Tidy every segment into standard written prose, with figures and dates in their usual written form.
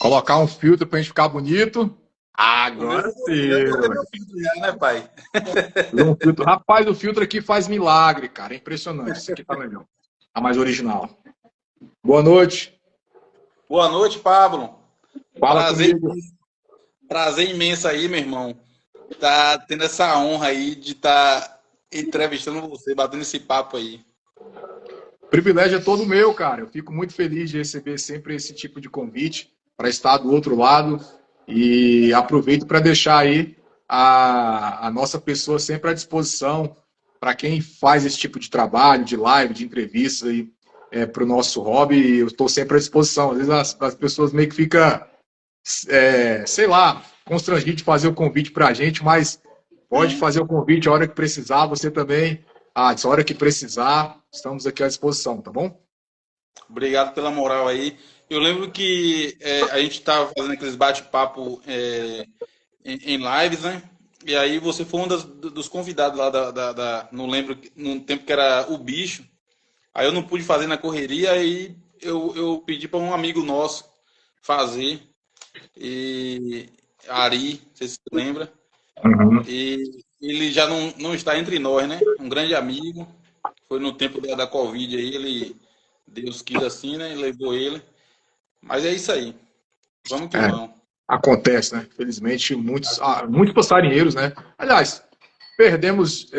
Colocar um filtro pra gente ficar bonito. O meu, Agora sim, eu botei velho. meu filtro já, né, pai? Um filtro. Rapaz, o filtro aqui faz milagre, cara. É impressionante. Esse aqui tá melhor. Tá mais original. Boa noite. Boa noite, Pablo. Fala Prazer, comigo. prazer imenso aí, meu irmão. Tá tendo essa honra aí de estar entrevistando você, batendo esse papo aí. O privilégio é todo meu, cara. Eu fico muito feliz de receber sempre esse tipo de convite para estar do outro lado e aproveito para deixar aí a nossa pessoa sempre à disposição para quem faz esse tipo de trabalho, de live, de entrevista aí, para o nosso hobby. Eu estou sempre à disposição. Às vezes as pessoas meio que ficam, sei lá, constrangidas de fazer o convite para a gente, mas pode Sim. fazer o convite a hora que precisar, você também. Ah, a hora que precisar, estamos aqui à disposição, tá bom? Obrigado pela moral aí. Eu lembro que a gente estava fazendo aqueles bate-papo em lives, né? E aí você foi um dos convidados lá não lembro, no tempo que era o bicho. Aí eu não pude fazer na correria, aí eu pedi para um amigo nosso fazer. E Ari, não sei se você lembra. Uhum. E ele já não está entre nós, né? Um grande amigo. Foi no tempo da Covid aí, Deus quis assim, né? E levou ele. Mas é isso aí. Vamos que É, vamos. acontece, né? Felizmente, muitos passarinheiros, né? Aliás, perdemos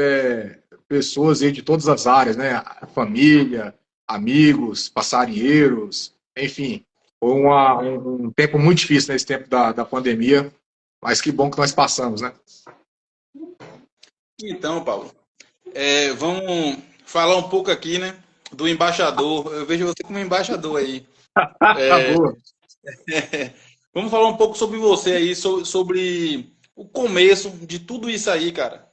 pessoas aí de todas as áreas, né? Família, amigos, passarinheiros, enfim. Foi um tempo muito difícil nesse tempo da pandemia, mas que bom que nós passamos, né? Então, Paulo, vamos falar um pouco aqui, né? Do embaixador. Eu vejo você como embaixador aí. Boa. Vamos falar um pouco sobre você aí, sobre o começo de tudo isso aí, cara.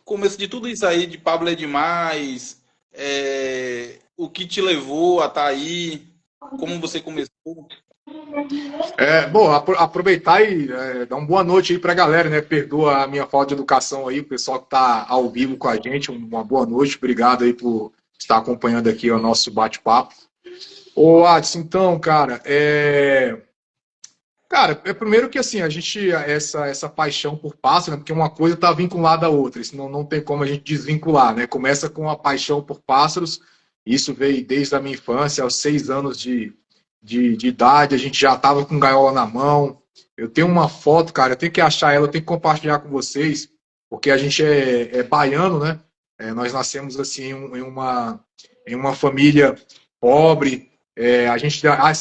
Começo de tudo isso aí, de Pablo é demais, o que te levou a estar aí, como você começou. Bom, aproveitar e dar uma boa noite aí pra galera, né? Perdoa a minha falta de educação aí, o pessoal que tá ao vivo com a gente, uma boa noite, obrigado aí por estar acompanhando aqui o nosso bate-papo. Ô, Adson, então, cara, primeiro que assim, a gente, essa paixão por pássaro, né? Porque uma coisa tá vinculada à outra, isso não tem como a gente desvincular, né? Começa com a paixão por pássaros, isso veio desde a minha infância, aos 6 anos de idade, a gente já estava com gaiola na mão. Eu tenho uma foto, cara, eu tenho que achar ela, eu tenho que compartilhar com vocês, porque a gente é baiano, né? Nós nascemos assim em uma família pobre.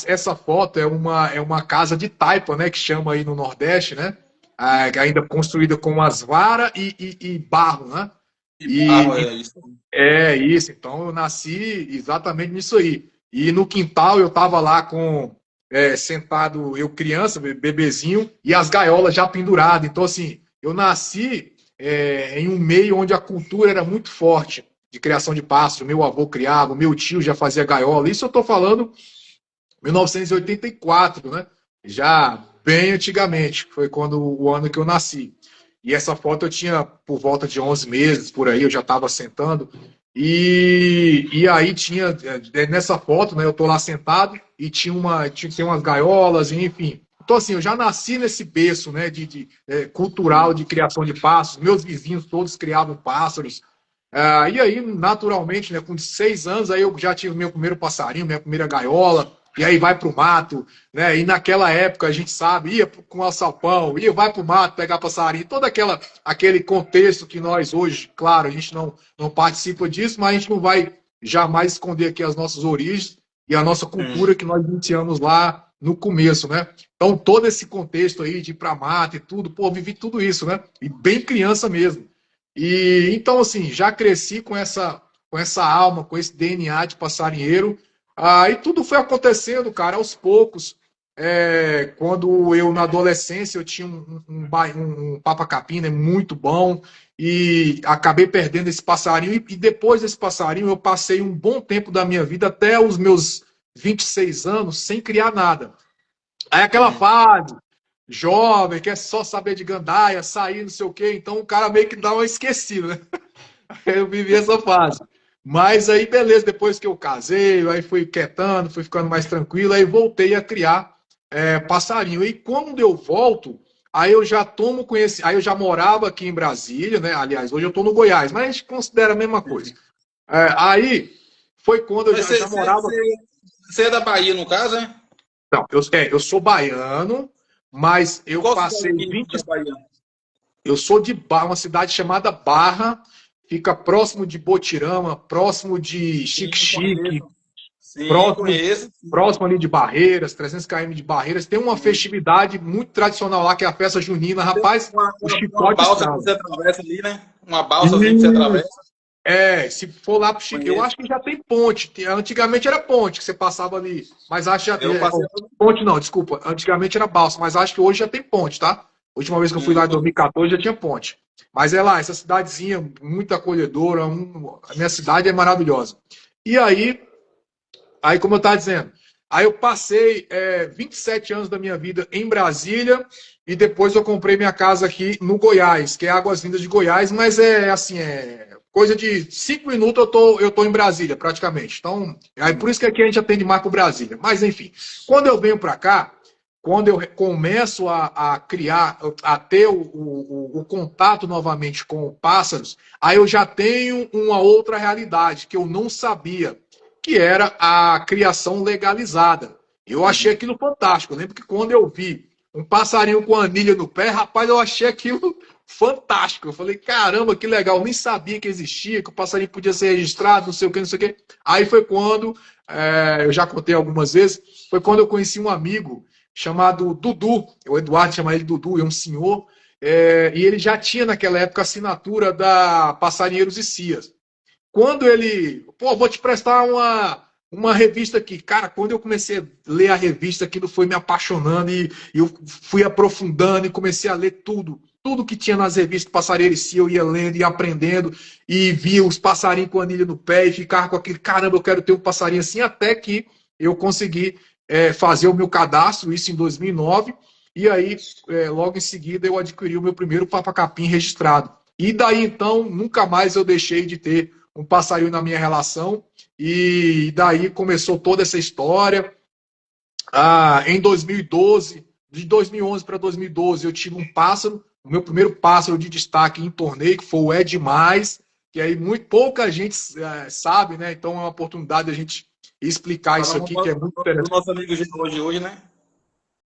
Essa foto é uma casa de taipa, né? Que chama aí no Nordeste, né? Ainda construída com as varas e barro, né? De barro, E é isso. é isso, então eu nasci exatamente nisso aí. E no quintal eu tava lá sentado, eu criança, bebezinho, e as gaiolas já penduradas. Então, assim, eu nasci em um meio onde a cultura era muito forte de criação de pássaros. Meu avô criava, meu tio já fazia gaiola. Isso eu tô falando 1984, né? Já bem antigamente, foi quando o ano que eu nasci. E essa foto eu tinha por volta de 11 meses, por aí, eu já estava sentando. E aí nessa foto, né, eu tô lá sentado e tinha umas gaiolas, enfim. Então, assim, eu já nasci nesse berço, né, cultural de criação de pássaros. Meus vizinhos todos criavam pássaros. E aí, naturalmente, né, com 6 anos, aí eu já tive meu primeiro passarinho, minha primeira gaiola, e aí vai para o mato, né? E naquela época a gente sabe, ia com alçapão, vai para o mato pegar passarinho, todo aquele contexto que nós hoje, claro, a gente não participa disso, mas a gente não vai jamais esconder aqui as nossas origens e a nossa cultura Hum. que nós iniciamos lá no começo, né? Então, todo esse contexto aí de ir para mata e tudo, pô, vivi tudo isso, né? E bem criança mesmo. E então, assim, já cresci com essa alma, com esse DNA de passarinheiro. E tudo foi acontecendo, cara, aos poucos. Quando eu, na adolescência, eu tinha um papa-capim, né, muito bom, e acabei perdendo esse passarinho. E depois desse passarinho, eu passei um bom tempo da minha vida, até os meus 26 anos, sem criar nada. Aí aquela Hum. fase, jovem, quer só saber de gandaia, sair, não sei o quê, então o cara meio que dá uma esquecida, né? Eu vivi essa fase. Mas aí, beleza, depois que eu casei, aí fui quietando, fui ficando mais tranquilo, aí voltei a criar. passarinho. E quando eu volto, aí eu já tomo conhecimento. Aí eu já morava aqui em Brasília, né? Aliás, hoje eu estou no Goiás, mas a gente considera a mesma coisa. Aí foi quando eu Mas já morava. você é da Bahia, no caso, né? Não, eu sou baiano, mas De eu qual cidade passei aqui 20. da Bahia? Eu sou de Barra, uma cidade chamada Barra, fica próximo de Botirama, próximo de Sim, Xique-Xique, conheço. Sim, próximo, conheço. próximo ali de Barreiras, 300 km de Barreiras. Tem uma Sim. festividade muito tradicional lá, que é a festa junina. Tem Rapaz, o uma chicote balsa que estrala. você atravessa ali, né? Uma balsazinha que você atravessa. Se for lá pro Chique, eu Conheço. acho que já tem ponte. Antigamente era ponte que você passava ali, mas acho que já Eu passei. ponte não, desculpa. Antigamente era balsa, mas acho que hoje já tem ponte, tá? A última vez que eu fui Sim, lá em 2014 já tinha ponte. Mas é lá, essa cidadezinha muito acolhedora, a minha cidade é maravilhosa. E aí como eu estava dizendo, aí eu passei 27 anos da minha vida em Brasília e depois eu comprei minha casa aqui no Goiás, que é Águas Lindas de Goiás, mas é assim, coisa de 5 minutos eu tô em Brasília, praticamente. Então, aí por isso que aqui a gente atende mais para Brasília. Mas enfim, quando eu venho para cá, quando eu começo a criar, a ter o contato novamente com pássaros, aí eu já tenho uma outra realidade que eu não sabia, que era a criação legalizada. Eu achei aquilo fantástico. Eu lembro que quando eu vi um passarinho com anilha no pé, rapaz, eu achei aquilo fantástico. Eu falei, caramba, que legal. Eu nem sabia que existia, que o passarinho podia ser registrado, não sei o que, não sei o que. Aí foi quando, eu já contei algumas vezes, foi quando eu conheci um amigo chamado Dudu. O Eduardo chama ele Dudu, é um senhor. E ele já tinha naquela época a assinatura da Passarinheiros e Cias. Quando ele, vou te prestar uma revista aqui. Cara, quando eu comecei a ler a revista, aquilo foi me apaixonando e eu fui aprofundando e comecei a ler tudo. Tudo que tinha nas revistas Passarinho e Cia, eu ia lendo e aprendendo e via os passarinhos com anilha no pé e ficava com aquele, caramba, eu quero ter um passarinho assim, até que eu consegui fazer o meu cadastro, isso em 2009, e aí, logo em seguida, eu adquiri o meu primeiro papacapim registrado. E daí, então, nunca mais eu deixei de ter um passarinho na minha relação, e daí começou toda essa história. Em 2012, de 2011 para 2012, eu tive um pássaro, o meu primeiro pássaro de destaque em torneio, que foi o É Demais, que aí muito pouca gente sabe, né? Então é uma oportunidade de a gente explicar isso aqui, que é muito Do interessante. nosso amigo hoje, né?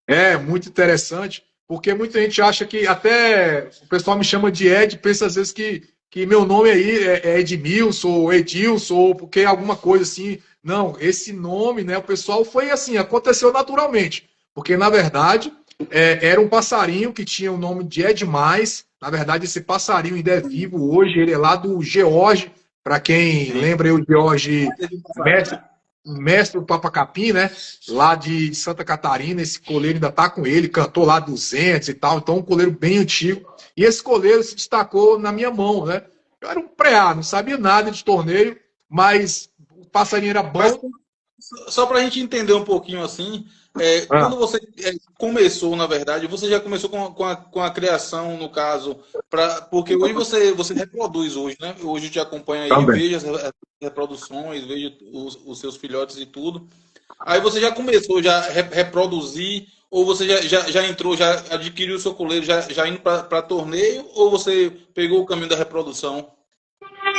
É muito interessante, porque muita gente acha que, até o pessoal me chama de Ed, pensa às vezes que meu nome aí é Edmilson, ou Edilson, ou porque é alguma coisa assim. Não, esse nome, né, o pessoal foi assim, aconteceu naturalmente, porque na verdade era um passarinho que tinha o nome de Ed Mais. Na verdade, esse passarinho ainda é vivo hoje, ele é lá do George, para quem Sim. lembra, o George, Teve um passarinho, mestre né? mestre do Papacapim, né? Lá de Santa Catarina, esse coleiro ainda tá com ele, cantou lá 200 e tal, então um coleiro bem antigo. E esse coleiro se destacou na minha mão, né? Eu era um pré-A, não sabia nada de torneio, mas o passarinho era Mas bom. só para a gente entender um pouquinho assim, Ah, quando você começou, na verdade, você já começou com a criação, no caso, porque hoje você reproduz hoje, né? Hoje eu te acompanho aí, também. vejo as reproduções, vejo os seus filhotes e tudo. Aí você já começou já reproduzir, ou você já entrou, já adquiriu o seu coleiro, já indo para torneio, ou você pegou o caminho da reprodução?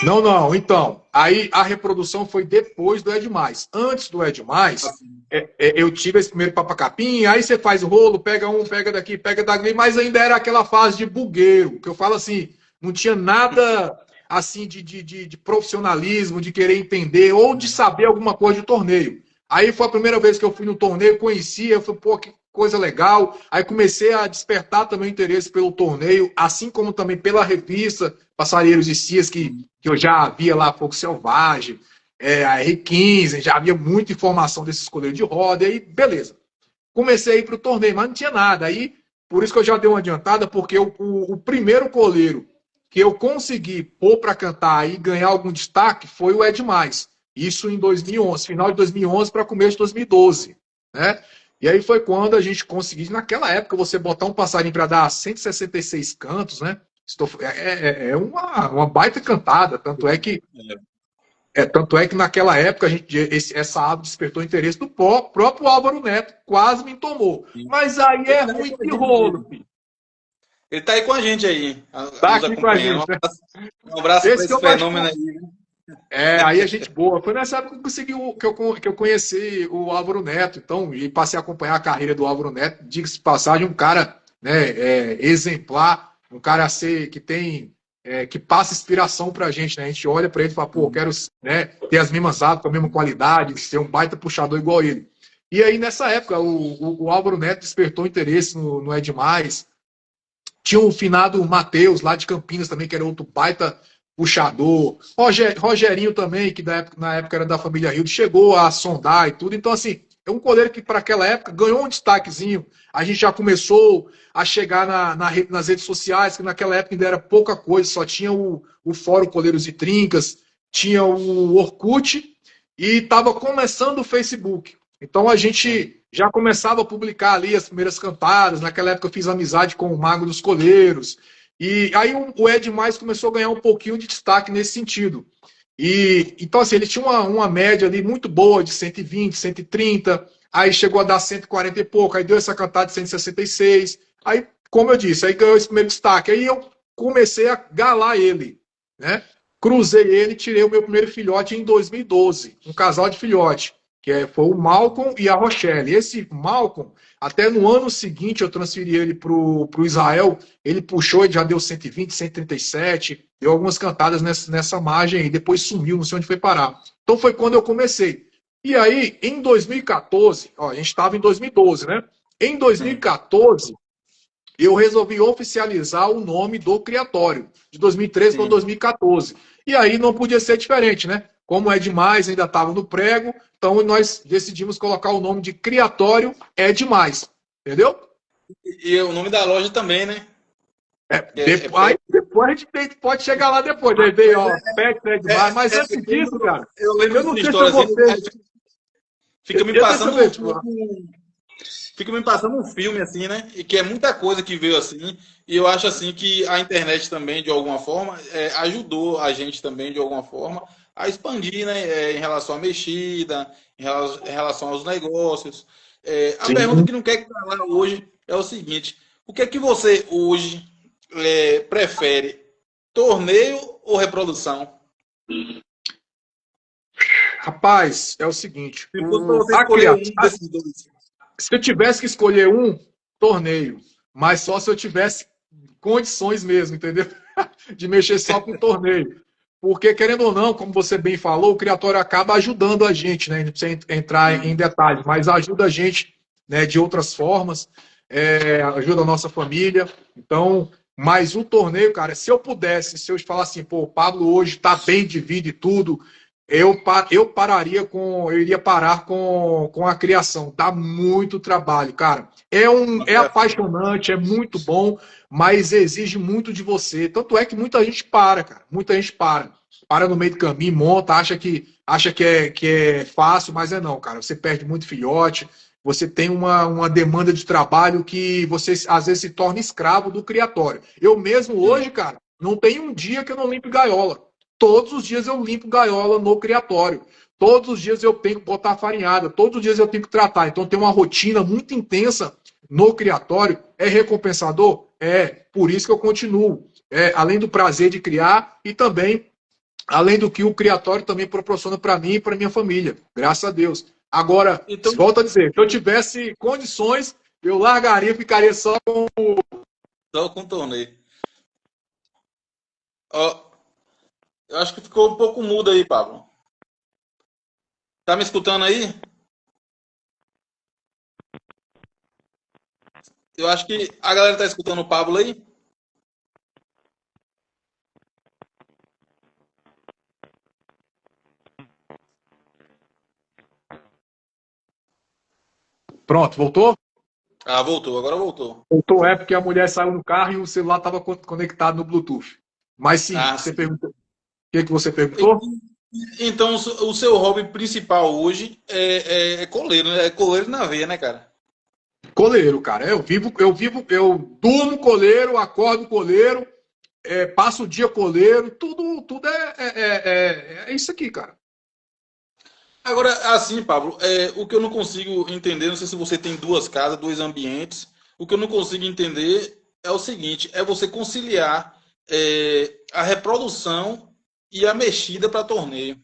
Não, não. Então, aí a reprodução foi depois do Ed Mais. Antes do Ed Mais, Assim, eu tive esse primeiro papacapim, aí você faz o rolo, pega um, pega daqui, pega dali, mas ainda era aquela fase de bugueiro, que eu falo assim, não tinha nada assim de profissionalismo, de querer entender ou de saber alguma coisa de torneio. Aí foi a primeira vez que eu fui no torneio, conhecia, eu falei, pô, que coisa legal. Aí comecei a despertar também o interesse pelo torneio, assim como também pela revista Passarinheiros e Cias, que eu já havia lá Fogo Selvagem, a R15, já havia muita informação desses coleiros de roda, e aí beleza. Comecei a ir para o torneio, mas não tinha nada. Aí, por isso que eu já dei uma adiantada, porque o primeiro coleiro que eu consegui pôr para cantar e ganhar algum destaque foi o Ed Mais. Isso em 2011, final de 2011 para começo de 2012, né? E aí foi quando a gente conseguiu, naquela época, você botar um passarinho para dar 166 cantos, né? É uma baita cantada, tanto é que Tanto é que naquela época essa ave despertou interesse do próprio Álvaro Neto, quase me tomou. Mas aí Ele é tá aí ruim com a de gente rolo, aí. filho. Ele tá aí com a gente aí, Tá nos aqui com a acompanhando. gente, né? Um abraço para Esse que esse eu mais. fenômeno aí. Aí a gente boa. Foi nessa época que eu consegui que eu conheci o Álvaro Neto, então, e passei a acompanhar a carreira do Álvaro Neto. Diga-se de passagem, um cara, né, exemplar, um cara que tem, que passa inspiração pra gente, né? A gente olha pra ele e fala, pô, eu quero, né, ter as mesmas aves com a mesma qualidade, ser um baita puxador igual ele. E aí, nessa época, o Álvaro Neto despertou interesse no É Demais. Tinha o finado Matheus, lá de Campinas também, que era outro baita puxador. Rogerinho também, que na época era da família Rio, chegou a sondar e tudo. Então, assim, é um coleiro que para aquela época ganhou um destaquezinho. A gente já começou a chegar nas redes sociais, que naquela época ainda era pouca coisa, só tinha o Fórum Coleiros e Trincas, tinha o Orkut e estava começando o Facebook. Então a gente já começava a publicar ali as primeiras cantadas. Naquela época eu fiz amizade com o Mago dos Coleiros. E aí o Ed Mais começou a ganhar um pouquinho de destaque nesse sentido. Então, assim, ele tinha uma média ali muito boa de 120, 130, aí chegou a dar 140 e pouco, aí deu essa cantada de 166. Aí, como eu disse, aí ganhou esse primeiro destaque. Aí eu comecei a galar ele, né? Cruzei ele, tirei o meu primeiro filhote em 2012, um casal de filhote foi o Malcolm e a Rochelle. Esse Malcolm, até no ano seguinte, eu transferi ele para o Israel. Ele puxou, ele já deu 120, 137, deu algumas cantadas nessa margem aí. Depois sumiu, não sei onde foi parar. Então foi quando eu comecei. E aí, em 2014, a gente estava em 2012, né? Em 2014, eu resolvi oficializar o nome do criatório, de 2013 para 2014. E aí não podia ser diferente, né? Como É Demais, ainda estava no prego, então nós decidimos colocar o nome de Criatório É Demais. Entendeu? E o nome da loja também, né? Depois a gente pode chegar lá depois. Daí, ó, Pet É Demais. Mas antes disso, cara, eu lembro eu não dessa sei se eu história vou ter... assim. Fica me passando um filme assim, né? E que é muita coisa que veio assim. E eu acho assim que a internet também, de alguma forma, ajudou a gente também, de alguma forma, a expandir, né? Em relação à mexida, em relação aos negócios. A pergunta que não quer calar hoje é o seguinte: o que é que você hoje prefere? Torneio ou reprodução? Rapaz, é o seguinte. Se fosse para você escolher um desses dois. Se eu tivesse que escolher um, torneio. Mas só se eu tivesse condições mesmo, entendeu? De mexer só com torneio. Porque, querendo ou não, como você bem falou, o criatório acaba ajudando a gente, né? A gente precisa entrar em detalhes, mas ajuda a gente, né, de outras formas, ajuda a nossa família. Então, mas o torneio, cara, se eu falar assim, pô, o Pablo hoje tá bem de vida e tudo, eu iria parar com a criação. Dá muito trabalho, cara. É apaixonante, é muito bom, mas exige muito de você. Tanto é que muita gente para, cara. Muita gente para. Para no meio do caminho, monta, acha que é fácil, mas não, cara. Você perde muito filhote, você tem uma demanda de trabalho que você às vezes se torna escravo do criatório. Eu mesmo hoje, cara, não tem um dia que eu não limpo gaiola. Todos os dias eu limpo gaiola no criatório. Todos os dias eu tenho que botar farinhada. Todos os dias eu tenho que tratar. Então tem uma rotina muito intensa no criatório. É recompensador? É. Por isso que eu continuo. Além do prazer de criar e também além do que o criatório também proporciona para mim e para minha família. Graças a Deus. Agora, então, volto a dizer, se eu tivesse condições, eu largaria, ficaria só com torneio. Ó, eu acho que ficou um pouco mudo aí, Pablo. Tá me escutando aí? Eu acho que a galera tá escutando o Pablo aí. Pronto, voltou? Ah, voltou, agora voltou. Voltou, porque a mulher saiu no carro e o celular estava conectado no Bluetooth. Mas sim, você sim. perguntou. O que você perguntou? Então, o seu hobby principal hoje é coleiro, né? É coleiro na veia, né, cara? Coleiro, cara. Eu durmo coleiro, acordo coleiro, passo o dia coleiro, tudo é isso aqui, cara. Agora, assim, Pablo, o que eu não consigo entender, não sei se você tem duas casas, dois ambientes, o que eu não consigo entender é o seguinte, é você conciliar a reprodução e a mexida para torneio.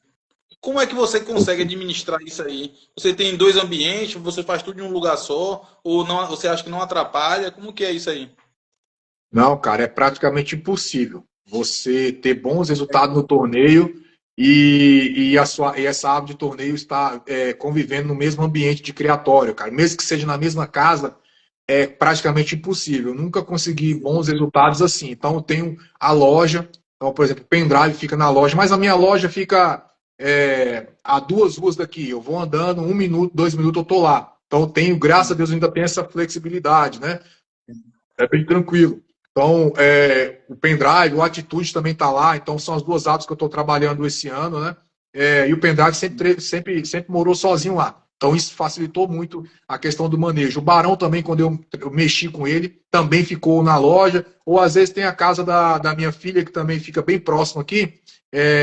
Como é que você consegue administrar isso aí? Você tem dois ambientes, você faz tudo em um lugar só, ou não, você acha que não atrapalha? Como que é isso aí? Não, cara, é praticamente impossível você ter bons resultados no torneio e essa ave de torneio está convivendo no mesmo ambiente de criatório, cara. Mesmo que seja na mesma casa, é praticamente impossível. Eu nunca consegui bons resultados assim. Então, eu tenho a loja, então, por exemplo, o pendrive fica na loja, mas a minha loja fica a 2 ruas daqui. Eu vou andando, 1 minuto, 2 minutos, eu tô lá. Então, eu tenho, graças a Deus, eu ainda tenho essa flexibilidade, né? É bem tranquilo. Então, o pendrive, o Atitude também está lá. Então, são as 2 apps que eu estou trabalhando esse ano, né? E o pendrive sempre morou sozinho lá. Então, isso facilitou muito a questão do manejo. O Barão também, quando eu mexi com ele, também ficou na loja. Ou, às vezes, tem a casa da minha filha, que também fica bem próximo aqui.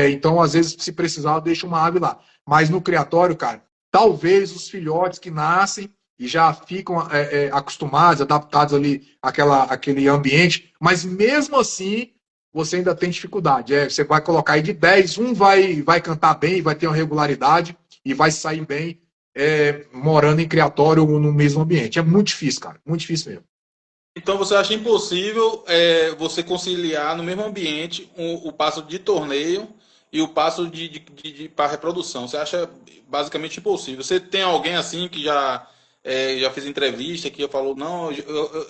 Então, às vezes, se precisar, eu deixo uma ave lá. Mas no criatório, cara, talvez os filhotes que nascem e já ficam acostumados, adaptados ali àquele ambiente, mas mesmo assim você ainda tem dificuldade. Você vai colocar aí de 10, um vai cantar bem, vai ter uma regularidade e vai sair bem morando em criatório ou no mesmo ambiente. É muito difícil, cara, muito difícil mesmo. Então você acha impossível você conciliar no mesmo ambiente o passo de torneio e o passo para reprodução? Você acha basicamente impossível? Você tem alguém assim que já fez entrevista, que já falou, não,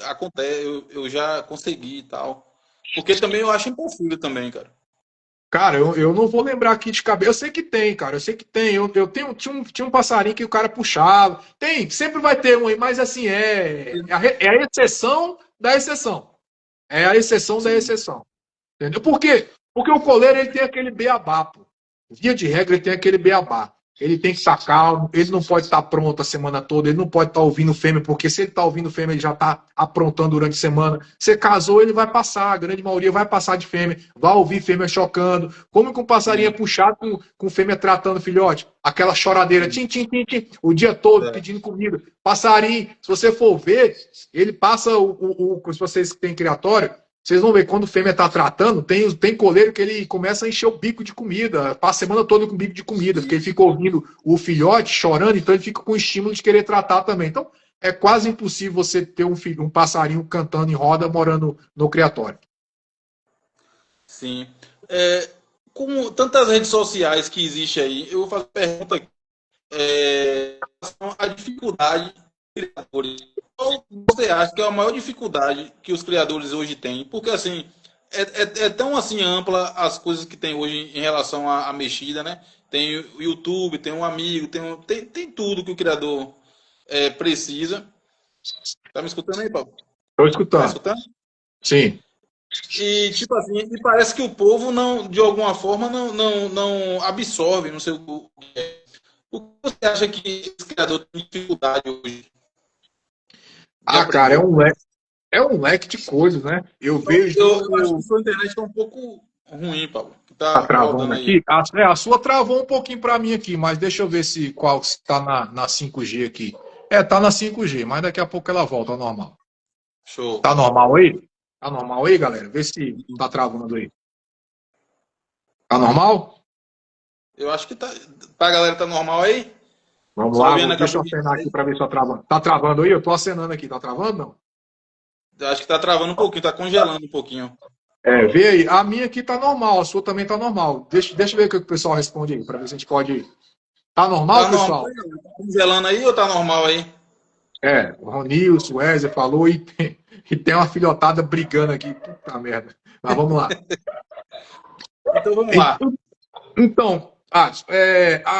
acontece, eu já consegui e tal. Porque também eu acho impossível também, cara. Cara, eu não vou lembrar aqui de cabeça. Eu sei que tem, cara. Eu sei que tem. Tinha um passarinho que o cara puxava. Tem, sempre vai ter um aí, mas assim, é a exceção da exceção. É a exceção da Sim. exceção. Entendeu? Por quê? Porque o coleiro ele tem aquele beabá, pô. Via de regra, ele tem aquele beabá. Ele tem que estar calmo, ele não pode estar pronto a semana toda, ele não pode estar ouvindo fêmea, porque se ele está ouvindo fêmea, ele já está aprontando durante a semana. Você casou, ele vai passar, a grande maioria vai passar de fêmea, vai ouvir fêmea chocando. Como que um passarinho é Sim, puxado com fêmea tratando filhote? Aquela choradeira, sim. tim, tim, tim, tim, o dia todo É. pedindo comida. Passarinho, se você for ver, ele passa se vocês têm criatório, vocês vão ver, quando o fêmea está tratando, tem coleiro que ele começa a encher o bico de comida, passa a semana toda com o bico de comida, porque ele fica ouvindo o filhote chorando, então ele fica com o estímulo de querer tratar também. Então, é quase impossível você ter um passarinho cantando em roda morando no criatório. Sim. Com tantas redes sociais que existe aí, eu vou fazer uma pergunta aqui. A dificuldade dos criadores. Qual você acha que é a maior dificuldade que os criadores hoje têm? Porque assim é tão assim ampla as coisas que tem hoje em relação à mexida, né? Tem o YouTube, tem um amigo, tem tudo que o criador precisa. Tá me escutando aí, Paulo? Estou Tá escutando. escutando? Sim. E tipo assim, e parece que o povo não, de alguma forma, não absorve, não sei o que é. O que você acha que esse criador tem dificuldade hoje de Ah, cara, aprender? é um leque de coisas, né? Eu Eu acho que vejo. sua internet está um pouco ruim, Paulo. Que Tá tá travando cortando aí. aqui. A sua travou um pouquinho para mim aqui, mas deixa eu ver se qual está na 5G aqui. Tá na 5G, mas daqui a pouco ela volta ao normal. Show. Tá normal aí? Tá normal aí, galera? Vê se tá travando aí. Tá normal? Eu acho que tá. Pra galera tá normal aí? Vamos Só lá, vendo deixa acabou eu de. acenar aqui para ver se tá travando. Tá travando aí? Eu tô acenando aqui. Tá travando, não? Eu acho que tá travando um pouquinho, tá congelando um pouquinho. Vê aí. A minha aqui tá normal, a sua também tá normal. Deixa eu ver o que o pessoal responde aí, para ver se a gente pode. Tá normal, Tá normal pessoal? aí? Tá congelando aí ou tá normal aí? O Ronilson, o Wesley falou e tem uma filhotada brigando aqui. Puta merda. Mas vamos lá. Então vamos lá. Então,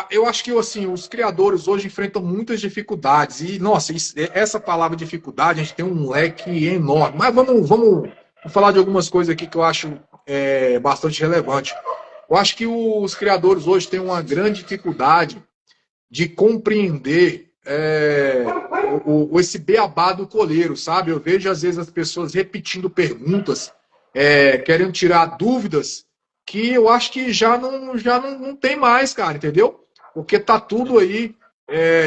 eu acho que assim, os criadores hoje enfrentam muitas dificuldades. E, nossa, essa palavra dificuldade, a gente tem um leque enorme. Mas vamos falar de algumas coisas aqui que eu acho bastante relevante. Eu acho que os criadores hoje têm uma grande dificuldade de compreender esse beabá do coleiro, sabe? Eu vejo, às vezes, as pessoas repetindo perguntas, querendo tirar dúvidas que eu acho que já não tem mais, cara, entendeu? porque tá tudo aí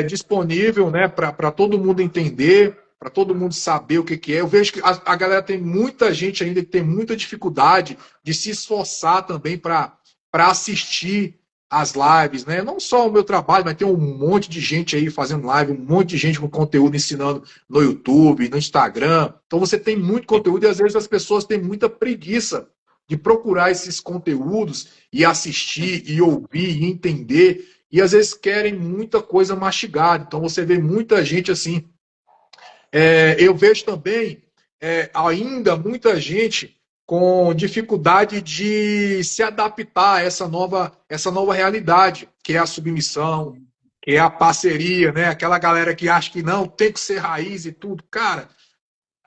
disponível, né, para todo mundo entender, para todo mundo saber o que, que é. Eu vejo que a galera tem muita gente ainda que tem muita dificuldade de se esforçar também para assistir as lives, né? Não só o meu trabalho, mas tem um monte de gente aí fazendo live, um monte de gente com conteúdo ensinando no YouTube, no Instagram. Então você tem muito conteúdo e às vezes as pessoas têm muita preguiça de procurar esses conteúdos e assistir e ouvir e entender. E às vezes querem muita coisa mastigada. Então você vê muita gente assim. Eu vejo também ainda muita gente com dificuldade de se adaptar a essa nova realidade, que é a submissão, que é a parceria, né? Aquela galera que acha que não, tem que ser raiz e tudo. Cara,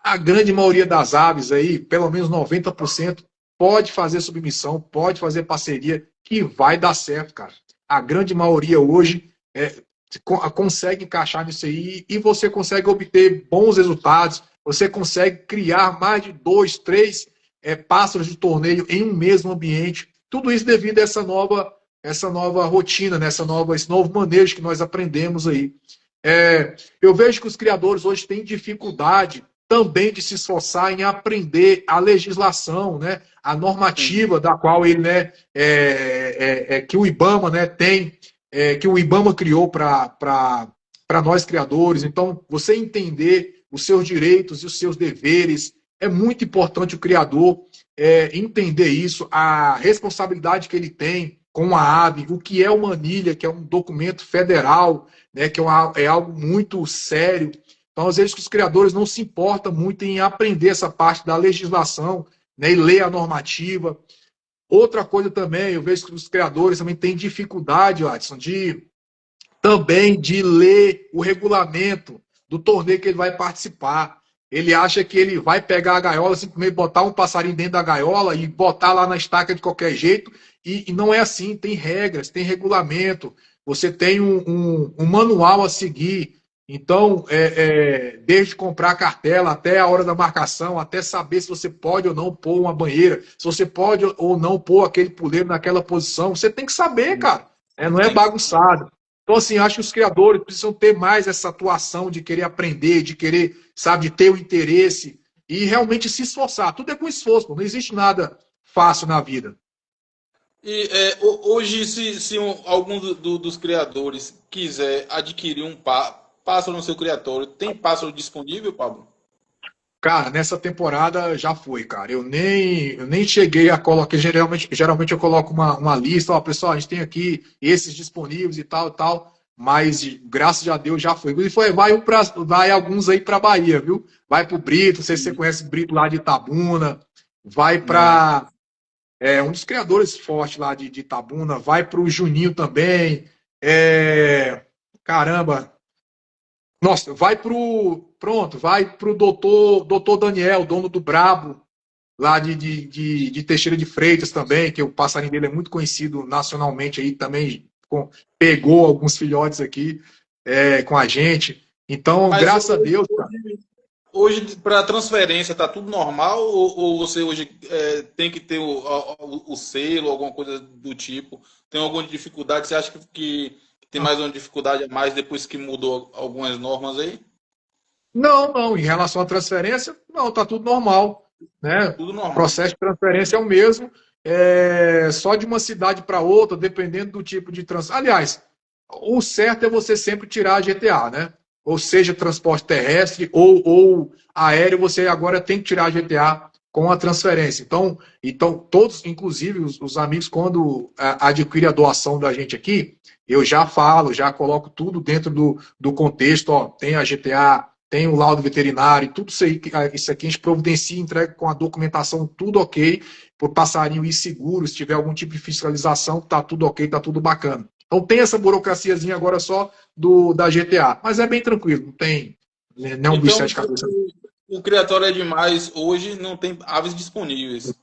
a grande maioria das aves aí, pelo menos 90%, pode fazer submissão, pode fazer parceria, que vai dar certo, cara. A grande maioria hoje consegue encaixar nisso aí e você consegue obter bons resultados, você consegue criar mais de 2, 3 pássaros de torneio em um mesmo ambiente. Tudo isso devido a essa nova rotina, né? Esse novo manejo que nós aprendemos aí. Eu vejo que os criadores hoje têm dificuldade também de se esforçar em aprender a legislação, né? A normativa da qual ele, né, que o IBAMA, né, tem, que o IBAMA criou para nós criadores. Então, você entender os seus direitos e os seus deveres, é muito importante o criador entender isso, a responsabilidade que ele tem com a ave, o que é uma anilha, que é um documento federal, né, que é algo muito sério. Então, às vezes, os criadores não se importam muito em aprender essa parte da legislação, né, e ler a normativa. Outra coisa também, eu vejo que os criadores também têm dificuldade, Watson, também de ler o regulamento do torneio que ele vai participar. Ele acha que ele vai pegar a gaiola, simplesmente botar um passarinho dentro da gaiola e botar lá na estaca de qualquer jeito. E não é assim, tem regras, tem regulamento, você tem um manual a seguir. Então, desde comprar a cartela até a hora da marcação, até saber se você pode ou não pôr uma banheira, se você pode ou não pôr aquele puleiro naquela posição, você tem que saber, cara. Não é bagunçado. Então, assim, acho que os criadores precisam ter mais essa atuação de querer aprender, de querer, sabe, de ter o interesse e realmente se esforçar. Tudo é com esforço, não existe nada fácil na vida. E hoje, se algum dos criadores quiser adquirir um pássaro no seu criatório, tem pássaro disponível, Pablo? Cara, nessa temporada já foi, cara. Eu nem cheguei a colocar. Geralmente eu coloco uma lista, ó, pessoal, a gente tem aqui esses disponíveis e tal, tal. Mas graças a Deus já foi. Inclusive, vai alguns aí para Bahia, viu? Vai pro Brito, não sei se você conhece o Brito lá de Itabuna. Vai para um dos criadores fortes lá de Itabuna. Vai pro Juninho também. Caramba, nossa, vai pro doutor Daniel, dono do Brabo, lá de Teixeira de Freitas também, que o passarinho dele é muito conhecido nacionalmente aí também, pegou alguns filhotes aqui com a gente. Então, Mas graças a Deus, cara. Hoje, para transferência, tá tudo normal? Ou você hoje tem que ter o selo, alguma coisa do tipo? Tem alguma dificuldade? Você acha que tem mais uma dificuldade a mais depois que mudou algumas normas aí? Não, em relação à transferência, não, tá tudo normal, né? Tudo O normal. processo de transferência é o mesmo, só de uma cidade para outra, dependendo do tipo de transferência. Aliás, o certo é você sempre tirar a GTA, né? Ou seja, transporte terrestre ou aéreo, você agora tem que tirar a GTA com a transferência. Então todos, inclusive os amigos, quando adquirem a doação da gente aqui, eu já falo, já coloco tudo dentro do contexto, ó, tem a GTA, tem o laudo veterinário, tudo isso aqui a gente providencia, entrega com a documentação, tudo ok, para o passarinho ir seguro, se tiver algum tipo de fiscalização, tá tudo ok, tá tudo bacana. Então tem essa burocraciazinha agora só da GTA, mas é bem tranquilo, não tem nenhum bicho de Então, sete cabeças. o criatório é demais. Hoje não tem aves disponíveis.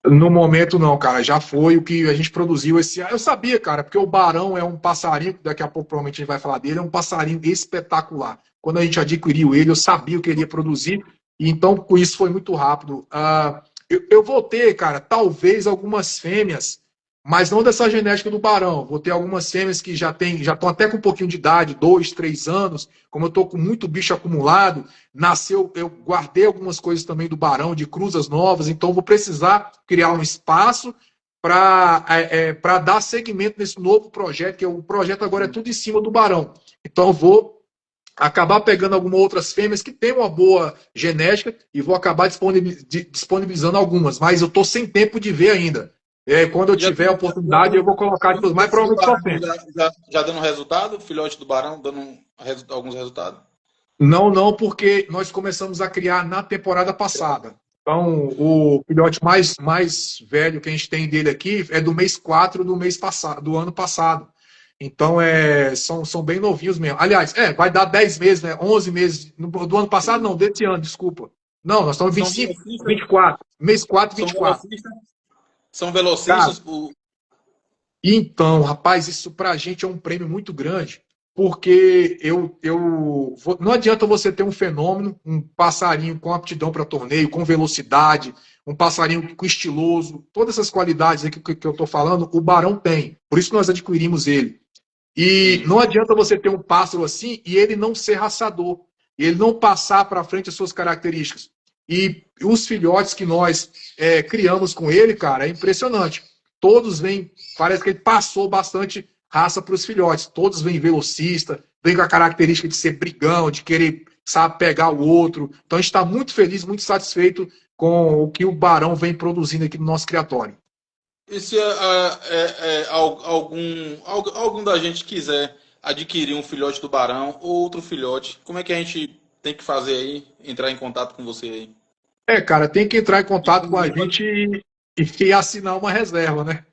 No momento não, cara, já foi o que a gente produziu esse ano. Eu sabia, cara, porque o barão é um passarinho, daqui a pouco provavelmente a gente vai falar dele, é um passarinho espetacular. Quando a gente adquiriu ele, eu sabia o que ele ia produzir, e então com isso foi muito rápido. Eu vou ter, cara, talvez algumas fêmeas mas não dessa genética do Barão. Vou ter algumas fêmeas que já estão até com um pouquinho de idade, 2, 3 anos. Como eu estou com muito bicho acumulado, nasceu, eu guardei algumas coisas também do Barão, de cruzas novas, então vou precisar criar um espaço para dar seguimento nesse novo projeto, que o projeto agora é tudo em cima do Barão. Então eu vou acabar pegando algumas outras fêmeas que têm uma boa genética e vou acabar disponibilizando algumas, mas eu estou sem tempo de ver ainda. Quando eu tiver a oportunidade, eu vou colocar depois, mas provavelmente só tem. Já dando resultado? Filhote do Barão dando alguns resultados? Não, porque nós começamos a criar na temporada passada. Então, o filhote mais velho que a gente tem dele aqui é do mês 4 do ano passado. Então, são bem novinhos mesmo. Aliás, vai dar 10 meses, né? 11 meses. Do ano passado, não, desse ano, desculpa. Não, nós estamos em 25, 24. Mês 4, 24. São velocistas? Então, rapaz, isso pra a gente é um prêmio muito grande, porque não adianta você ter um fenômeno, um passarinho com aptidão para torneio, com velocidade, um passarinho com estiloso, todas essas qualidades aqui que eu estou falando, o Barão tem. Por isso que nós adquirimos ele. E não adianta você ter um pássaro assim e ele não ser raçador, e ele não passar para frente as suas características. E os filhotes que nós criamos com ele, cara, é impressionante. Todos vêm, parece que ele passou bastante raça para os filhotes. Todos vêm velocista, vêm com a característica de ser brigão, de querer, sabe, pegar o outro. Então a gente está muito feliz, muito satisfeito com o que o Barão vem produzindo aqui no nosso criatório. E se algum da gente quiser adquirir um filhote do Barão ou outro filhote, como é que a gente tem que fazer aí? Entrar em contato com você aí? Cara, tem que entrar em contato com a gente e assinar uma reserva, né?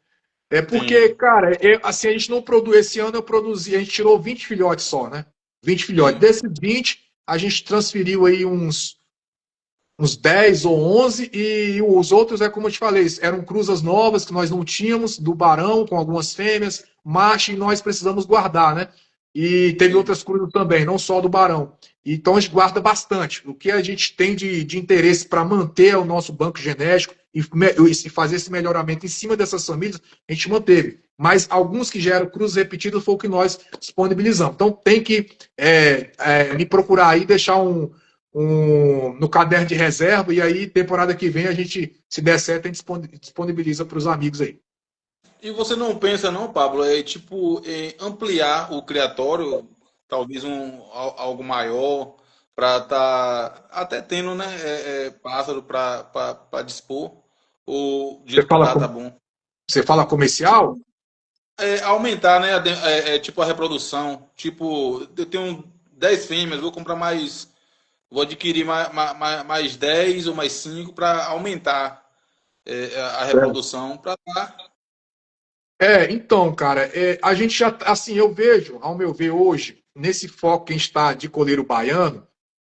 Porque, sim, cara, assim, a gente não produz. Esse ano a gente tirou 20 filhotes só, né? 20 filhotes. Sim. Desses 20, a gente transferiu aí uns 10 ou 11, e os outros, como eu te falei, eram cruzas novas que nós não tínhamos, do Barão, com algumas fêmeas, macho, e nós precisamos guardar, né? E teve outras cruzas também, não só do Barão. Então a gente guarda bastante. O que a gente tem de interesse para manter o nosso banco genético e fazer esse melhoramento em cima dessas famílias, a gente manteve. Mas alguns que já eram cruzes repetidas foi o que nós disponibilizamos. Então tem que me procurar aí, deixar no caderno de reserva, e aí temporada que vem a gente, se der certo, a gente disponibiliza para os amigos aí. E você não pensa, não, Pablo, em ampliar o criatório, talvez algo maior, para estar até tendo, né, pássaro para dispor, ou de tá bom? Você fala comercial? Aumentar, né, tipo a reprodução. Tipo, eu tenho 10 fêmeas, vou comprar mais, vou adquirir mais 10 ou mais 5 para aumentar a reprodução, para estar... Então, cara, a gente já, assim, eu vejo, ao meu ver hoje, nesse foco que a gente está de coleiro baiano,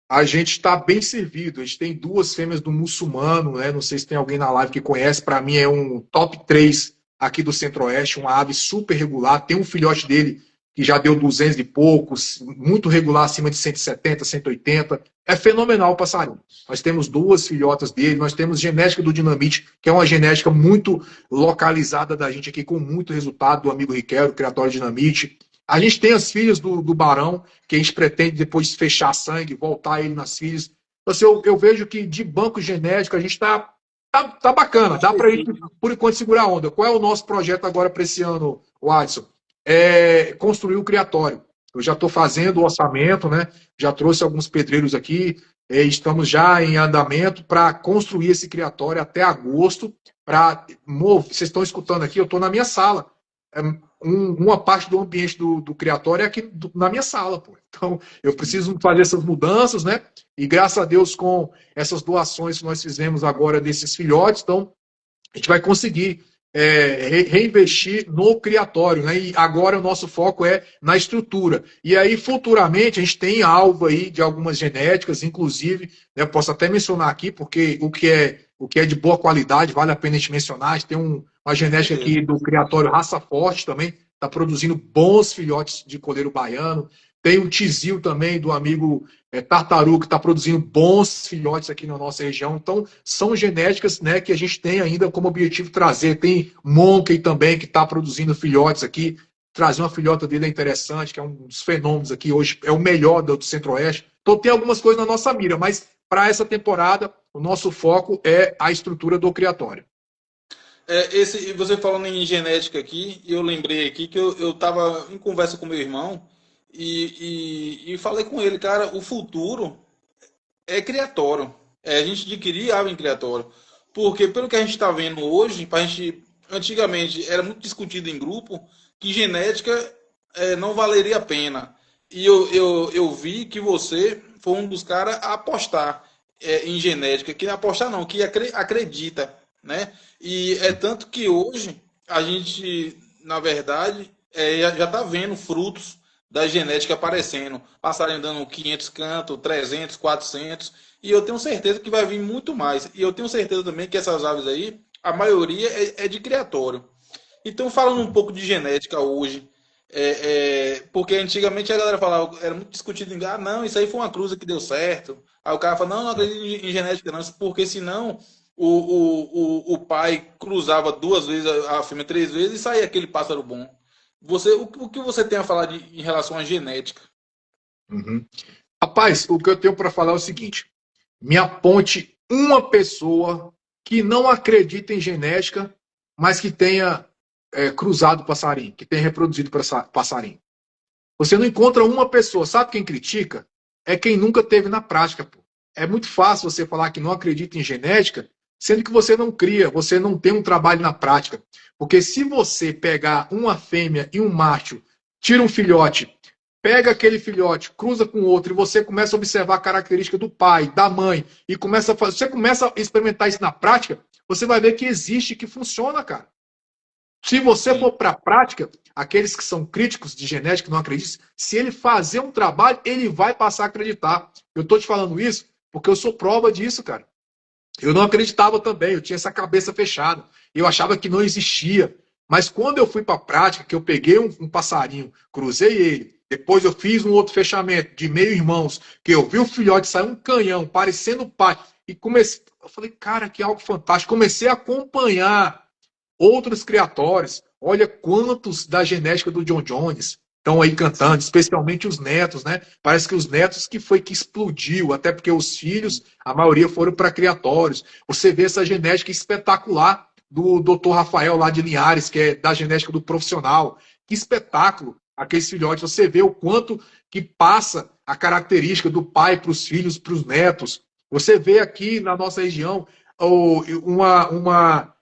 a gente está bem servido. A gente tem 2 fêmeas do muçulmano, né? Não sei se tem alguém na live que conhece, para mim é um top 3 aqui do Centro-Oeste, uma ave super regular. Tem um filhote dele que já deu 200 e poucos, muito regular, acima de 170, 180. É fenomenal o passarinho. Nós temos 2 filhotas dele, nós temos genética do Dinamite, que é uma genética muito localizada da gente aqui, com muito resultado, do amigo Riquelme, criatório Dinamite. A gente tem as filhas do Barão, que a gente pretende depois fechar sangue, voltar ele nas filhas. Então, assim, eu vejo que de banco genético a gente tá bacana, dá para gente, por enquanto, segurar a onda. Qual é o nosso projeto agora para esse ano, Watson? Construir o criatório. Eu já estou fazendo o orçamento, né? Já trouxe alguns pedreiros aqui, estamos já em andamento para construir esse criatório até agosto. Vocês estão escutando aqui, eu estou na minha sala. Uma parte do ambiente do criatório é aqui na minha sala, pô. Então, eu preciso fazer essas mudanças, né? E graças a Deus, com essas doações que nós fizemos agora desses filhotes, então, a gente vai conseguir reinvestir no criatório, né? E agora o nosso foco é na estrutura. E aí, futuramente, a gente tem alvo aí de algumas genéticas, inclusive, né, posso até mencionar aqui, porque o que é de boa qualidade, vale a pena a gente mencionar. A gente tem uma genética aqui do criatório Raça Forte também, está produzindo bons filhotes de coleiro baiano. Tem o Tizil também, do amigo Tartaruga, que está produzindo bons filhotes aqui na nossa região. Então, são genéticas, né, que a gente tem ainda como objetivo trazer. Tem Monkey também, que está produzindo filhotes aqui. Trazer uma filhota dele é interessante, que é um dos fenômenos aqui hoje, é o melhor do Centro-Oeste. Então, tem algumas coisas na nossa mira, mas para essa temporada, o nosso foco é a estrutura do criatório. Você falando em genética aqui, eu lembrei aqui que eu estava em conversa com meu irmão e falei com ele, cara, o futuro é criatório. É a gente adquirir ave em criatório. Porque pelo que a gente está vendo hoje, antigamente era muito discutido em grupo que genética não valeria a pena. E eu vi que você foi um dos caras a apostar em genética, que apostar não, que acredita, né? E é tanto que hoje a gente, na verdade, já está vendo frutos da genética aparecendo. Passarinho dando 500 cantos, 300, 400. E eu tenho certeza que vai vir muito mais. E eu tenho certeza também que essas aves aí, a maioria é de criatório. Então, falando um pouco de genética hoje, porque antigamente a galera falava, era muito discutido em, não, isso aí foi uma cruza que deu certo. Aí o cara fala, não, não acredito em genética não, porque senão o pai cruzava 2 vezes, a fêmea 3 vezes e saía aquele pássaro bom. O que você tem a falar em relação à genética? Uhum. Rapaz, o que eu tenho para falar é o seguinte: me aponte uma pessoa que não acredita em genética, mas que tenha cruzado passarinho, que tenha reproduzido passarinho. Você não encontra uma pessoa. Sabe quem critica? É quem nunca teve na prática. Pô. É muito fácil você falar que não acredita em genética, sendo que você não cria, você não tem um trabalho na prática. Porque se você pegar uma fêmea e um macho, tira um filhote, pega aquele filhote, cruza com outro, e você começa a observar a característica do pai, da mãe, e você começa a experimentar isso na prática, você vai ver que existe, que funciona, cara. Se você Sim. for para a prática, aqueles que são críticos de genética, não acreditam, se ele fazer um trabalho, ele vai passar a acreditar. Eu estou te falando isso porque eu sou prova disso, cara. Eu não acreditava também, eu tinha essa cabeça fechada. Eu achava que não existia. Mas quando eu fui para a prática, que eu peguei um passarinho, cruzei ele, depois eu fiz um outro fechamento de meio irmãos, que eu vi o filhote sair um canhão, parecendo o pai, e comecei, eu falei, cara, que algo fantástico. Comecei a acompanhar outros criatórios. Olha quantos da genética do John Jones estão aí cantando, especialmente os netos, né? Parece que os netos que foi que explodiu, até porque os filhos, a maioria foram para criatórios. Você vê essa genética espetacular do Dr. Rafael lá de Linhares, que é da genética do profissional. Que espetáculo aqueles filhotes. Você vê o quanto que passa a característica do pai para os filhos, para os netos. Você vê aqui na nossa região uma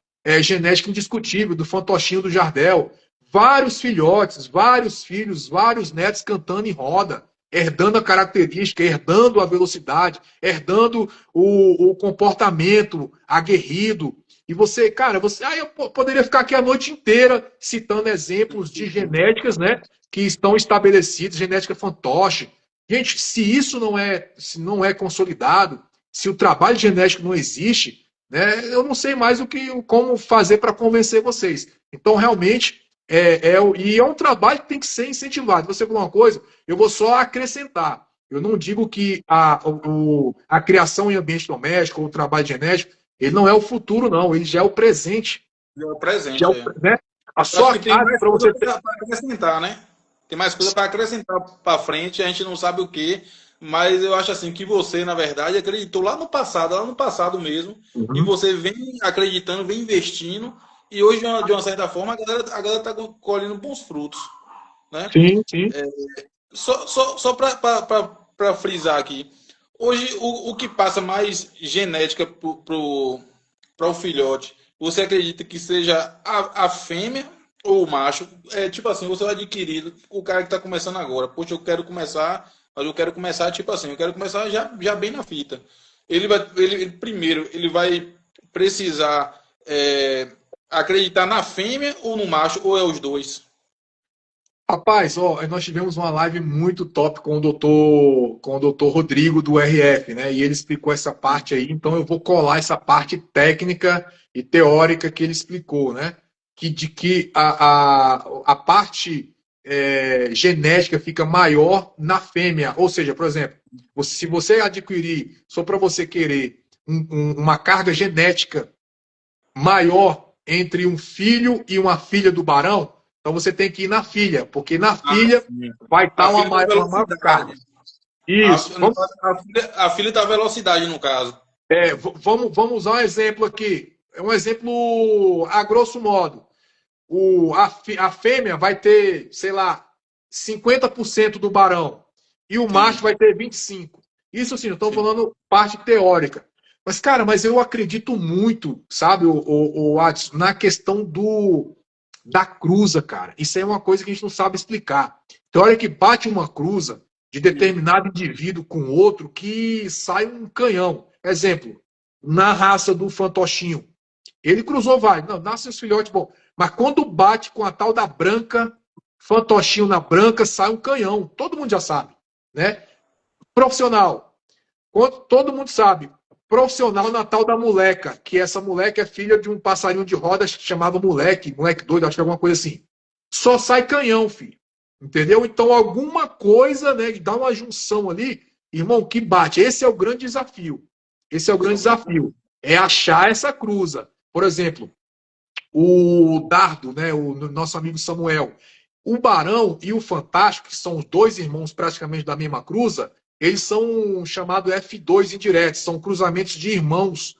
genética indiscutível do fantochinho do Jardel. Vários filhotes, vários filhos, vários netos cantando em roda, herdando a característica, herdando a velocidade, herdando o comportamento aguerrido. E você, cara, eu poderia ficar aqui a noite inteira citando exemplos de genéticas, né, que estão estabelecidas, genética fantoche. Gente, se não é consolidado, se o trabalho genético não existe, né, eu não sei mais como fazer para convencer vocês. Então, realmente, e é um trabalho que tem que ser incentivado. Você falou uma coisa, eu vou só acrescentar. Eu não digo que a criação em ambiente doméstico ou o trabalho genético, ele não é o futuro, não. Ele já é o presente. É o Já é presente, o, é. né? A Eu acho sua que tem casa mais para coisa você ter. para acrescentar, né? Tem mais coisa para acrescentar para frente, a gente não sabe o que, mas eu acho assim que você, na verdade, acreditou lá no passado mesmo, e Uhum. você vem acreditando, vem investindo, e hoje, de uma certa forma, a galera está colhendo bons frutos, né? Sim, sim. Só para frisar aqui, hoje o que passa mais genética para o filhote, você acredita que seja a fêmea ou o macho? É tipo assim, você vai adquirir o cara que está começando agora. Poxa, eu quero começar, mas eu quero começar tipo assim, eu quero começar já bem na fita. Primeiro, ele vai precisar acreditar na fêmea ou no macho, ou é os dois? Rapaz, ó, nós tivemos uma live muito top com o doutor Rodrigo do RF, né? E ele explicou essa parte aí, então eu vou colar essa parte técnica e teórica que ele explicou, né? De que a parte genética fica maior na fêmea. Ou seja, por exemplo, se você adquirir, só para você querer uma carga genética maior entre um filho e uma filha do barão, então você tem que ir na filha, porque na filha vai estar uma maior carga. Isso. A filha da velocidade, no caso. Vamos usar um exemplo aqui. É um exemplo a grosso modo. A fêmea vai ter, sei lá, 50% do barão. E o macho vai ter 25%. Isso, assim, eu estou falando parte teórica. Mas, cara, eu acredito muito, sabe, o Adson, na questão da cruza, cara. Isso aí é uma coisa que a gente não sabe explicar. Tem hora que bate uma cruza de determinado indivíduo com outro que sai um canhão. Exemplo, na raça do fantochinho. Ele cruzou, não, nasce os filhotes, bom. Mas quando bate com a tal da branca, fantochinho na branca, sai um canhão. Todo mundo já sabe, né? Profissional. Todo mundo sabe. Profissional na tal da moleca, que essa moleca é filha de um passarinho de rodas que chamava moleque doido, acho que é alguma coisa assim. Só sai canhão, filho. Entendeu? Então, alguma coisa, né, dá uma junção ali, irmão, que bate. Esse é o grande desafio. Esse é o grande desafio. É achar essa cruza. Por exemplo, o Dardo, né, o nosso amigo Samuel. O Barão e o Fantástico, que são os dois irmãos praticamente da mesma cruza, eles são chamados F2 indiretos, são cruzamentos de irmãos.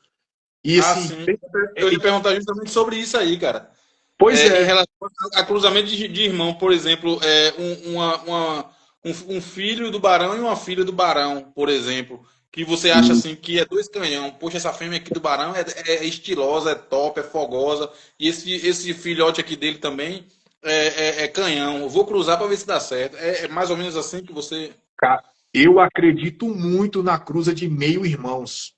E, assim, eu ia perguntar justamente sobre isso aí, cara. Pois é. Em relação a cruzamento de irmão, por exemplo, um filho do barão e uma filha do barão, por exemplo, que você acha assim que é dois canhão. Poxa, essa fêmea aqui do barão é estilosa, é top, é fogosa. E esse filhote aqui dele também é canhão. Eu vou cruzar para ver se dá certo. É mais ou menos assim que você... Cara, eu acredito muito na cruza de meio-irmãos.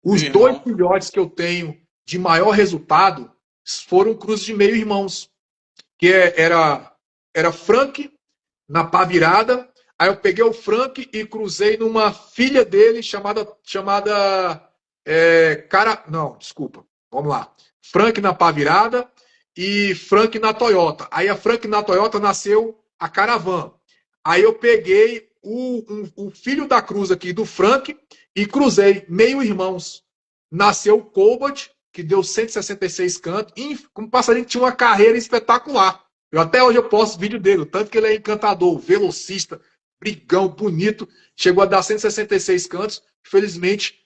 Os dois filhotes que eu tenho de maior resultado foram cruzes de meio-irmãos. Que era Frank na pá virada. Aí eu peguei o Frank e cruzei numa filha dele chamada não, desculpa. Vamos lá. Frank na pá virada e Frank na Toyota. Aí a Frank na Toyota nasceu a Caravan. Aí eu peguei o filho da cruz aqui do Frank e cruzei meio-irmãos. Nasceu o Cobalt, que deu 166 cantos, e um passarinho que tinha uma carreira espetacular. Até hoje eu posto vídeo dele, tanto que ele é encantador, velocista, brigão, bonito, chegou a dar 166 cantos. Infelizmente,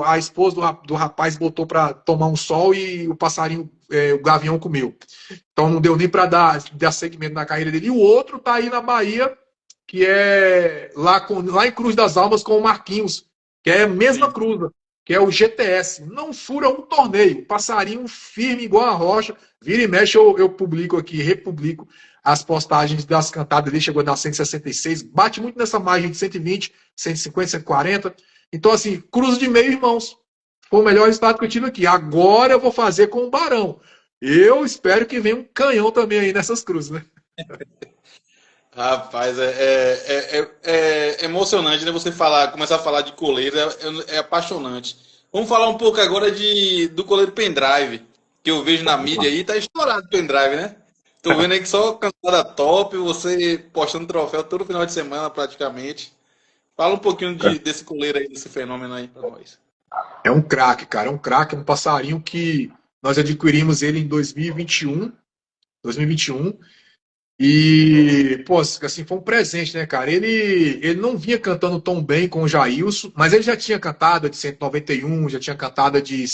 a esposa do rapaz botou para tomar um sol e o passarinho, o gavião comeu. Então não deu nem para dar segmento na carreira dele. E o outro tá aí na Bahia, que é lá em Cruz das Almas com o Marquinhos, que é a mesma cruza, que é o GTS. Não fura um torneio. Passarinho firme igual a rocha. Vira e mexe, eu publico aqui, republico as postagens das cantadas dele. Chegou a dar 166. Bate muito nessa margem de 120, 150, 140. Então, assim, cruza de meio, irmãos. Foi o melhor resultado que eu tive aqui. Agora eu vou fazer com o Barão. Eu espero que venha um canhão também aí nessas cruzes, né? Rapaz, é emocionante, né? Você começar a falar de coleiro, é apaixonante. Vamos falar um pouco agora do coleiro pendrive, que eu vejo na mídia aí, tá estourado o pendrive, né? Tô vendo aí que só cantada top, você postando troféu todo final de semana praticamente. Fala um pouquinho desse coleiro aí, desse fenômeno aí pra nós. É um craque, cara, é um craque, um passarinho que nós adquirimos ele em 2021. E, pô, assim, foi um presente, né, cara? Ele não vinha cantando tão bem com o Jailson, mas ele já tinha cantado de 191, já tinha cantado de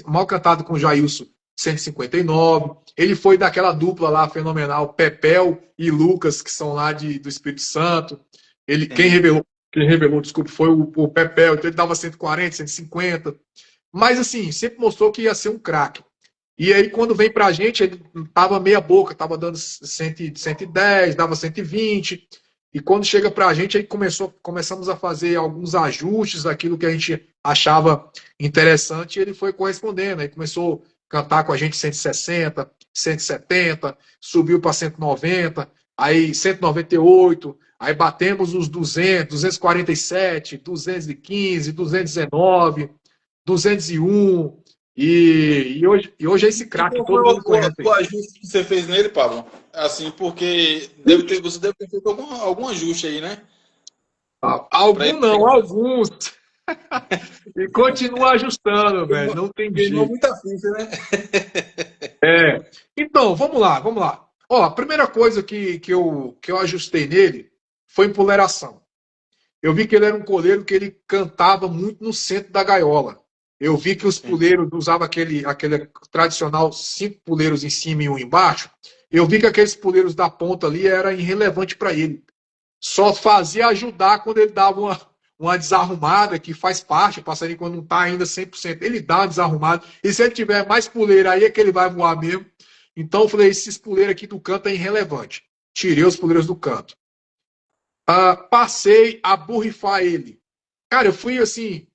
mal cantado com o Jailson 159. Ele foi daquela dupla lá fenomenal, Pepel e Lucas, que são lá do Espírito Santo. Quem revelou, desculpa, foi o Pepel, então ele dava 140, 150. Mas, assim, sempre mostrou que ia ser um craque. E aí, quando vem pra gente, ele tava meia boca, tava dando 110, dava 120. E quando chega pra gente, aí começamos a fazer alguns ajustes daquilo que a gente achava interessante, e ele foi correspondendo. Aí começou a cantar com a gente 160, 170, subiu para 190, aí 198, aí batemos os 200, 247, 215, 219, 201. E hoje é esse E craque, qual foi todo mundo conhece o aí. ajuste que você fez nele, Pablo? Assim, porque você deve ter feito algum ajuste aí, né? Para Algum ele não, chegar. alguns. E continua ajustando, velho. Queimou, Não tem queimou jeito. muita ficha, né? É. Então, vamos lá, vamos lá. Ó, a primeira coisa que eu ajustei nele foi empoleração. Eu vi que ele era um coleiro que ele cantava muito no centro da gaiola. Eu vi que os Sim. puleiros usavam aquele tradicional 5 puleiros em cima e um embaixo. Eu vi que aqueles puleiros da ponta ali era irrelevante para ele. Só fazia ajudar quando ele dava uma desarrumada, que faz parte, o passarinho quando não está ainda 100%, ele dá uma desarrumada. E se ele tiver mais puleira, aí é que ele vai voar mesmo. Então eu falei, esses puleiros aqui do canto é irrelevante. Tirei os puleiros do canto. Passei a borrifar ele. Cara, eu fui assim,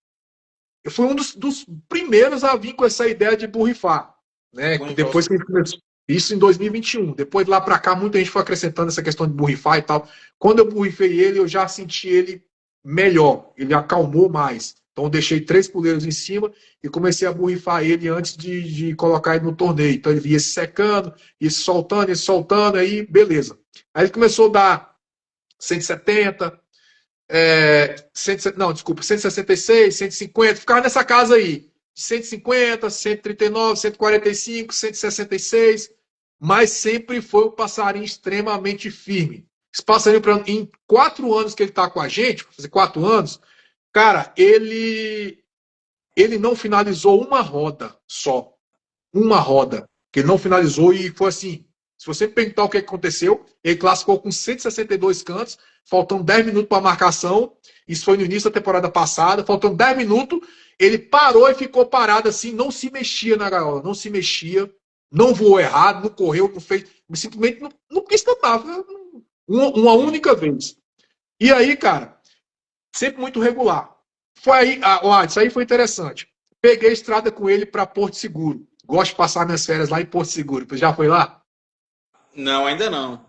eu fui um dos primeiros a vir com essa ideia de borrifar, né? Bom, então, Depois que a gente começou. Isso em 2021. Depois de lá para cá, muita gente foi acrescentando essa questão de borrifar e tal. Quando eu borrifei ele, eu já senti ele melhor. Ele acalmou mais. Então eu deixei 3 puleiros em cima e comecei a borrifar ele antes de colocar ele no torneio. Então ele ia se secando, ia se soltando, aí beleza. Aí ele começou a dar 170, 100, não, desculpa, 166, 150, ficava nessa casa aí. 150, 139, 145, 166, mas sempre foi um passarinho extremamente firme. Esse passarinho, em 4 anos que ele está com a gente, fazer 4 anos, cara, ele não finalizou uma roda só. Uma roda. Que ele não finalizou e foi assim. Se você perguntar o que aconteceu, ele classificou com 162 cantos, faltando 10 minutos para a marcação. Isso foi no início da temporada passada. Faltando 10 minutos, ele parou e ficou parado assim, não se mexia na gaiola, não se mexia, não voou errado, não correu, não fez. Simplesmente não quis tentar. Uma sim. única vez. E aí, cara, sempre muito regular. Foi aí, isso aí foi interessante. Peguei a estrada com ele para Porto Seguro. Gosto de passar minhas férias lá em Porto Seguro. Tu já foi lá? Não, ainda não.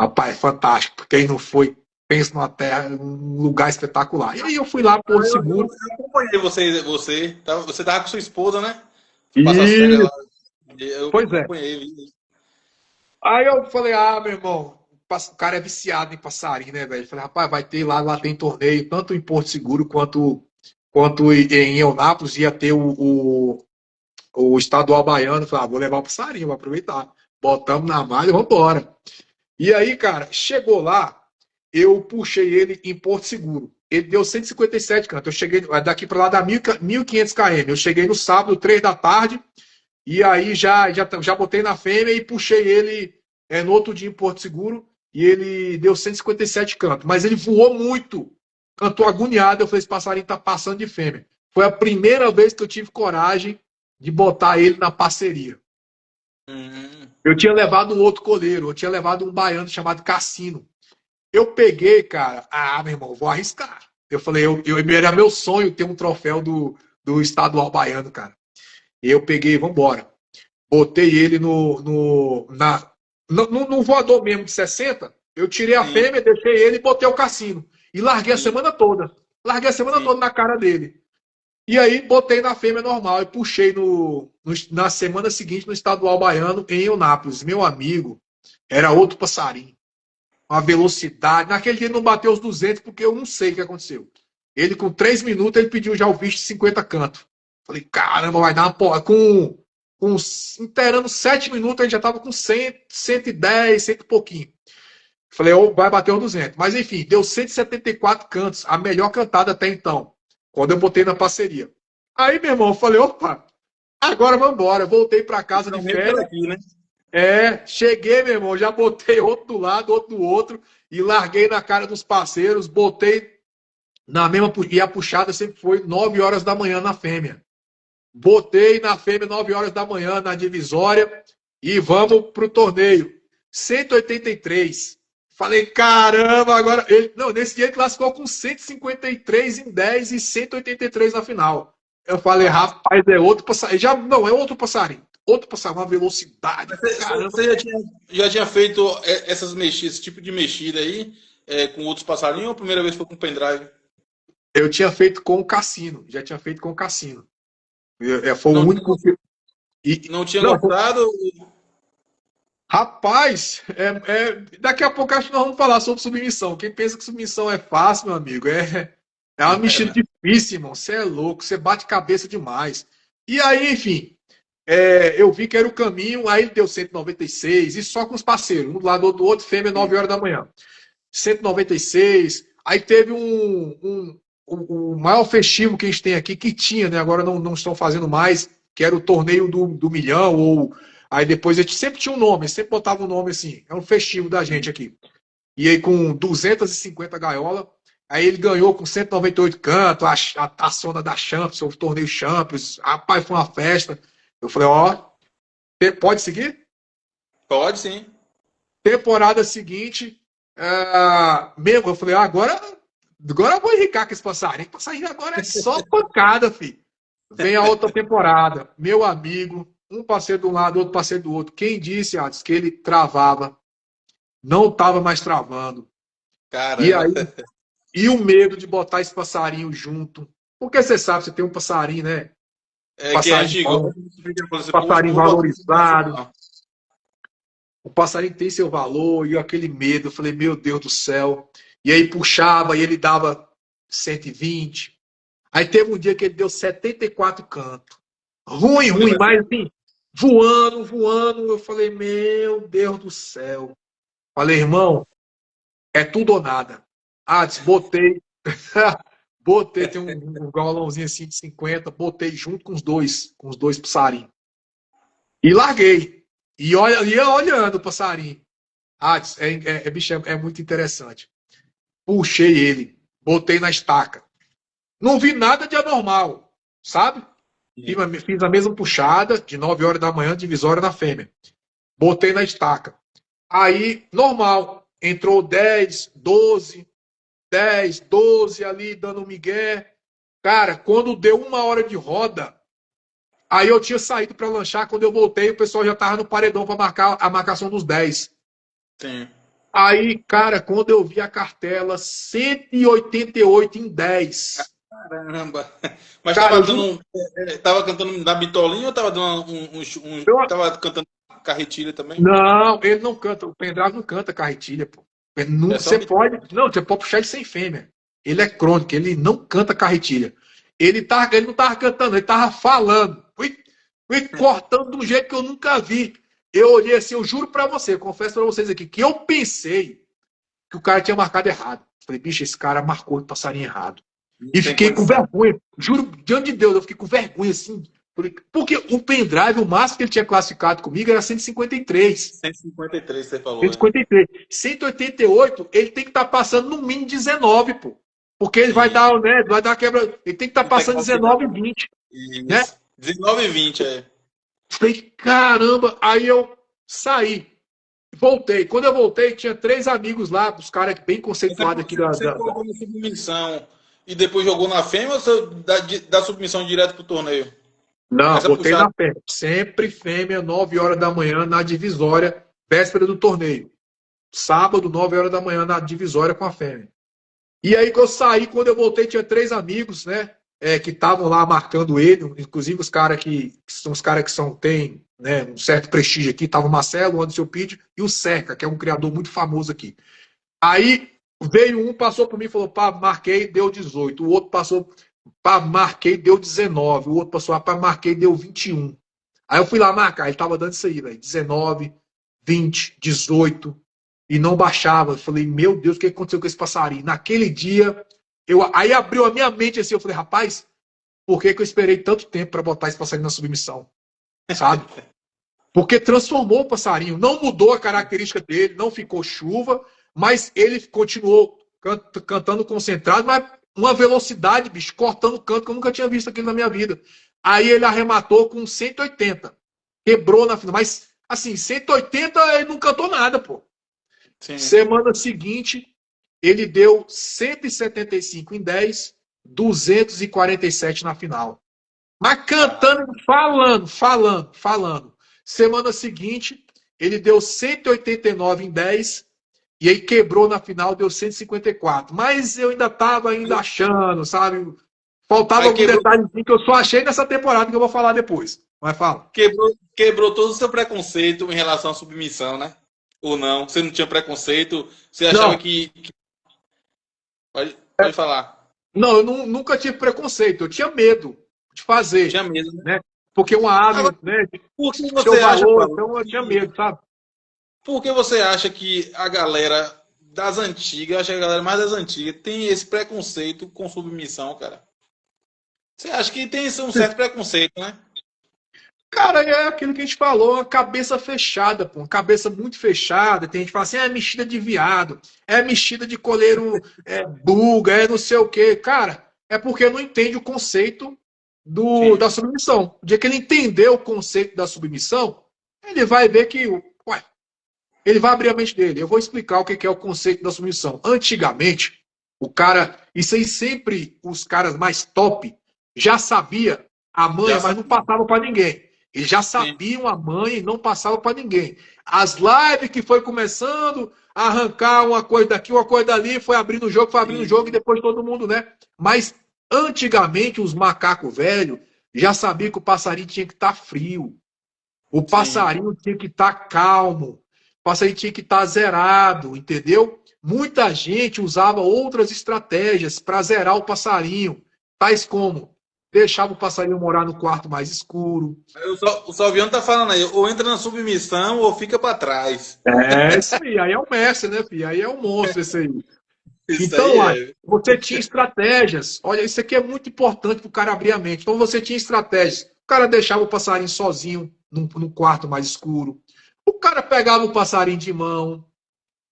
Rapaz, fantástico. Quem não foi, pensa numa terra, um lugar espetacular. E aí eu fui lá, Porto Eu Seguro. acompanhei você tava com sua esposa, né? Foi passar as férias E, lá. Eu pois é. acompanhei. Vi. Aí eu falei, meu irmão, o cara é viciado em passarinho, né, velho? Falei, rapaz, vai ter lá tem torneio, tanto em Porto Seguro quanto em Eunápolis, ia ter o estadual baiano. Falei, vou levar o passarinho, vou aproveitar. Botamos na malha e vamos embora. E aí, cara, chegou lá, eu puxei ele em Porto Seguro. Ele deu 157 cantos. Eu cheguei daqui para lá dá 1.500 km. Eu cheguei no sábado, 3 da tarde, e aí já botei na fêmea e puxei ele no outro dia em Porto Seguro, e ele deu 157 cantos. Mas ele voou muito, cantou agoniado. Eu falei, esse passarinho tá passando de fêmea. Foi a primeira vez que eu tive coragem de botar ele na parceria. Hum, Eu tinha levado um outro coleiro, eu tinha levado um baiano chamado Cassino. Eu peguei, cara, meu irmão, vou arriscar. Eu falei, era meu sonho ter um troféu do estadual baiano, cara. E eu peguei, vambora. Botei ele no voador mesmo de 60. Eu tirei a sim, fêmea, deixei ele e botei o Cassino. E larguei a sim, semana toda. Larguei a semana sim. toda na cara dele. E aí botei na fêmea normal e puxei na semana seguinte no estadual baiano em Eunápolis. Meu amigo, era outro passarinho. Uma velocidade. Naquele dia ele não bateu os 200 porque eu não sei o que aconteceu. Ele com 3 minutos ele pediu já o visto de 50 cantos. Falei, caramba, vai dar uma porra. Inteirando 7 minutos ele já estava com 100, 110, 100 e pouquinho. Falei, vai bater os 200. Mas enfim, deu 174 cantos, a melhor cantada até então, quando eu botei na parceria. Aí, meu irmão, eu falei, opa, agora vamos embora. Voltei para casa de Finalmente por férias. aqui, né? Cheguei, meu irmão, já botei outro do lado, outro do outro, e larguei na cara dos parceiros, botei na mesma, e a puxada sempre foi 9 horas da manhã na fêmea. Botei na fêmea 9 horas da manhã na divisória e vamos pro torneio. 183. Falei, caramba, agora. Não, nesse dia ele classificou com 153 em 10 e 183 na final. Eu falei, Massa. rapaz, é outro passarinho. Já, não, é outro passarinho. Outro passarinho, uma velocidade. Mas Você Caramba. você já tinha feito essas mexidas, esse tipo de mexida aí, com outros passarinhos, ou a primeira vez foi com pendrive? Eu tinha feito com o Cassino. Já tinha feito com o Cassino. Foi o Não, único. não tinha Não, gostado? rapaz, daqui a pouco acho que nós vamos falar sobre submissão. Quem pensa que submissão é fácil, meu amigo, é uma É, mexida né? difícil, irmão. Você é louco, você bate cabeça demais. E aí, enfim, eu vi que era o caminho, aí ele deu 196, e só com os parceiros. Um do lado do outro, fêmea, 9 horas da manhã. 196. Aí teve o maior festivo que a gente tem aqui, que tinha, né? Agora não estão fazendo mais, que era o torneio do milhão, ou aí depois a gente sempre tinha um nome, sempre botava um nome assim, é um festivo da gente aqui. E aí com 250 gaiolas, aí ele ganhou com 198 cantos, a taçona da Champions, o torneio Champions, rapaz, foi uma festa. Eu falei, ó, pode seguir? Pode sim. Temporada seguinte, mesmo, eu falei, agora eu vou enricar com esse passarinho. Passarinho agora é só pancada, filho. Vem a outra temporada. Meu amigo, um parceiro de um lado, outro parceiro do outro. Quem disse, Adson, que ele travava, não estava mais travando. E Caramba. aí, e o medo de botar esse passarinho junto. Porque você sabe, você tem um passarinho, né? É que a Passarinho gente bom, gosta de ficar falando assim, poxa, passarinho vou botar valorizado. não. O passarinho tem seu valor, e eu, aquele medo, eu falei, meu Deus do céu. E aí puxava, e ele dava 120. Aí teve um dia que ele deu 74 cantos. Ruim, ruim, mas assim, voando, voando. Eu falei, meu Deus do céu. Falei, irmão, é tudo ou nada. Botei. Botei, tem um galãozinho assim de 50, botei junto com os dois passarinhos. E larguei. E ia olhando o passarinho. Bicho, é muito interessante. Puxei ele, botei na estaca. Não vi nada de anormal, sabe? Fiz a mesma puxada, de 9 horas da manhã, divisória na fêmea. Botei na estaca. Aí, normal. Entrou 10, 12 ali, dando um migué. Cara, quando deu 1 hora de roda, aí eu tinha saído para lanchar. Quando eu voltei, o pessoal já tava no paredão para marcar a marcação dos 10. Sim. Aí, cara, quando eu vi a cartela, 188 em 10. Caramba. Mas Cara, tava eu dando juro. tava cantando na bitolinha ou tava dando Eu, tava cantando carretilha também? não, ele não canta. O pendrive não canta carretilha, pô. É só Você bitola. pode. Não, você pode puxar ele sem fêmea. Ele é crônico, ele não canta carretilha. Ele não tava cantando, ele tava falando. Fui cortando de um jeito que eu nunca vi. Eu olhei assim, eu juro pra você, confesso pra vocês aqui, que eu pensei que o cara tinha marcado errado. Falei, bicho, esse cara marcou o passarinho errado. Não E tem fiquei com condição. vergonha. Juro, diante de Deus, eu fiquei com vergonha assim. Porque o pendrive, o máximo que ele tinha classificado comigo era 153. 153 você falou, né? 153. 188, ele tem que estar passando no mínimo 19, pô. Porque ele vai E dar, né? Vai dar quebra. Ele tem que estar não tem passando classificado. 19 e 20, né? Isso. 19 e 20, é. Falei, caramba. Aí eu saí. Voltei. Quando eu voltei, tinha 3 amigos lá, os caras bem conceituados aqui Você colocou na submissão e depois jogou na fêmea ou você da submissão direto pro torneio? Não, Essa botei puxada. na fêmea. Sempre fêmea, 9 horas da manhã, na divisória, véspera do torneio. Sábado, 9 horas da manhã, na divisória com a fêmea. E aí que eu saí, quando eu voltei, tinha 3 amigos, né? Que estavam lá marcando ele, inclusive os caras que são os caras que têm, né, um certo prestígio aqui, tava o Marcelo, o Anderson Pide e o Serca, que é um criador muito famoso aqui. Aí veio um, passou por mim e falou, pá, marquei, deu 18. O outro passou, pá, marquei, deu 19. O outro passou, pá, marquei, deu 21. Aí eu fui lá marcar, ele tava dando isso aí, velho. 19, 20, 18. E não baixava. Eu falei, meu Deus, o que aconteceu com esse passarinho? Naquele dia, aí abriu a minha mente assim, eu falei, rapaz, por que eu esperei tanto tempo para botar esse passarinho na submissão? Sabe? Porque transformou o passarinho, não mudou a característica dele, não ficou chuva, mas ele continuou cantando concentrado, mas uma velocidade, bicho, cortando canto que eu nunca tinha visto aquilo na minha vida. Aí ele arrematou com 180. Quebrou na final. Mas, assim, 180 ele não cantou nada, pô. Sim. Semana seguinte, ele deu 175 em 10, 247 na final. Mas cantando, falando. Semana seguinte, ele deu 189 em 10 e aí quebrou na final, deu 154. Mas eu ainda estava ainda achando, sabe? Faltava Aí algum detalhezinho que eu só achei nessa temporada que eu vou falar depois. Mas fala. quebrou todo o seu preconceito em relação à submissão, né? Ou não? Você não tinha preconceito? Você achava Não, que... Pode falar. não, eu nunca tive preconceito. Eu tinha medo de fazer, Tinha medo, né? né? Porque uma ave, Agora, né, por que seu você acha, valor, Paulo, então eu tinha medo, sabe? por que você acha que a galera das antigas, acho que a galera mais das antigas, tem esse preconceito com submissão, cara? Você acha que tem um certo preconceito, né? Cara, é aquilo que a gente falou, uma cabeça fechada, pô, uma cabeça muito fechada. Tem gente que fala assim, é mexida de viado, é mexida de coleiro buga, é não sei o quê. Cara, é porque não entende o conceito da Sim. submissão. O dia que ele entender o conceito da submissão, ele vai ver que, ué, ele vai abrir a mente dele. Eu vou explicar o que é o conceito da submissão. Antigamente, o cara, isso aí sempre os caras mais top já sabia a Já manha, mas não sabia. passava para ninguém. Eles já Sim. sabiam a manha e não passava para ninguém. As lives que foi começando a arrancar uma coisa daqui, uma coisa dali, foi abrindo o jogo e Sim. depois todo mundo, né? Mas antigamente os macacos velhos já sabiam que o passarinho tinha que estar frio. O Sim. passarinho tinha que estar calmo. O passarinho tinha que estar zerado, entendeu? Muita gente usava outras estratégias para zerar o passarinho, tais como deixava o passarinho morar no quarto mais escuro. O Salviano tá falando aí, ou entra na submissão ou fica para trás. É isso aí é o mestre, né, filho? Aí é o monstro esse aí. Isso aí Então, é. você tinha estratégias. Olha, isso aqui é muito importante para o cara abrir a mente. Então, você tinha estratégias. O cara deixava o passarinho sozinho num quarto mais escuro. O cara pegava o passarinho de mão.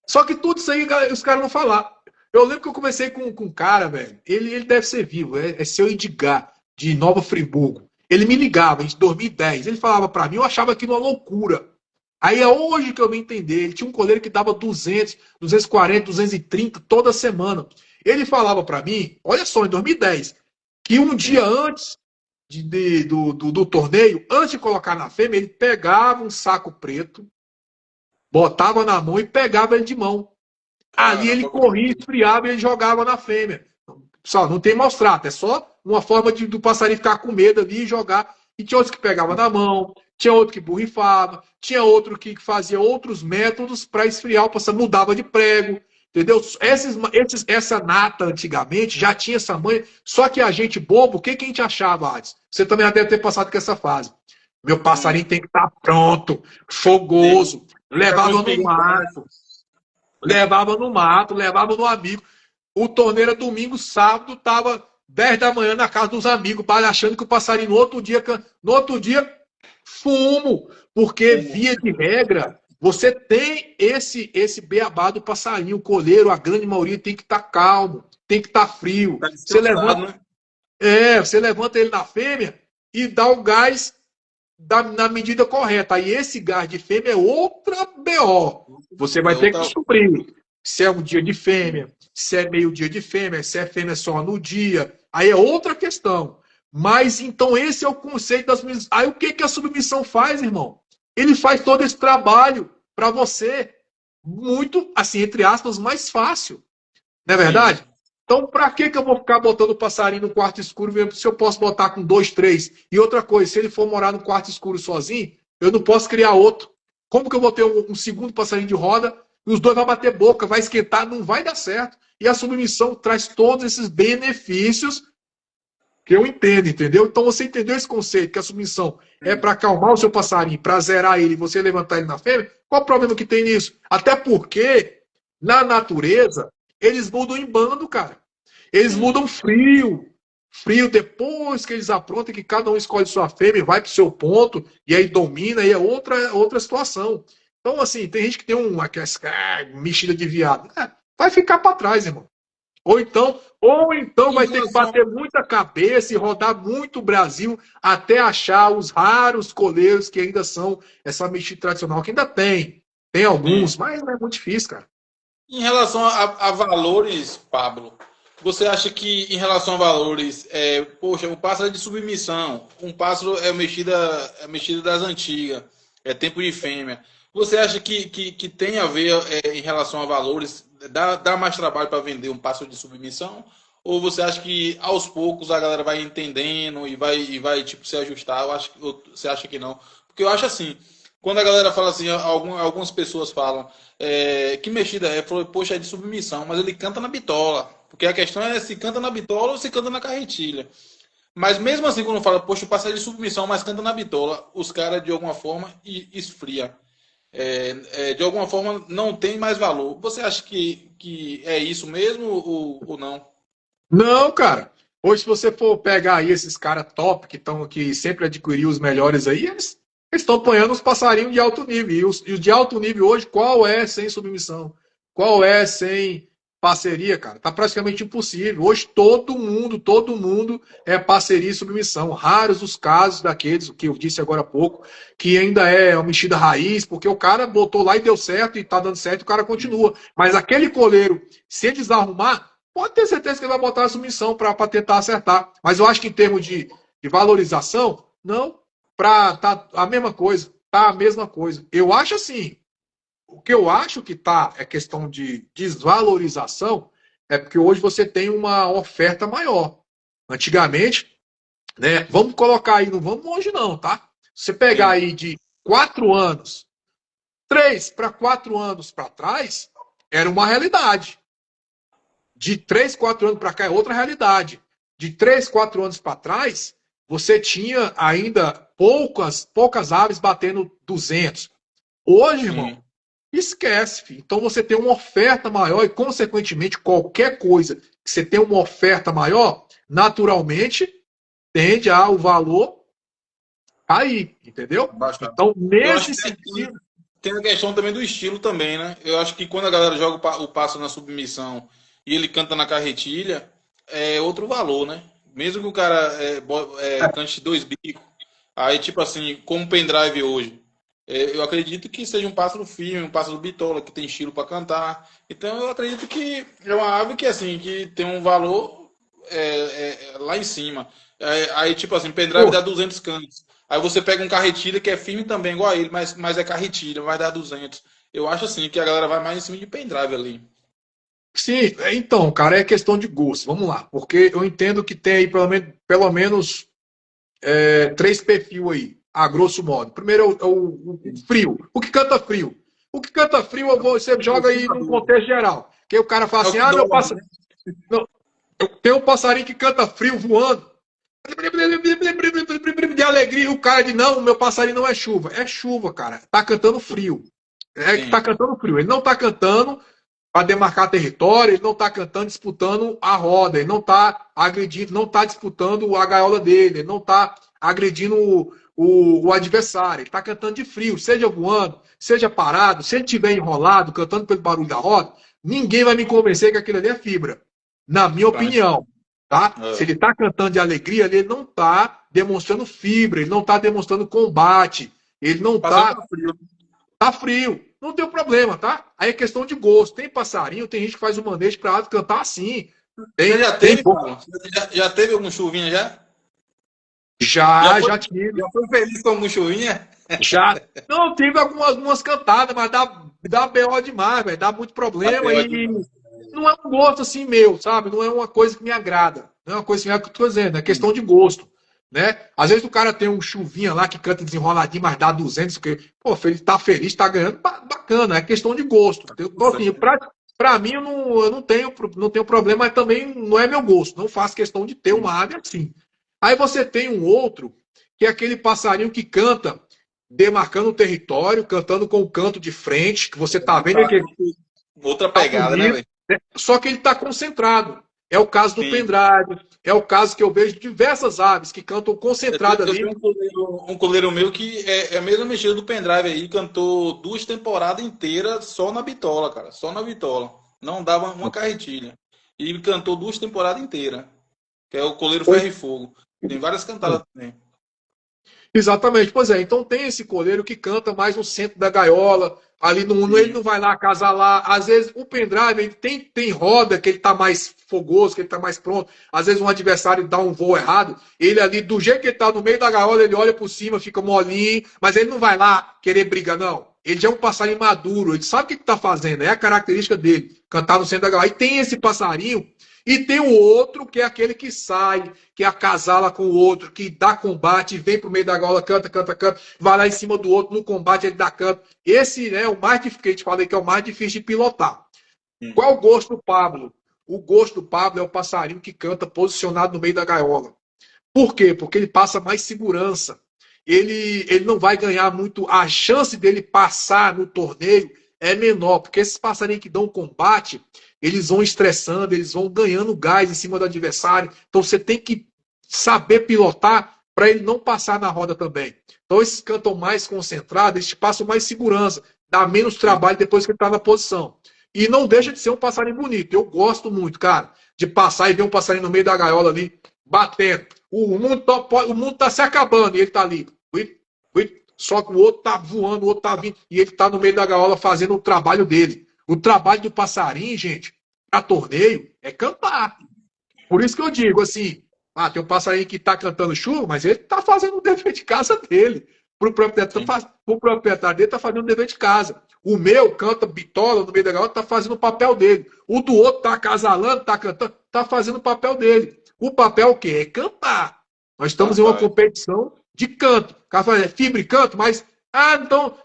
Só que tudo isso aí os caras não falaram. Eu lembro que eu comecei com um cara, velho. Ele deve ser vivo. É seu Edgar, de Nova Friburgo. Ele me ligava em 2010. Ele falava para mim, eu achava aquilo uma loucura. Aí é hoje que eu vim entender. Ele tinha um coleiro que dava 200, 240, 230 toda semana. Ele falava para mim, olha só, em 2010, que um dia Sim. antes do torneio, antes de colocar na fêmea, ele pegava um saco preto, botava na mão e pegava ele de mão. Ali ele Caramba. corria, esfriava e ele jogava na fêmea. Só não tem maus trato, é só uma forma do passarinho ficar com medo ali e jogar. E tinha outros que pegavam na mão, tinha outro que borrifava, tinha outro que fazia outros métodos para esfriar o passarinho, mudava de prego, entendeu? Essa nata antigamente já tinha essa manha, só que a gente bobo, o que, que a gente achava antes? Você também já deve ter passado com essa fase. Meu passarinho tem que estar pronto, Tem, fogoso, tem que abrir levava os no pingos mato, levava no mato, levava no amigo. O torneio era domingo, sábado, tava 10 da manhã na casa dos amigos, achando que o passarinho no outro dia, fumo, porque pingos. via de regra, você tem esse beabá do passarinho, o colheiro, a grande maioria tem que estar calmo, tem que estar frio. Tá Você descansado, levanta, né? você levanta ele na fêmea e dá o gás na medida correta. Aí esse gás de fêmea é outra BO. Você vai É ter que outra. descobrir se é um dia de fêmea, se é meio dia de fêmea, se é fêmea só no dia. Aí é outra questão. Mas então esse é o conceito da submissão. Aí o que, que a submissão faz, irmão? Ele faz todo esse trabalho para você muito, assim, entre aspas, mais fácil. Não é Sim. verdade? Então, para que eu vou ficar botando o passarinho no quarto escuro se eu posso botar com dois, três? E outra coisa, se ele for morar no quarto escuro sozinho, eu não posso criar outro. Como que eu vou ter um segundo passarinho de roda e os dois vão bater boca, vai esquentar, não vai dar certo. E a submissão traz todos esses benefícios que eu entendo, entendeu? Então você entendeu esse conceito, que a submissão é para acalmar o seu passarinho, para zerar ele e você levantar ele na fêmea? Qual o problema que tem nisso? Até porque, na natureza, eles mudam em bando, cara. Eles Sim. mudam frio. Frio depois que eles aprontam, que cada um escolhe sua fêmea, vai para o seu ponto, e aí domina, e é outra situação. Então, assim, tem gente que tem uma mexida de viado. Vai ficar para trás, irmão. Ou então Em vai ter que relação. bater muita cabeça e rodar muito o Brasil até achar os raros coleiros que ainda são essa mexida tradicional, que ainda tem. Tem alguns, Sim. mas não é muito difícil, cara. Em relação a valores, Pablo, você acha que em relação a valores, poxa, um pássaro é de submissão, um pássaro é mexida das antigas, é tempo de fêmea. Você acha que tem a ver em relação a valores, dá mais trabalho para vender um pássaro de submissão? Ou você acha que aos poucos a galera vai entendendo e vai tipo, se ajustar? Você acha que não? Porque eu acho assim, quando a galera fala assim, algumas pessoas falam, que mexida é? Falou, poxa, é de submissão, mas ele canta na bitola. Porque a questão é se canta na bitola ou se canta na carretilha. Mas mesmo assim, quando fala, poxa, o passo é de submissão, mas canta na bitola, os caras de alguma forma esfria. De alguma forma não tem mais valor. Você acha que é isso mesmo ou não? Não, cara. Hoje, se você for pegar aí esses caras top que sempre adquiriu os melhores aí, eles estão apanhando os passarinhos de alto nível. E os de alto nível hoje, qual é sem submissão? Qual é sem parceria, cara? Tá praticamente impossível. Hoje todo mundo é parceria e submissão. Raros os casos daqueles, o que eu disse agora há pouco, que ainda é uma mexida raiz, porque o cara botou lá e deu certo e tá dando certo, o cara continua. Mas aquele coleiro, se desarrumar, pode ter certeza que ele vai botar a submissão para tentar acertar. Mas eu acho que em termos de valorização, não. Tá a mesma coisa. Tá a mesma coisa. Eu acho assim. O que eu acho que tá é questão de desvalorização, é porque hoje você tem uma oferta maior. Antigamente, né? Vamos colocar aí, não vamos longe, não, tá? Se você pegar Sim. aí de 4 anos, 3 para 4 anos para trás, era uma realidade. De 3, 4 anos para cá é outra realidade. De 3, 4 anos para trás, você tinha ainda poucas aves batendo 200. Hoje, irmão, Sim. esquece. Filho. Então você tem uma oferta maior e, consequentemente, qualquer coisa que você tem uma oferta maior, naturalmente, tende a o valor cair, entendeu? Bastante. Então, Eu acho nesse que sentido, tem a questão também do estilo também, né? Eu acho que quando a galera joga o passo na submissão e ele canta na carretilha, é outro valor, né? Mesmo que o cara cante dois bicos, aí tipo assim, como pendrive hoje, eu acredito que seja um pássaro firme, um pássaro bitola, que tem estilo para cantar. Então eu acredito que é uma ave que assim, que tem um valor lá em cima. Aí tipo assim, pendrive pô, dá 200 cantos. Aí você pega um carretilha que é firme também, igual a ele, mas é carretilha, vai dar 200. Eu acho assim que a galera vai mais em cima de pendrive ali. sim, então, cara, é questão de gosto. Vamos lá, porque eu entendo que tem aí pelo menos três perfis aí, a grosso modo. Primeiro é o frio. O que canta frio? O que canta frio, você joga aí num contexto geral. Que aí o cara fala É o assim: que ah, meu dorme, passarinho. né? Tem um passarinho que canta frio voando. De alegria, o cara diz: não, meu passarinho não é chuva. É chuva, cara. Tá cantando frio. É que tá Sim. cantando frio. Ele não tá cantando para demarcar território, ele não está cantando disputando a roda, ele não está agredindo, não está disputando a gaiola dele, ele não está agredindo o adversário, ele está cantando de frio, seja voando, seja parado, se ele estiver enrolado, cantando pelo barulho da roda, ninguém vai me convencer que aquilo ali é fibra, na minha opinião. Tá? Se ele está cantando de alegria, ele não está demonstrando fibra, ele não está demonstrando combate, ele não Passando está. tá frio. Tá frio. Não tem problema, tá? Aí é questão de gosto. Tem passarinho, tem gente que faz o manejo para ave cantar assim. Você Tem, já tem teve, pouco. Paulo? Já teve algum chuvinha já? Já Já, foi, já tive. já foi feliz com algum chuvinha? Já. Não, tive algumas cantadas, mas dá BO demais, velho. Dá muito A problema pior e demais. não é um gosto assim meu, sabe? Não é uma coisa que me agrada. Não é uma coisa que eu tô dizendo, é questão de gosto. Né? Às vezes o cara tem um chuvinha lá que canta desenroladinho, mas dá 200, porque, pô, ele tá feliz, tá ganhando, bacana, é questão de gosto. Então, assim, pra mim, eu não tenho problema, mas também não é meu gosto. Não faço questão de ter uma ave assim. Aí você tem um outro, que é aquele passarinho que canta demarcando o território, cantando com o canto de frente, que você tá vendo que Outra tá pegada, né, bonito, velho? né? Só que ele está concentrado. É o caso do Sim. pendrive, é o caso que eu vejo de diversas aves que cantam Eu tenho, concentrado eu ali. tenho um coleiro meu que é a mesma mexida do pendrive aí, cantou 2 temporadas inteiras só na bitola, cara. Só na bitola. Não dava uma carretilha. E ele cantou 2 temporadas inteiras. Que é o coleiro Ferro e Fogo. Tem várias cantadas também. Exatamente, pois é. Então tem esse coleiro que canta mais no centro da gaiola, ali no, ele Sim. não vai lá acasalar. Às vezes o pendrive ele tem roda que ele tá mais fogoso, que ele tá mais pronto. Às vezes um adversário dá um voo errado, ele ali, do jeito que ele tá no meio da gaiola, ele olha por cima, fica molinho, mas ele não vai lá querer briga, não. Ele já é um passarinho maduro, ele sabe o que tá fazendo, é a característica dele, cantar no centro da gaiola. E tem esse passarinho E tem o outro, que é aquele que sai, que acasala com o outro, que dá combate, vem pro meio da gaiola, canta, canta, canta, vai lá em cima do outro, no combate ele dá canto. Esse é o mais difícil, que a gente falei que é o mais difícil de pilotar. Qual é o gosto do Pablo? O gosto do Pablo é o passarinho que canta posicionado no meio da gaiola. Por quê? Porque ele passa mais segurança. Ele não vai ganhar muito. A chance dele passar no torneio é menor, porque esses passarinhos que dão combate, eles vão estressando, eles vão ganhando gás em cima do adversário. Então você tem que saber pilotar para ele não passar na roda também. Então esses cantam mais concentrados, eles passam mais segurança, dá menos trabalho depois que ele está na posição. E não deixa de ser um passarinho bonito. Eu gosto muito, cara, de passar e ver um passarinho no meio da gaiola ali, batendo. O mundo tá se acabando e ele tá ali. Só que o outro tá voando, o outro tá vindo. E ele tá no meio da gaiola fazendo o trabalho dele. O trabalho do passarinho, gente, para torneio, é cantar. Por isso que eu digo assim: tem um passarinho que tá cantando chuva, mas ele tá fazendo o dever de casa dele. Pro proprietário dele, tá fazendo o dever de casa. O meu canta bitola no meio da gaiola, tá fazendo o papel dele. O do outro tá acasalando, tá cantando, tá fazendo o papel dele. O papel é o quê? É cantar. Nós estamos em uma competição de canto. O cara fala, é fibra e canto, mas, então,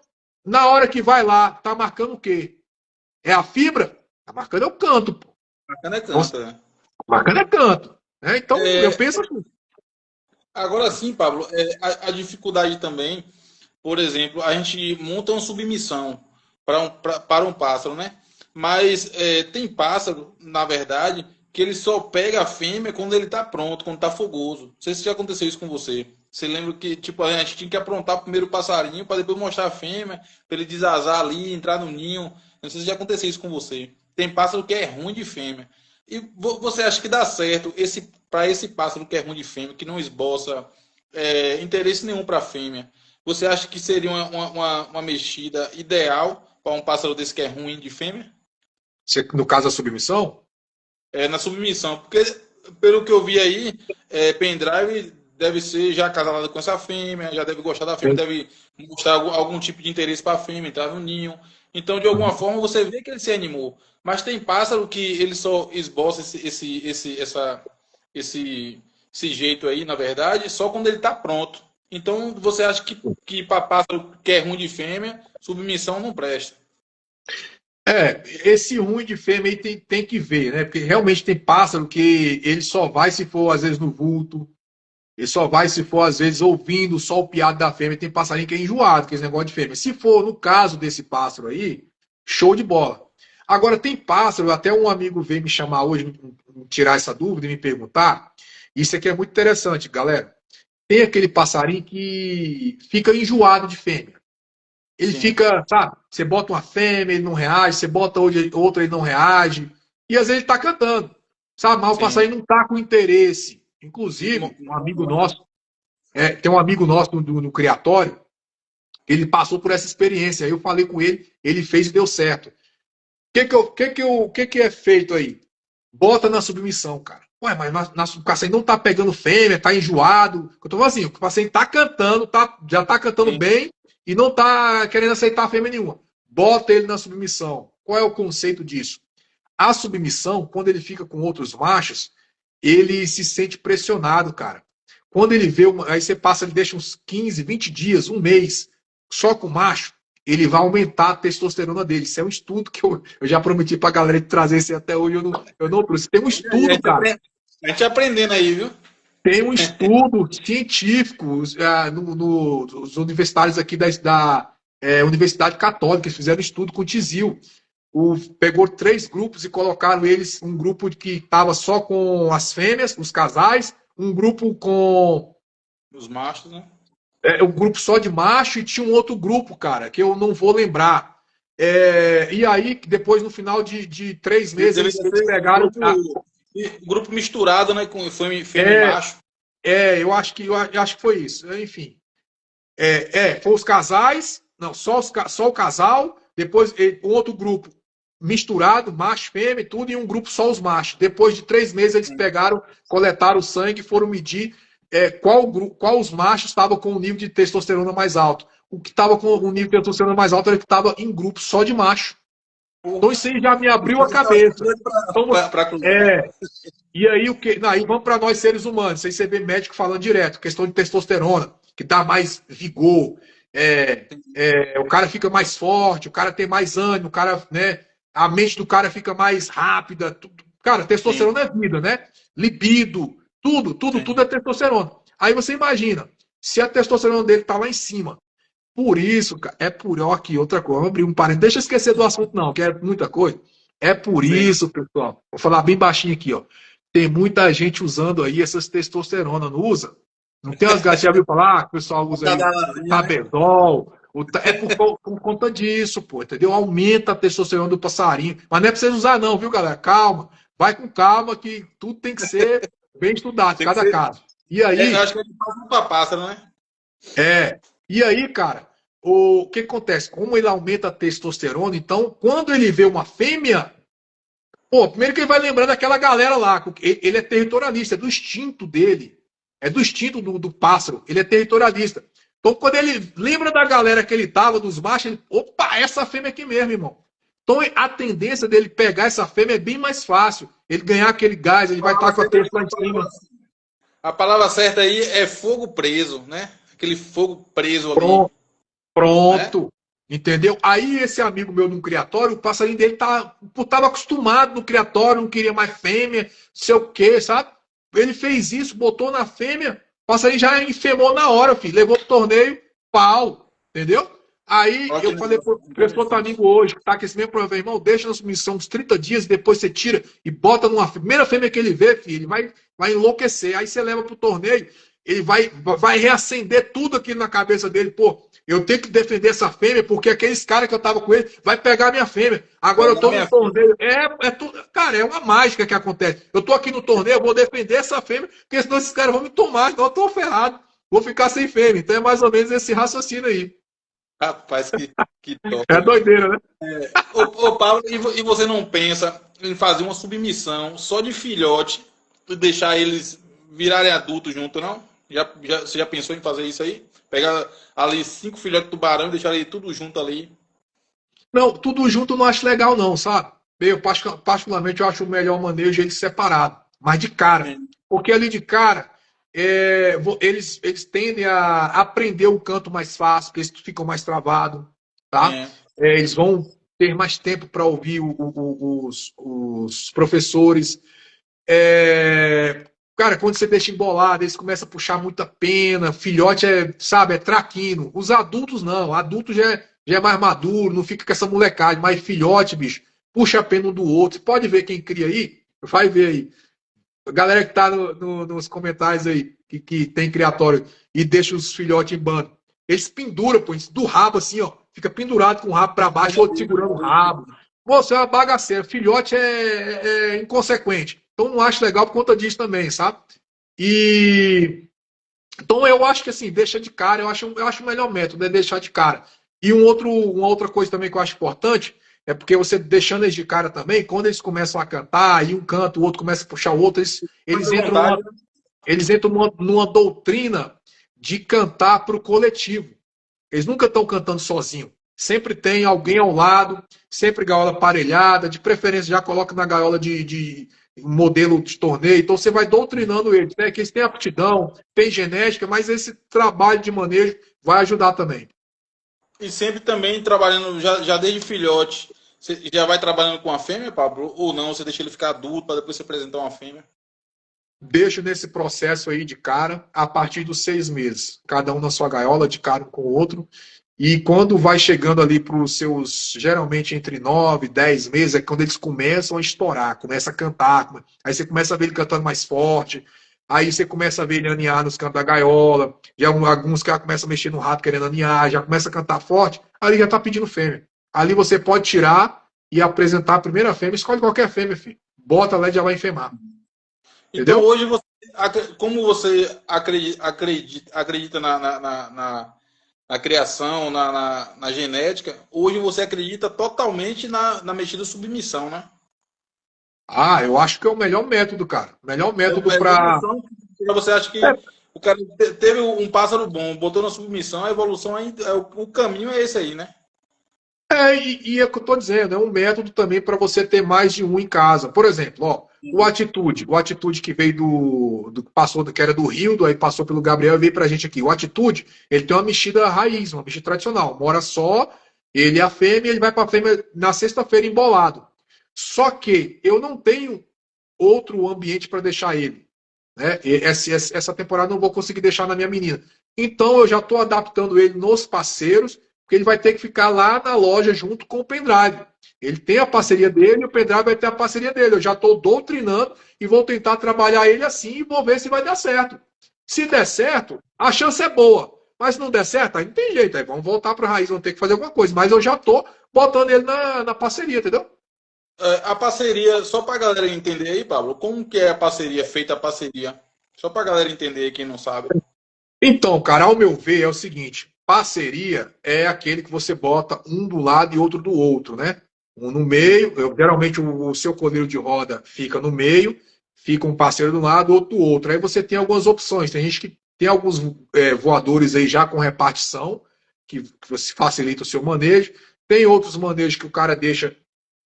na hora que vai lá, tá marcando o quê? É a fibra? Tá marcando é o canto, pô. Marcando é canto, né? Marcando é canto. Então, eu penso assim. Agora sim, Pablo, a dificuldade também, por exemplo, a gente monta uma submissão para um pássaro, né? Mas tem pássaro, na verdade, que ele só pega a fêmea quando ele está pronto, quando está fogoso. Não sei se já aconteceu isso com você. Você lembra que tipo, a gente tinha que aprontar primeiro o passarinho para depois mostrar a fêmea, para ele desazar ali, entrar no ninho. Não sei se já aconteceu isso com você. Tem pássaro que é ruim de fêmea. E você acha que dá certo para esse pássaro que é ruim de fêmea, que não esboça interesse nenhum para a fêmea? Você acha que seria uma mexida ideal para um pássaro desse que é ruim de fêmea? No caso da submissão? Na submissão. Porque, pelo que eu vi aí, pendrive deve ser já acasalado com essa fêmea, já deve gostar da fêmea, deve mostrar algum tipo de interesse para a fêmea, entrar no ninho. Então, de alguma forma, você vê que ele se animou. Mas tem pássaro que ele só esboça esse jeito aí, na verdade, só quando ele está pronto. Então, você acha que para pássaro que é ruim de fêmea, submissão não presta? Esse ruim de fêmea aí tem que ver, né? Porque realmente tem pássaro que ele só vai se for, às vezes, no vulto. Ele só vai se for, às vezes, ouvindo só o piado da fêmea. Tem passarinho que é enjoado, que é esse negócio de fêmea. Se for no caso desse pássaro aí, show de bola. Agora, tem pássaro, até um amigo veio me chamar hoje, me tirar essa dúvida e me perguntar. Isso aqui é muito interessante, galera. Tem aquele passarinho que fica enjoado de fêmea. Ele Sim. fica, sabe? Você bota uma fêmea, ele não reage. Você bota outra, ele não reage. E às vezes ele tá cantando, sabe? Mas o passarinho não tá com interesse. Inclusive, um amigo nosso, tem um amigo nosso no criatório, ele passou por essa experiência. Aí eu falei com ele, ele fez e deu certo. O que é feito aí? Bota na submissão, cara. Ué, mas o passarinho não tá pegando fêmea, tá enjoado. Eu tô falando assim, o passarinho tá cantando, já tá cantando Sim. bem e não tá querendo aceitar fêmea nenhuma. Bota ele na submissão. Qual é o conceito disso? A submissão, quando ele fica com outros machos, ele se sente pressionado, cara. Quando ele vê, aí você passa, ele deixa uns 15, 20 dias, um mês, só com macho, ele vai aumentar a testosterona dele. Isso é um estudo que eu já prometi pra galera de trazer isso até hoje, eu não trouxe. Tem um estudo, cara. A gente aprendendo aí, viu? Tem um estudo científico nos universitários aqui da Universidade Católica, eles fizeram um estudo com o Tizil. Pegou 3 grupos e colocaram eles, um grupo que estava só com as fêmeas, os casais, um grupo com Os machos, né? um grupo só de macho e tinha um outro grupo, cara, que eu não vou lembrar. E aí, depois, no final de 3 meses, eles pegaram. Grupo misturado, né? Com fêmea e macho. Eu acho que foi isso. Enfim. Foi os casais, não, só o casal, depois um outro grupo misturado, macho, fêmea e tudo, e um grupo só os machos. Depois de 3 meses, eles pegaram, coletaram o sangue e foram medir qual os machos estavam com o nível de testosterona mais alto. O que estava com o nível de testosterona mais alto era o que estava em grupo só de macho. Então isso aí já me abriu a cabeça. Então, e aí o que? Não, aí vamos para nós seres humanos. Aí você vê médico falando direto, questão de testosterona, que dá mais vigor, o cara fica mais forte, o cara tem mais ânimo, o cara, né, a mente do cara fica mais rápida. Cara, testosterona é vida, né? Libido, tudo é testosterona. Aí você imagina, se a testosterona dele tá lá em cima. Por isso, cara, é por ó, aqui outra coisa. Vamos abrir um parênteses. Deixa eu esquecer do assunto, não, que é muita coisa. É por isso, pessoal. Vou falar bem baixinho aqui, ó. Tem muita gente usando aí essas testosterona, não usa? Não tem as gatinhas, já viu falar que o pessoal usa aí o Tabedol. É por conta disso, pô, entendeu? Aumenta a testosterona do passarinho. Mas não é pra vocês usar, não, viu, galera? Calma. Vai com calma, que tudo tem que ser bem estudado, cada caso. E aí. Eu acho que ele faz um pra pássaro, né? E aí, cara, o que acontece? Como ele aumenta a testosterona, então, quando ele vê uma fêmea, pô, primeiro que ele vai lembrando daquela galera lá, ele é territorialista, é do instinto dele, é do instinto do pássaro, ele é territorialista. Então, quando ele lembra da galera que ele tava, dos machos, ele, opa, essa fêmea aqui mesmo, irmão. Então, a tendência dele pegar essa fêmea é bem mais fácil. Ele ganhar aquele gás, ele vai estar com a testo lá em cima. A palavra certa aí é fogo preso, né? Aquele fogo preso ali. Pronto. Né? Entendeu? Aí esse amigo meu no criatório, o passarinho dele tava acostumado no criatório, não queria mais fêmea, sei o quê, sabe? Ele fez isso, botou na fêmea, o passarinho já enfermou na hora, filho. Levou pro torneio, pau. Entendeu? Aí eu falei pro outro amigo hoje, que tá com esse mesmo problema, irmão, deixa na submissão uns 30 dias, depois você tira e bota numa primeira fêmea que ele vê, filho, ele vai enlouquecer. Aí você leva pro torneio, ele vai reacender tudo aqui na cabeça dele. Pô, eu tenho que defender essa fêmea, porque aqueles caras que eu tava com ele vai pegar a minha fêmea. Agora eu tô no torneio. Cara, é uma mágica que acontece. Eu tô aqui no torneio, eu vou defender essa fêmea, porque senão esses caras vão me tomar, então eu tô ferrado. Vou ficar sem fêmea. Então é mais ou menos esse raciocínio aí. Rapaz, que top. É doideira, né? Ô, Paulo, e você não pensa em fazer uma submissão só de filhote e deixar eles virarem adultos junto, não? Você já pensou em fazer isso aí? Pegar ali 5 filhotes de tubarão e deixar ali tudo junto ali? Não, tudo junto eu não acho legal, não, sabe? Eu, particularmente, eu acho o melhor manejo eles separados, mas de cara. Porque ali de cara, eles tendem a aprender o canto mais fácil, porque eles ficam mais travados, tá? Eles vão ter mais tempo para ouvir os professores. Cara, quando você deixa embolado, eles começam a puxar muita pena. Filhote é traquino. Os adultos não. Adulto já é mais maduro, não fica com essa molecagem. Mas filhote, bicho, puxa a pena um do outro. Você pode ver quem cria aí? Vai ver aí. A galera que tá nos comentários aí, que tem criatório e deixa os filhotes em bando. Eles penduram, pô, do rabo assim, ó. Fica pendurado com o rabo para baixo, outro segurando o rabo. Moço, é uma bagaceira. Filhote é inconsequente. Então não acho legal por conta disso também, sabe? Então eu acho que assim, deixa de cara, eu acho o melhor método, é deixar de cara. E uma outra coisa também que eu acho importante é porque você deixando eles de cara também, quando eles começam a cantar, aí um canta, o outro começa a puxar o outro, eles entram numa doutrina de cantar para o coletivo. Eles nunca estão cantando sozinho. Sempre tem alguém ao lado, sempre gaiola aparelhada, de preferência já coloca na gaiola de modelo de torneio. Então você vai doutrinando eles, né? Que eles têm aptidão, têm genética, mas esse trabalho de manejo vai ajudar também. E sempre também trabalhando, já desde filhote, você já vai trabalhando com a fêmea, Pablo? Ou não, você deixa ele ficar adulto para depois você apresentar uma fêmea? Deixo nesse processo aí de cara a partir dos 6 meses. Cada um na sua gaiola, de cara um com o outro. E quando vai chegando ali para os seus, geralmente entre 9 e 10 meses, é quando eles começam a estourar, começa a cantar. Aí você começa a ver ele cantando mais forte. Aí você começa a ver ele aninhar nos cantos da gaiola. Já alguns caras começam a mexer no rato querendo aninhar, já começa a cantar forte. Ali já está pedindo fêmea. Ali você pode tirar e apresentar a primeira fêmea. Escolhe qualquer fêmea, filho. Bota lá e já vai enfermar. Então hoje, como você acredita na criação, na genética, hoje você acredita totalmente na mexida submissão, né? Eu acho que é o melhor método, cara. O melhor método para... Você acha que o cara teve um pássaro bom, botou na submissão, a evolução, o caminho é esse aí, né? E é o que eu estou dizendo, é um método também para você ter mais de um em casa. Por exemplo, ó, o Atitude que veio passou que era do Rio, aí passou pelo Gabriel e veio para a gente aqui. O Atitude, ele tem uma mexida raiz, uma mexida tradicional. Mora só, ele é a fêmea, ele vai para a fêmea na sexta-feira embolado. Só que eu não tenho outro ambiente para deixar ele. Né? Essa temporada eu não vou conseguir deixar na minha menina. Então eu já estou adaptando ele nos parceiros, porque ele vai ter que ficar lá na loja junto com o pendrive. Ele tem a parceria dele e o pendrive vai ter a parceria dele. Eu já estou doutrinando e vou tentar trabalhar ele assim e vou ver se vai dar certo. Se der certo, a chance é boa. Mas se não der certo, aí não tem jeito. Aí vamos voltar para a raiz, vamos ter que fazer alguma coisa. Mas eu já estou botando ele na parceria, entendeu? A parceria, só para a galera entender aí, Pablo, como que é a parceria, feita a parceria? Só para a galera entender, quem não sabe. Então, cara, ao meu ver, é o seguinte: parceria é aquele que você bota um do lado e outro do outro, né? Um no meio, geralmente o seu colírio de roda fica no meio, fica um parceiro do lado, outro do outro. Aí você tem algumas opções. Tem gente que tem alguns voadores aí já com repartição, que você facilita o seu manejo. Tem outros manejos que o cara deixa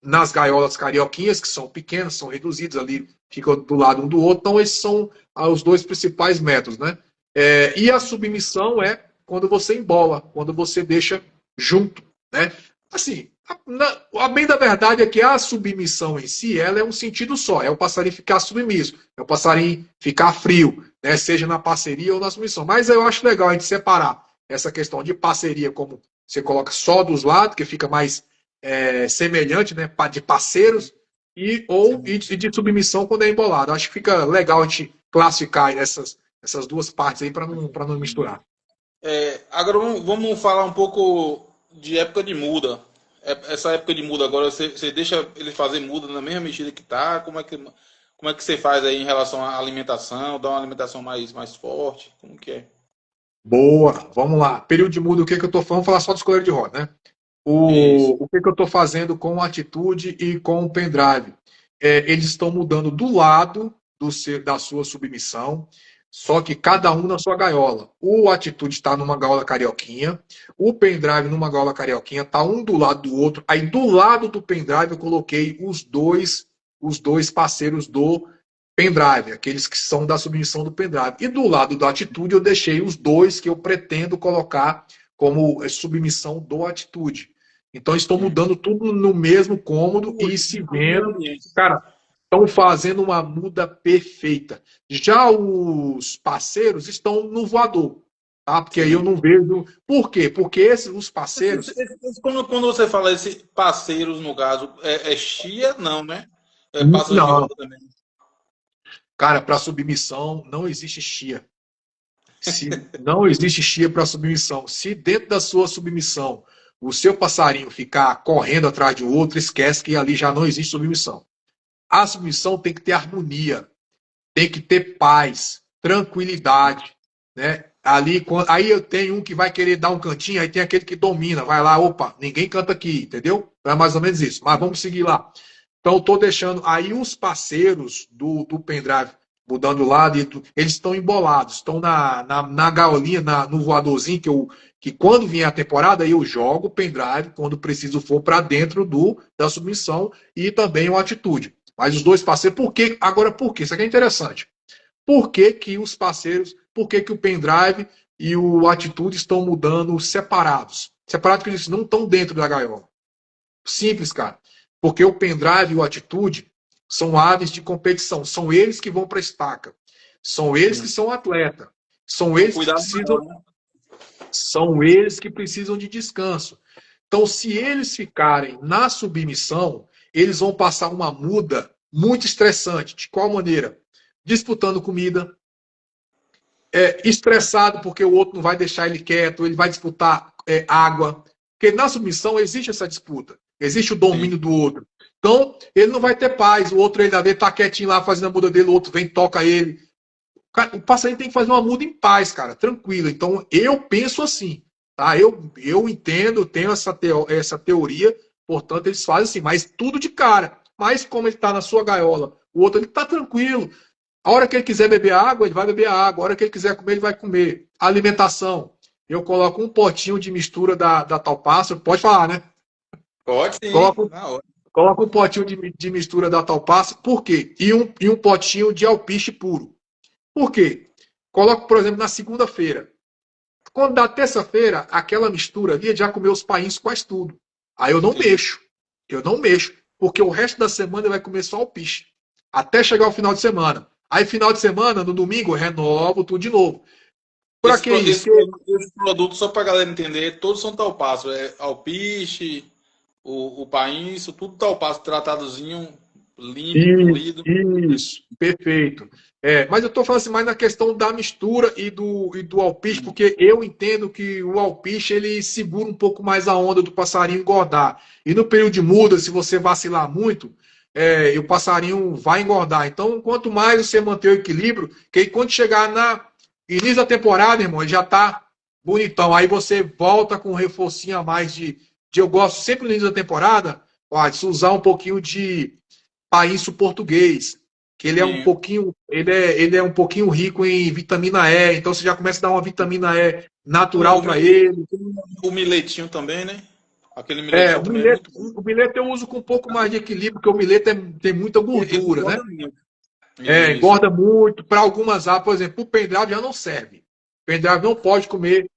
nas gaiolas carioquinhas, que são pequenas, são reduzidas ali, ficam do lado um do outro. Então, esses são os dois principais métodos, né? E a submissão é quando você embola, quando você deixa junto, né? Assim, a bem da verdade é que a submissão em si, ela é um sentido só, é o passarinho ficar submisso, é o passarinho ficar frio, né? Seja na parceria ou na submissão. Mas eu acho legal a gente separar essa questão de parceria, como você coloca só dos lados, que fica mais semelhante, né? De parceiros, e de submissão quando é embolado. Acho que fica legal a gente classificar essas duas partes aí para não misturar. Agora vamos falar um pouco de época de muda. Essa época de muda agora, você deixa ele fazer muda na mesma medida que tá? Como é que você faz aí em relação à alimentação? Dá uma alimentação mais forte? Como que é? Boa, vamos lá. Período de muda, o que eu estou falando? Vamos falar só do escolher de roda, né? Isso. O que eu estou fazendo com a Atitude e com o pendrive? Eles estão mudando do lado da sua submissão, só que cada um na sua gaiola. O Atitude está numa gaiola carioquinha, o pendrive numa gaiola carioquinha, tá um do lado do outro. Aí do lado do pendrive eu coloquei os dois parceiros do pendrive, aqueles que são da submissão do pendrive. E do lado da Atitude eu deixei os dois que eu pretendo colocar como submissão do Atitude. Então estão mudando tudo no mesmo cômodo e se vendo. Cara, estão fazendo uma muda perfeita. Já os parceiros estão no voador, tá? Porque aí eu não vejo. Por quê? Porque os parceiros. Quando você fala esses parceiros, no caso, chia? Não, né? Pássaro de Não, roda também. cara, para submissão não existe chia. Não existe chia para submissão. Se dentro da sua submissão o seu passarinho ficar correndo atrás de outro, esquece que ali já não existe submissão. A submissão tem que ter harmonia, tem que ter paz, tranquilidade, né? Aí eu tenho um que vai querer dar um cantinho, aí tem aquele que domina, vai lá, opa, ninguém canta aqui, entendeu? É mais ou menos isso. Mas vamos seguir lá. Então, estou deixando aí os parceiros do pendrive mudando o lado, eles estão embolados, estão na gaiolinha, no voadorzinho, que quando vier a temporada, eu jogo o pendrive, quando preciso for, para dentro da submissão e também o atitude. Mas os dois parceiros, por quê? Agora, por quê? Isso aqui é interessante. Por que que os parceiros, por que que o pendrive e o atitude estão mudando separados? Separados que eles não estão dentro da gaiola. Simples, cara. Porque o pendrive e o atitude são aves de competição. São eles que vão para a estaca. São eles que são atleta. São eles que precisam. São eles que precisam de descanso. Então, se eles ficarem na submissão, eles vão passar uma muda muito estressante. De qual maneira? Disputando comida, estressado porque o outro não vai deixar ele quieto, ele vai disputar água. Porque na submissão existe essa disputa, existe o domínio do outro. Então, ele não vai ter paz, o outro ainda vê, tá quietinho lá fazendo a muda dele, o outro vem, toca ele. O passarinho tem que fazer uma muda em paz, cara, tranquilo. Então, eu penso assim, tá? Eu entendo, tenho essa teoria, portanto, eles fazem assim, mas tudo de cara. Mas como ele tá na sua gaiola, o outro ele tá tranquilo. A hora que ele quiser beber água, ele vai beber água. A hora que ele quiser comer, ele vai comer. Alimentação. Eu coloco um potinho de mistura da tal pássaro. Pode falar, né? Pode sim. Coloca, Na hora. coloca um potinho de mistura da Talpaça, por quê? E um potinho de alpiche puro. Por quê? Coloco, por exemplo, na segunda-feira. Quando dá terça-feira, aquela mistura ali já comeu os painhos quase tudo. Aí eu não Sim. mexo. Eu não mexo. Porque o resto da semana vai comer só alpiche. Até chegar o final de semana. Aí, final de semana, no domingo, eu renovo tudo de novo. Pra Esse, que isso? esse produto, só para a galera entender, todos são tal passo. É alpiche, o painço, tudo tal passo, tratadozinho, limpo, Isso, polido. isso, perfeito. Mas eu estou falando assim, mais na questão da mistura e do alpiste, porque eu entendo que o alpiste ele segura um pouco mais a onda do passarinho engordar. E no período de muda, se você vacilar muito, o passarinho vai engordar. Então, quanto mais você manter o equilíbrio, que aí quando chegar na início da temporada, irmão, ele já está bonitão. Aí você volta com um reforcinho a mais de eu gosto sempre no início da temporada, ó, de usar um pouquinho de país português, que ele é um Sim. pouquinho, ele é um pouquinho rico em vitamina E, então você já começa a dar uma vitamina E natural O, para ele. o miletinho também, né? Aquele miletinho O também é milete, muito bom. o milete eu uso com um pouco mais de equilíbrio, porque o milete tem muita Ele gordura, né? engorda muito. Isso. Engorda muito. Para algumas aves, por exemplo, o pendrive já não serve. O pendrive não pode comer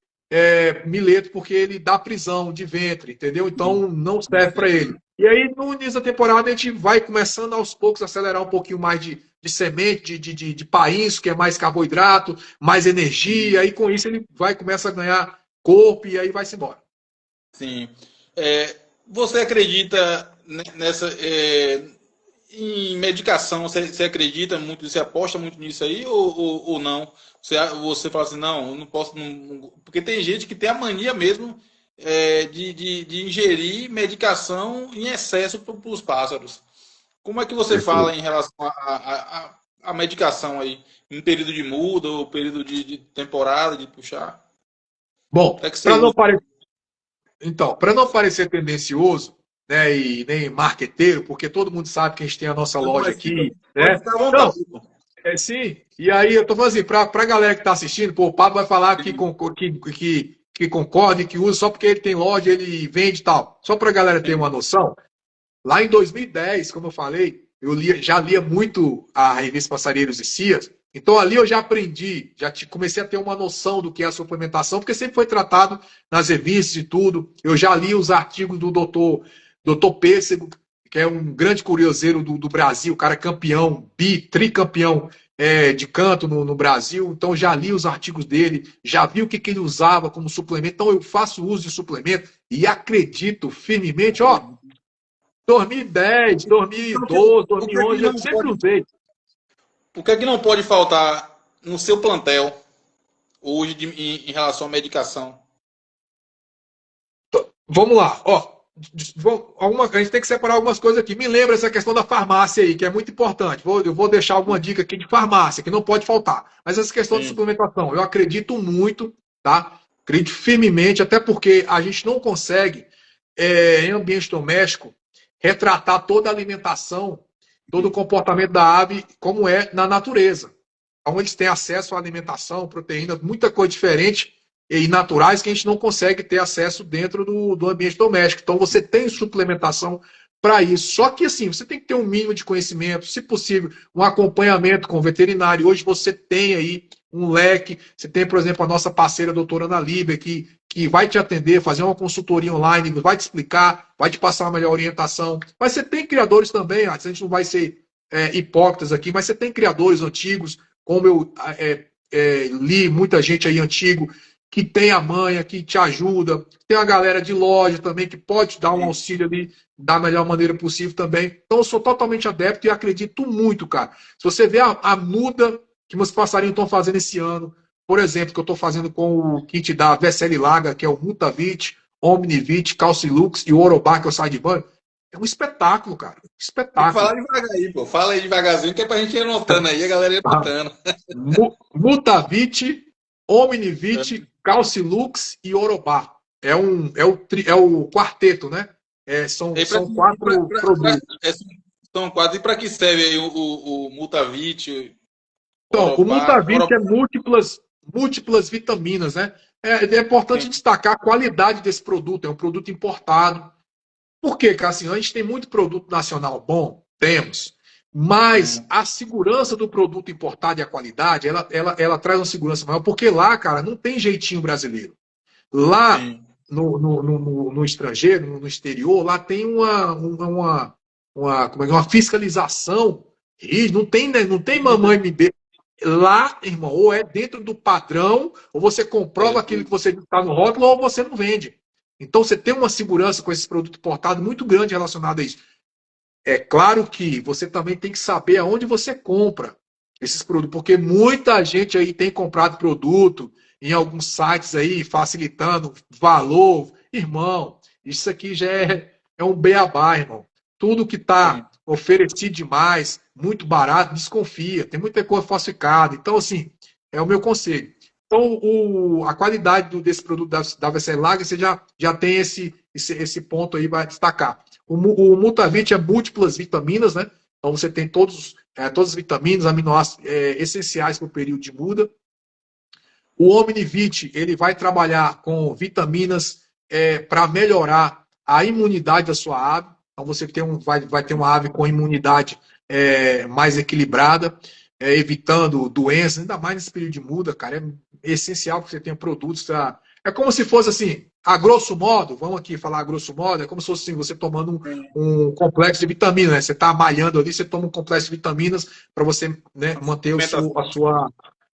mileto porque ele dá prisão de ventre, entendeu? Então não serve para ele. E aí, no início da temporada, a gente vai começando aos poucos a acelerar um pouquinho mais de semente, de painço, que é mais carboidrato, mais energia, e com isso ele vai começar a ganhar corpo e aí vai-se embora. Sim. É, você acredita nessa em medicação? Você acredita muito? Você aposta muito nisso aí ou não? Você fala assim, não, eu não posso. Porque tem gente que tem a mania mesmo de ingerir medicação em excesso para os pássaros. Como é que você fala em relação à medicação aí? Em período de muda ou período de temporada, de puxar? Bom, É que você para não usa. parecer Então, para não parecer tendencioso, né, e nem marqueteiro, porque todo mundo sabe que a gente tem a nossa Não, loja mas aqui, pode né? ficar à vontade. Não, sim. E aí eu tô falando assim, para a galera que está assistindo, pô, o Pablo vai falar que concorda e que usa só porque ele tem loja, ele vende e tal. Só para a galera ter uma noção, lá em 2010, como eu falei, já lia muito a revista Passarinheiros e Cias. Então ali eu já aprendi, comecei a ter uma noção do que é a suplementação, porque sempre foi tratado nas revistas e tudo. Eu já li os artigos do doutor Pêssego, que é um grande curioseiro do Brasil, cara campeão, tricampeão de canto no Brasil. Então já li os artigos dele, já vi o que ele usava como suplemento. Então eu faço uso de suplemento e acredito firmemente, ó, 2010, Porque, 2012, o que é que 2011, eu não sempre pode, usei. o que é que não pode faltar no seu plantel hoje em relação à medicação? Vamos lá, ó. A gente tem que separar algumas coisas aqui. Me lembra essa questão da farmácia aí, que é muito importante. Eu vou deixar alguma dica aqui de farmácia, que não pode faltar. Mas essa questão de Sim. suplementação, eu acredito muito, tá? Acredito firmemente, até porque a gente não consegue, em ambiente doméstico, retratar toda a alimentação, todo o comportamento da ave como é na natureza. Onde eles têm acesso à alimentação, proteína, muita coisa diferente e naturais que a gente não consegue ter acesso dentro do ambiente doméstico. Então você tem suplementação para isso. Só que assim, você tem que ter um mínimo de conhecimento, se possível, um acompanhamento com o veterinário. Hoje você tem aí um leque, você tem, por exemplo, a nossa parceira a doutora Ana Líbia, que vai te atender, fazer uma consultoria online, vai te explicar, vai te passar uma melhor orientação. Mas você tem criadores também, a gente não vai ser hipócritas aqui, mas você tem criadores antigos, como eu li muita gente aí antigo que tem a manha, que te ajuda. Tem a galera de loja também que pode dar um auxílio ali da melhor maneira possível também. Então eu sou totalmente adepto e acredito muito, cara. Se você vê a muda que meus passarinhos estão fazendo esse ano, por exemplo, que eu estou fazendo com o kit da Veseli Laga, que é o Mutavit, Omnivit, Calcilux e o Orobá, que é o Sai de Banho, é um espetáculo, cara. Tem que falar Espetáculo. devagar aí, pô. Fala aí devagarzinho, que é pra gente ir anotando aí, a galera ir anotando. Mutavit, Omnivit, Calcilux e Orobá. É o quarteto, né? E São quatro produtos. são quase. E para que serve aí o Multavit, Então, o Orobá? Mutavit é múltiplas vitaminas, né? É importante Sim, destacar a qualidade desse produto. É um produto importado. Por quê, Cassiano? A gente tem muito produto nacional bom, temos, mas a segurança do produto importado e a qualidade, ela traz uma segurança maior, porque lá, cara, não tem jeitinho brasileiro. Lá Sim. no estrangeiro, no exterior, lá tem como é, uma fiscalização. E não tem, né, não tem mamãe me dê. Lá, irmão, ou é dentro do padrão, ou você comprova aquilo que você está no rótulo, ou você não vende. Então você tem uma segurança com esse produto importado muito grande relacionado a isso. É claro que você também tem que saber aonde você compra esses produtos, porque muita gente aí tem comprado produto em alguns sites aí, facilitando valor. Irmão, isso aqui já é um beabá, irmão. Tudo que Sim. está oferecido demais, muito barato, desconfia. Tem muita coisa falsificada. Então, assim, é o meu conselho. Então, a qualidade desse produto da VC Lager, você já tem esse ponto aí, vai destacar. O Multavit é múltiplas vitaminas, né? Então você tem todas as vitaminas, aminoácidos essenciais para o período de muda. O Omnivit, ele vai trabalhar com vitaminas para melhorar a imunidade da sua ave. Então você vai ter uma ave com imunidade mais equilibrada, evitando doenças, ainda mais nesse período de muda, cara. É essencial que você tenha produtos. É como se fosse assim, a grosso modo, vamos aqui falar a grosso modo, é como se fosse assim, você tomando um complexo de vitaminas, né? Você está malhando ali, você toma um complexo de vitaminas para você, né, manter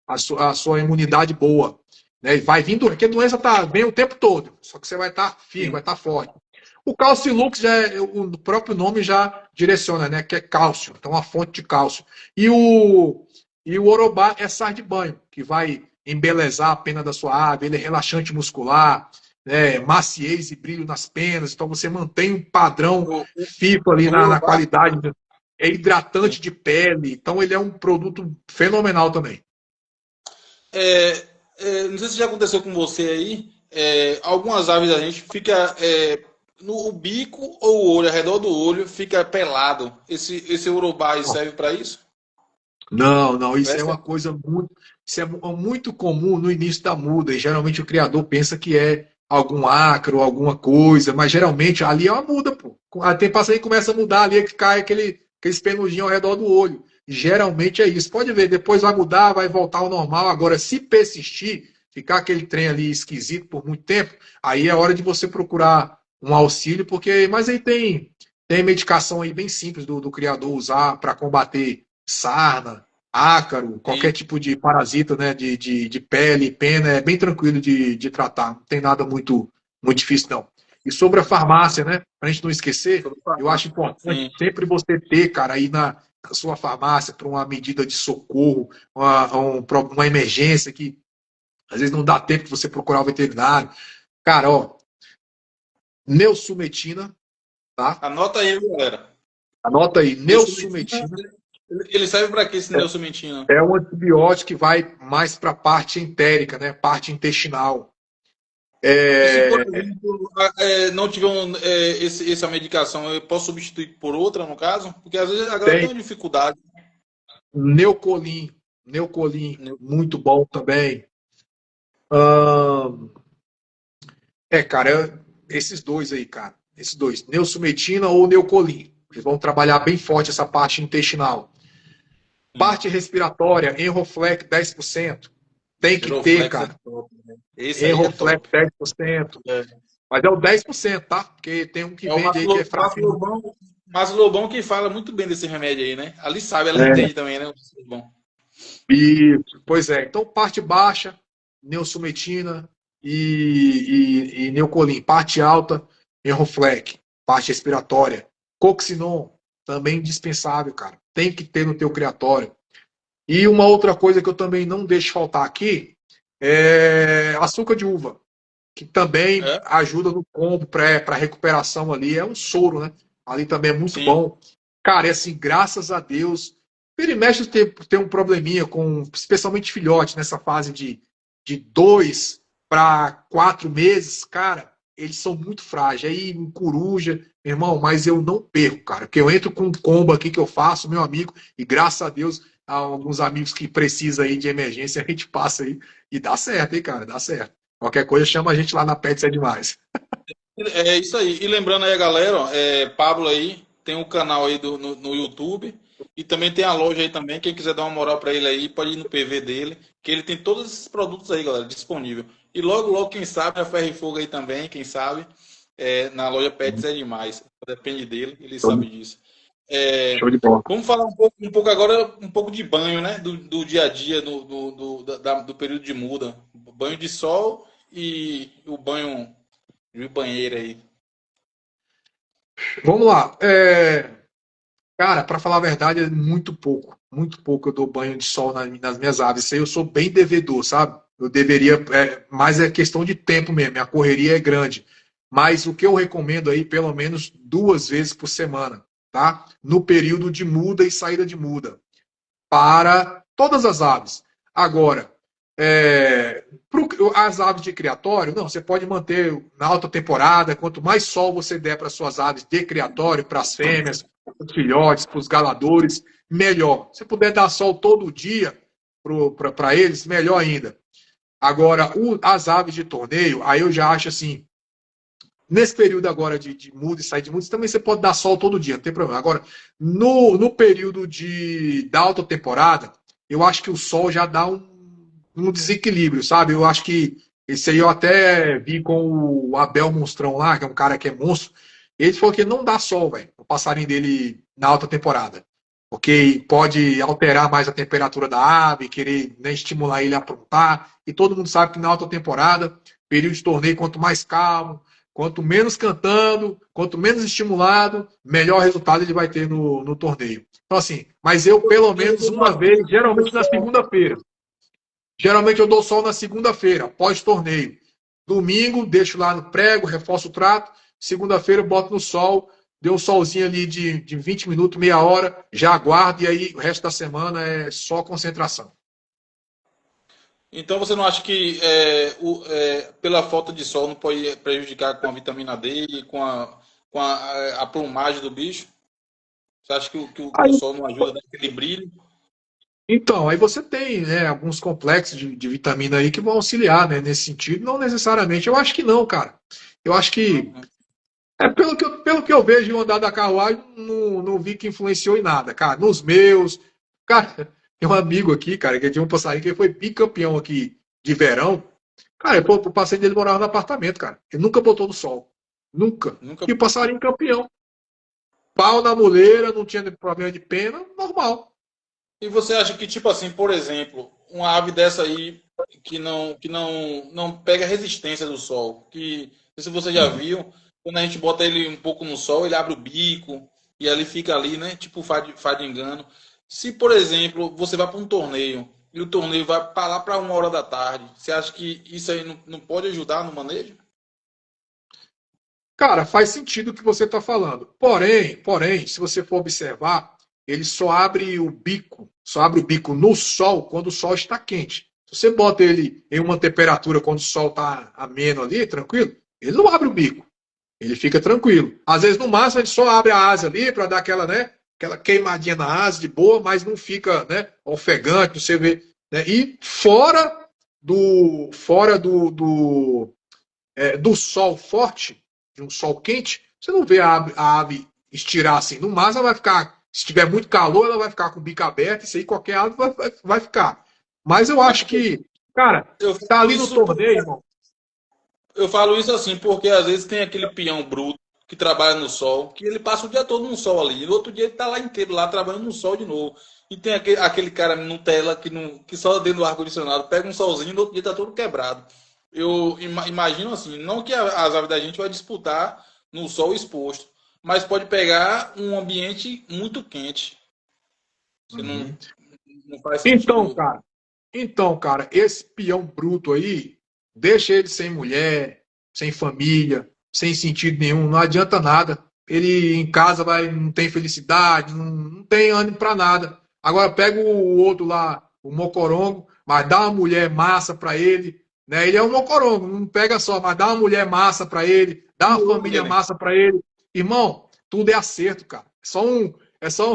a sua imunidade boa. Né? Vai vindo, porque a doença tá bem o tempo todo, só que você vai estar firme, vai estar forte. O Calcilux, o próprio nome já direciona, né? Que é cálcio, então uma fonte de cálcio. E o Orobá é sal de banho, que vai embelezar a pena da sua ave, ele é relaxante muscular, maciez e brilho nas penas, então você mantém um padrão FIPA ali na qualidade, é hidratante de pele, então ele é um produto fenomenal também. Não sei se já aconteceu com você aí. Algumas aves da gente fica no bico ou o olho, ao redor do olho, fica pelado. Esse urubá serve para isso? Não, não, isso é Essa uma coisa muito comum no início da muda, e geralmente o criador pensa que é algum acro, alguma coisa, mas geralmente ali é uma muda, pô. A tempo aí começa a mudar ali, que cai aqueles penugem ao redor do olho. Geralmente é isso. Pode ver, depois vai mudar, vai voltar ao normal. Agora, se persistir, ficar aquele trem ali esquisito por muito tempo, aí é hora de você procurar um auxílio, mas aí tem medicação aí bem simples do criador usar para combater sarna, ácaro, qualquer Sim. tipo de parasita, né, de pele, pena, é bem tranquilo de tratar. Não tem nada muito difícil, não. E sobre a farmácia, né, para a gente não esquecer, eu acho importante Sim. sempre você ter, cara, aí na sua farmácia para uma medida de socorro, uma emergência que às vezes não dá tempo de você procurar o veterinário. Cara, ó, Neossumetina, tá? Anota aí, galera. Anota aí, Neossumentina, Neossumetina. ele serve para quê esse neossumentina? É um antibiótico que vai mais para a parte entérica, né? Parte intestinal. E se, por É, exemplo, não tiver essa medicação, eu posso substituir por outra, no caso? Porque às vezes a galera tem tem uma dificuldade. Neucolim, muito bom também. Ahn, cara, esses dois aí, cara. Esses dois, Neossumetina ou Neucolim. Eles vão trabalhar bem forte essa parte intestinal. Sim. Parte respiratória, Enroflex 10%. Tem que ter, Giroflex é cara. top, né? Esse aí é Enroflex top. 10%. É, Mas é o 10%, tá? Porque tem um que é o vende aí que é Márcio fraquinho. Lobão, Márcio Lobão que fala muito bem desse remédio aí, né? Ali sabe, ela É. entende também, né? Bom. Isso, pois é. Então, parte baixa, Neossumetina e Neucolim. Parte alta, Enroflex. Parte respiratória. Coxinon, também indispensável, cara. Tem que ter no teu criatório. E uma outra coisa que eu também não deixo faltar aqui é açúcar de uva, que também É? ajuda no combo para recuperação ali. É um soro, né? Ali também é muito Sim. bom. Cara, é assim, graças a Deus. Vira e mexe tem um probleminha com, especialmente filhote, nessa fase de 2 para 4 meses, cara, eles são muito frágeis. Aí, em coruja, meu irmão, mas eu não perco, cara, porque eu entro com um combo aqui que eu faço, meu amigo, e graças a Deus, há alguns amigos que precisam aí de emergência, a gente passa aí e dá certo, hein, cara, dá certo. Qualquer coisa, chama a gente lá na Pets é demais. É isso aí. E lembrando aí a galera, ó, Pablo aí, tem um canal aí no YouTube. E também tem a loja aí também. Quem quiser dar uma moral para ele aí, pode ir no PV dele. Que ele tem todos esses produtos aí, galera, disponível. E logo, logo, quem sabe, a Ferro e Fogo aí também, quem sabe, na loja Pets Animais. Depende dele, ele Show de, sabe disso. É, show de bola. vamos falar um pouco agora, um pouco de banho, né? Do dia a dia, do período de muda. Banho de sol e o banho de banheiro aí. Vamos lá. Cara, para falar a verdade, é muito pouco. Muito pouco eu dou banho de sol nas minhas aves. Isso aí eu sou bem devedor, sabe? Eu deveria. Mas é questão de tempo mesmo. Minha correria é grande. Mas o que eu recomendo aí, pelo menos 2 vezes por semana, tá? No período de muda e saída de muda. Para todas as aves. Agora, as aves de criatório, não, você pode manter na alta temporada, quanto mais sol você der para suas aves de criatório, para as fêmeas, para os filhotes, para os galadores, melhor. Se puder dar sol todo dia para eles, melhor ainda. Agora, as aves de torneio, aí eu já acho assim, nesse período agora de muda e sair de muda, também você pode dar sol todo dia, não tem problema. Agora, no período da alta temporada, eu acho que o sol já dá um desequilíbrio, sabe? Eu acho que esse aí eu até vi com o Abel Monstrão lá, que é um cara que é monstro. Ele falou que não dá sol, velho, o passarinho dele na alta temporada. Porque pode alterar mais a temperatura da ave, querer, né, estimular ele a aprontar. E todo mundo sabe que na alta temporada, período de torneio, quanto mais calmo, quanto menos cantando, quanto menos estimulado, melhor resultado ele vai ter no torneio. Então, assim, mas eu, pelo menos uma vez, geralmente na segunda-feira. Geralmente eu dou sol na segunda-feira, pós-torneio. Domingo, deixo lá no prego, reforço o trato. Segunda-feira eu boto no sol, deu um solzinho ali de 20 minutos, meia hora, já aguardo e aí o resto da semana é só concentração. Então você não acha que pela falta de sol não pode prejudicar com a vitamina D e com a plumagem do bicho? Você acha que o Aí, sol não ajuda a dar aquele brilho? então, aí você tem, né, alguns complexos de vitamina aí que vão auxiliar, né, nesse sentido. Não necessariamente. Eu acho que não, cara. Eu acho que Uhum. pelo que eu vejo em andar da carruagem, não vi que influenciou em nada, cara. Nos meus. Cara, tem um amigo aqui, cara, que tinha um passarinho que foi bicampeão aqui de verão. Cara, pô, o passarinho dele morava no apartamento, cara. Ele nunca botou no sol. Nunca. Nunca. E o passarinho campeão. Pau na muleira, não tinha problema de pena, normal. E você acha que, tipo assim, por exemplo, uma ave dessa aí que não pega resistência do sol, que não sei se você já viu, quando a gente bota ele um pouco no sol, ele abre o bico e ali fica ali, né? Tipo fadingando. Se, por exemplo, você vai para um torneio e o torneio vai para lá para 1 hora da tarde, você acha que isso aí não pode ajudar no manejo? Cara, faz sentido o que você está falando. Porém, se você for observar, ele só abre o bico no sol quando o sol está quente. Se você bota ele em uma temperatura quando o sol está ameno ali, tranquilo, ele não abre o bico. Ele fica tranquilo. Às vezes, no máximo, ele só abre a asa ali para dar aquela, né, aquela queimadinha na asa de boa, mas não fica, né, ofegante, você vê. Né? E fora do sol forte, de um sol quente, você não vê a ave estirar assim. No máximo, ela vai ficar, se tiver muito calor, ela vai ficar com o bico aberto, isso aí qualquer ave vai ficar. Mas eu É acho porque que, cara, eu tá falo ali no isso torneio, irmão. Eu falo isso assim porque às vezes tem aquele peão bruto que trabalha no sol, que ele passa o dia todo no sol ali, e no outro dia ele tá lá inteiro lá trabalhando no sol de novo. E tem aquele cara Nutella que só dentro do ar-condicionado pega um solzinho e no outro dia tá todo quebrado. Eu imagino assim, não que as aves da gente vai disputar no sol exposto, mas pode pegar um ambiente muito quente. Você Uhum. não faz Então, sentido. cara, esse peão bruto aí, deixa ele sem mulher, sem família, sem sentido nenhum, não adianta nada. Ele em casa não tem felicidade, não tem ânimo para nada. Agora pega o outro lá, o mocorongo, mas dá uma mulher massa para ele, né? Ele é um mocorongo, não pega só, mas dá uma mulher massa para ele, dá uma família Ele. massa para ele. Irmão, tudo é acerto, cara. É só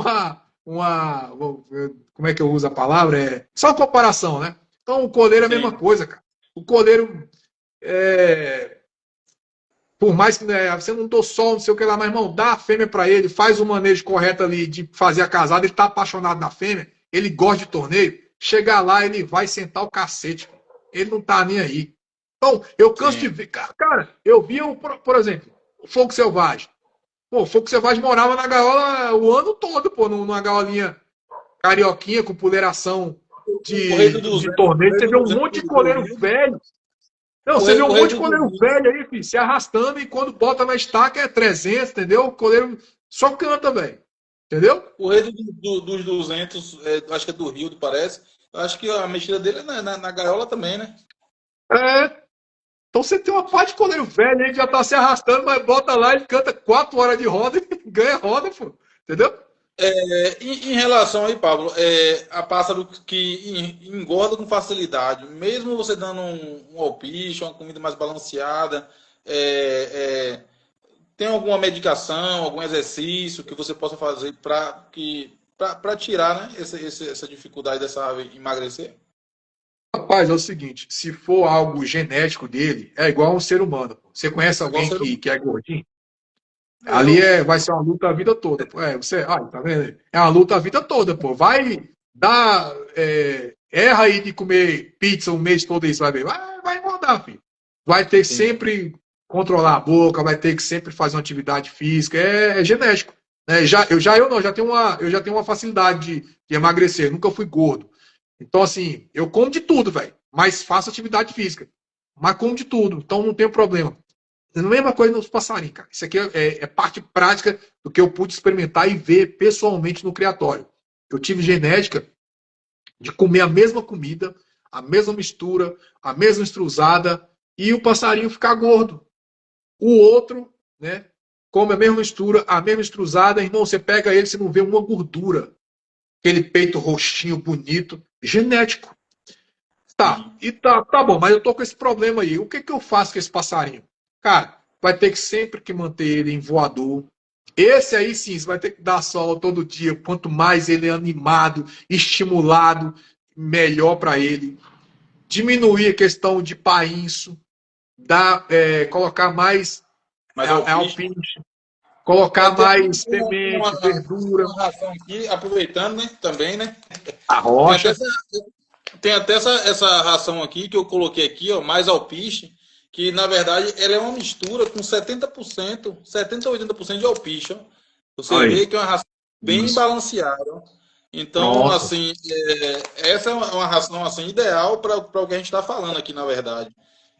como é que eu uso a palavra? É só uma comparação, né? Então, o coleiro é a mesma Sim. coisa, cara. O coleiro é, por mais que né, você não dou sol, não sei o que lá, mas irmão, dá a fêmea para ele, faz o manejo correto ali de fazer a casada, ele tá apaixonado na fêmea, ele gosta de torneio, chegar lá, ele vai sentar o cacete. Ele não tá nem aí. Então, eu canso de Sim. ver. Cara, eu vi, por exemplo, o Fogo Selvagem. Pô, o Fogo Selvagem morava na gaiola o ano todo, pô, numa gaiolinha carioquinha com puleração O Rei de, do de 200, o torneio. Rei Você do vê um 200 monte de do coleiro Rio, velho. Não, o você vê Rei, um o Rei monte de do coleiro 200, velho aí, filho, se arrastando e quando bota na estaca é 300, entendeu? O coleiro só canta, velho. Entendeu? o Rei dos 200, acho que é do Rio, parece. Acho que a mexida dele é na gaiola também, né? É. Então você tem uma parte de coleiro velho aí que já tá se arrastando, mas bota lá e canta 4 horas de roda e ganha roda, pô. Entendeu? Em relação aí, Pablo, a pássaro que engorda com facilidade, mesmo você dando um alpiche, uma comida mais balanceada, é, é, tem alguma medicação, algum exercício que você possa fazer para tirar, né, essa dificuldade dessa ave emagrecer? Rapaz, é o seguinte: se for algo genético dele, é igual a um ser humano. Pô. Você conhece É igual alguém ser humano. que é gordinho? Ali Eu, vai ser uma luta a vida toda. Pô. Tá vendo? É uma luta a vida toda, pô. Vai dar. Erra aí de comer pizza o mês todo isso, vai ver. Vai engordar, filho. Vai ter que sim. sempre controlar a boca, vai ter que sempre fazer uma atividade física. É genético. Né? Eu já tenho uma facilidade de emagrecer. Nunca fui gordo. Então, assim, eu como de tudo, velho. Mas faço atividade física. Mas como de tudo. Então não tem problema. É a mesma coisa nos passarinhos, cara. Isso aqui é parte prática do que eu pude experimentar e ver pessoalmente no criatório. Eu tive genética de comer a mesma comida, a mesma mistura, a mesma estruzada e o passarinho ficar gordo. O outro, né, come a mesma mistura, a mesma estruzada, irmão, você pega ele, você não vê uma gordura. Aquele peito roxinho, bonito, genético. Tá, Sim. e tá bom, mas eu tô com esse problema aí. O que que eu faço com esse passarinho? Cara, vai ter que sempre que manter ele em voador. Esse aí sim, você vai ter que dar sol todo dia. Quanto mais ele é animado, estimulado, melhor para ele. Diminuir a questão de painço, colocar mais Mas alpiste, alpiste, tem colocar até mais semente, verdura, uma ração aqui, aproveitando, né, também, né? a Tem até rocha. essa ração aqui que eu coloquei aqui, ó, mais alpiste, que na verdade ela é uma mistura com 70%, 70 a 80% de alpiste. Ó. Você vê Aí, que é uma ração bem isso. balanceada. Ó. Então, Pronto. assim, essa é uma ração assim, ideal para o que a gente está falando aqui, na verdade.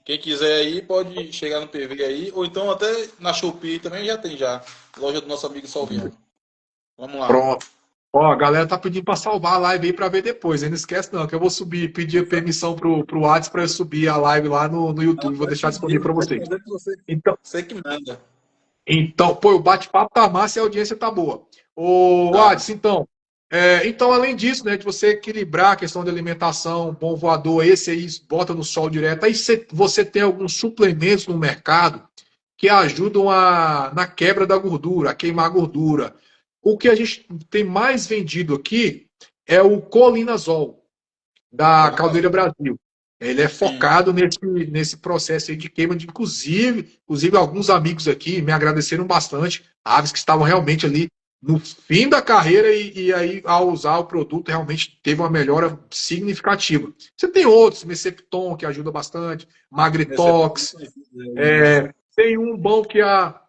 Quem quiser aí pode chegar no PV aí, ou então até na Shopee também já tem já. Loja do nosso amigo Salviano. Vamos lá. Pronto. Ó, a galera tá pedindo pra salvar a live aí pra ver depois, hein? Não esquece não, que eu vou subir, pedir permissão pro WhatsApp pra eu subir a live lá no YouTube. Vou Pode deixar disponível pedir, pra pode vocês. fazer que Então, você que manda. pô, o bate-papo tá massa e a audiência tá boa. Ô, Tá. Adson, então, além disso, né, de você equilibrar a questão de alimentação, bom voador, esse aí bota no sol direto, aí você tem alguns suplementos no mercado que ajudam na quebra da gordura, a queimar a gordura. O que a gente tem mais vendido aqui é o colinazol, da Colinazol. Caldeira Brasil. Ele é Sim. focado nesse processo aí de queima, inclusive alguns amigos aqui me agradeceram bastante, aves que estavam realmente ali no fim da carreira e aí ao usar o produto realmente teve uma melhora significativa. Você tem outros, Mecepton, que ajuda bastante, Esse é Magritox, isso. tem um bom que a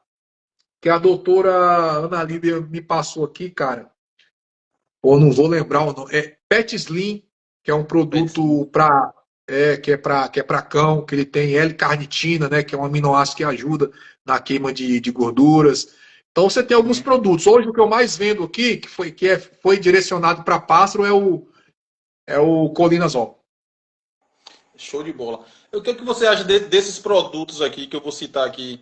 doutora Ana Lídia me passou aqui, cara, ou não vou lembrar o nome, é Pet Slim, que é um produto que é para cão, que ele tem L-carnitina, né, que é um aminoácido que ajuda na queima de gorduras. Então você tem alguns Uhum. produtos. Hoje o que eu mais vendo aqui, foi direcionado para pássaro, é o Colinazol. Show de bola. O que você acha desses produtos aqui que eu vou citar aqui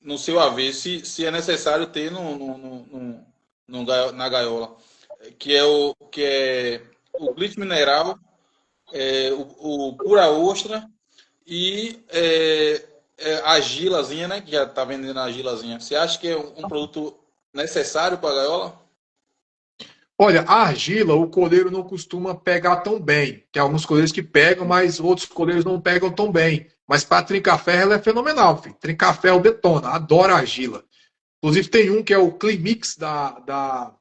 no seu haver, se é necessário ter na gaiola, que é o glitch mineral, o pura ostra e a gilazinha, né? Que já tá vendendo a gilazinha. Você acha que é um produto necessário para a gaiola? Olha, a argila, o coleiro não costuma pegar tão bem. Tem alguns coleiros que pegam, mas outros coleiros não pegam tão bem. Mas para trincar ferro, ela é fenomenal, filho. Trincar ferro detona, adoro a argila. Inclusive tem um que é o Climix da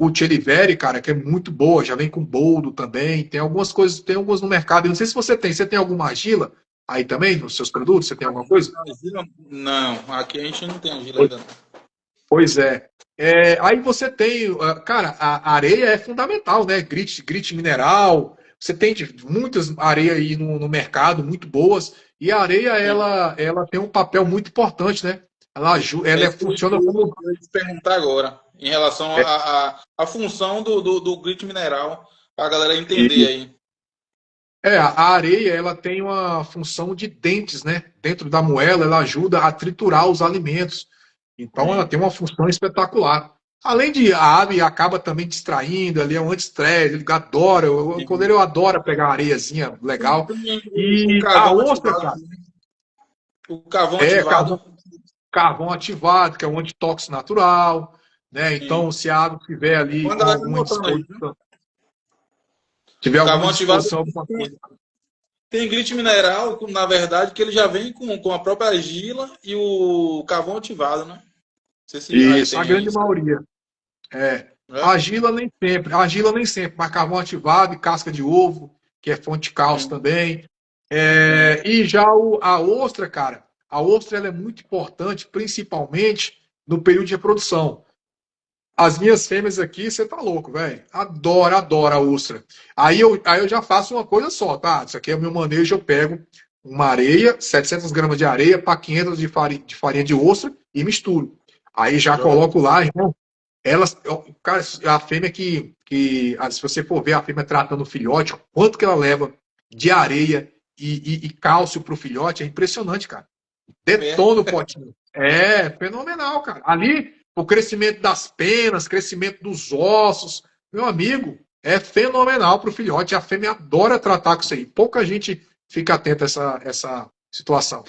Utilivere, cara, que é muito boa, já vem com boldo também. Tem algumas coisas, tem algumas no mercado. Eu não sei se você tem. Você tem alguma argila aí também nos seus produtos? Você tem alguma coisa? Argila? Não, aqui a gente não tem argila ainda. Pois é. Aí você tem, cara, a areia é fundamental, né? Grit mineral. Você tem muitas areias aí no mercado, muito boas. E a areia, ela tem um papel muito importante, né? É isso que Funciona como. eu ia te perguntar agora, em relação É, à função do grit mineral, para a galera entender aí. a areia, ela tem uma função de dentes, né? Dentro da moela, ela ajuda a triturar os alimentos. Então, ela Sim. tem uma função espetacular. Além de a ave acaba também distraindo, ali é um anti-estresse, ele adora, o Sim. coleiro adora pegar uma areiazinha legal. Tem o E a carvão ostra, ativado, cara, né? O carvão é ativado. carvão ativado, que é um antitóxico natural, né? Sim. Então, se a ave tiver ali Uma com galera tá alguma notando aí, viu? indisposição, tiver O alguma carvão ativado indisposição, alguma coisa. tem grit mineral, na verdade, que ele já vem com a própria argila e o carvão ativado, né? Não sei se aí Isso, a tem aí. grande maioria. É. Né? Argila nem sempre, mas carvão ativado e casca de ovo, que é fonte de cálcio Sim, também. sim. E já a ostra, cara, a ostra ela é muito importante, principalmente no período de reprodução. As minhas fêmeas aqui, você tá louco, velho. Adoro a ostra. Aí eu já faço uma coisa só, tá? Isso aqui é o meu manejo, eu pego uma areia, 700 gramas de areia para 500 de farinha de ostra e misturo. Aí já Show. coloco lá, irmão. Elas, cara, a fêmea se você for ver a fêmea tratando o filhote, quanto que ela leva de areia e cálcio pro filhote, é impressionante, cara. É. Detona o potinho. É fenomenal, cara. Ali, o crescimento das penas, crescimento dos ossos, meu amigo, é fenomenal pro filhote. A fêmea adora tratar com isso aí. Pouca gente fica atenta a essa situação.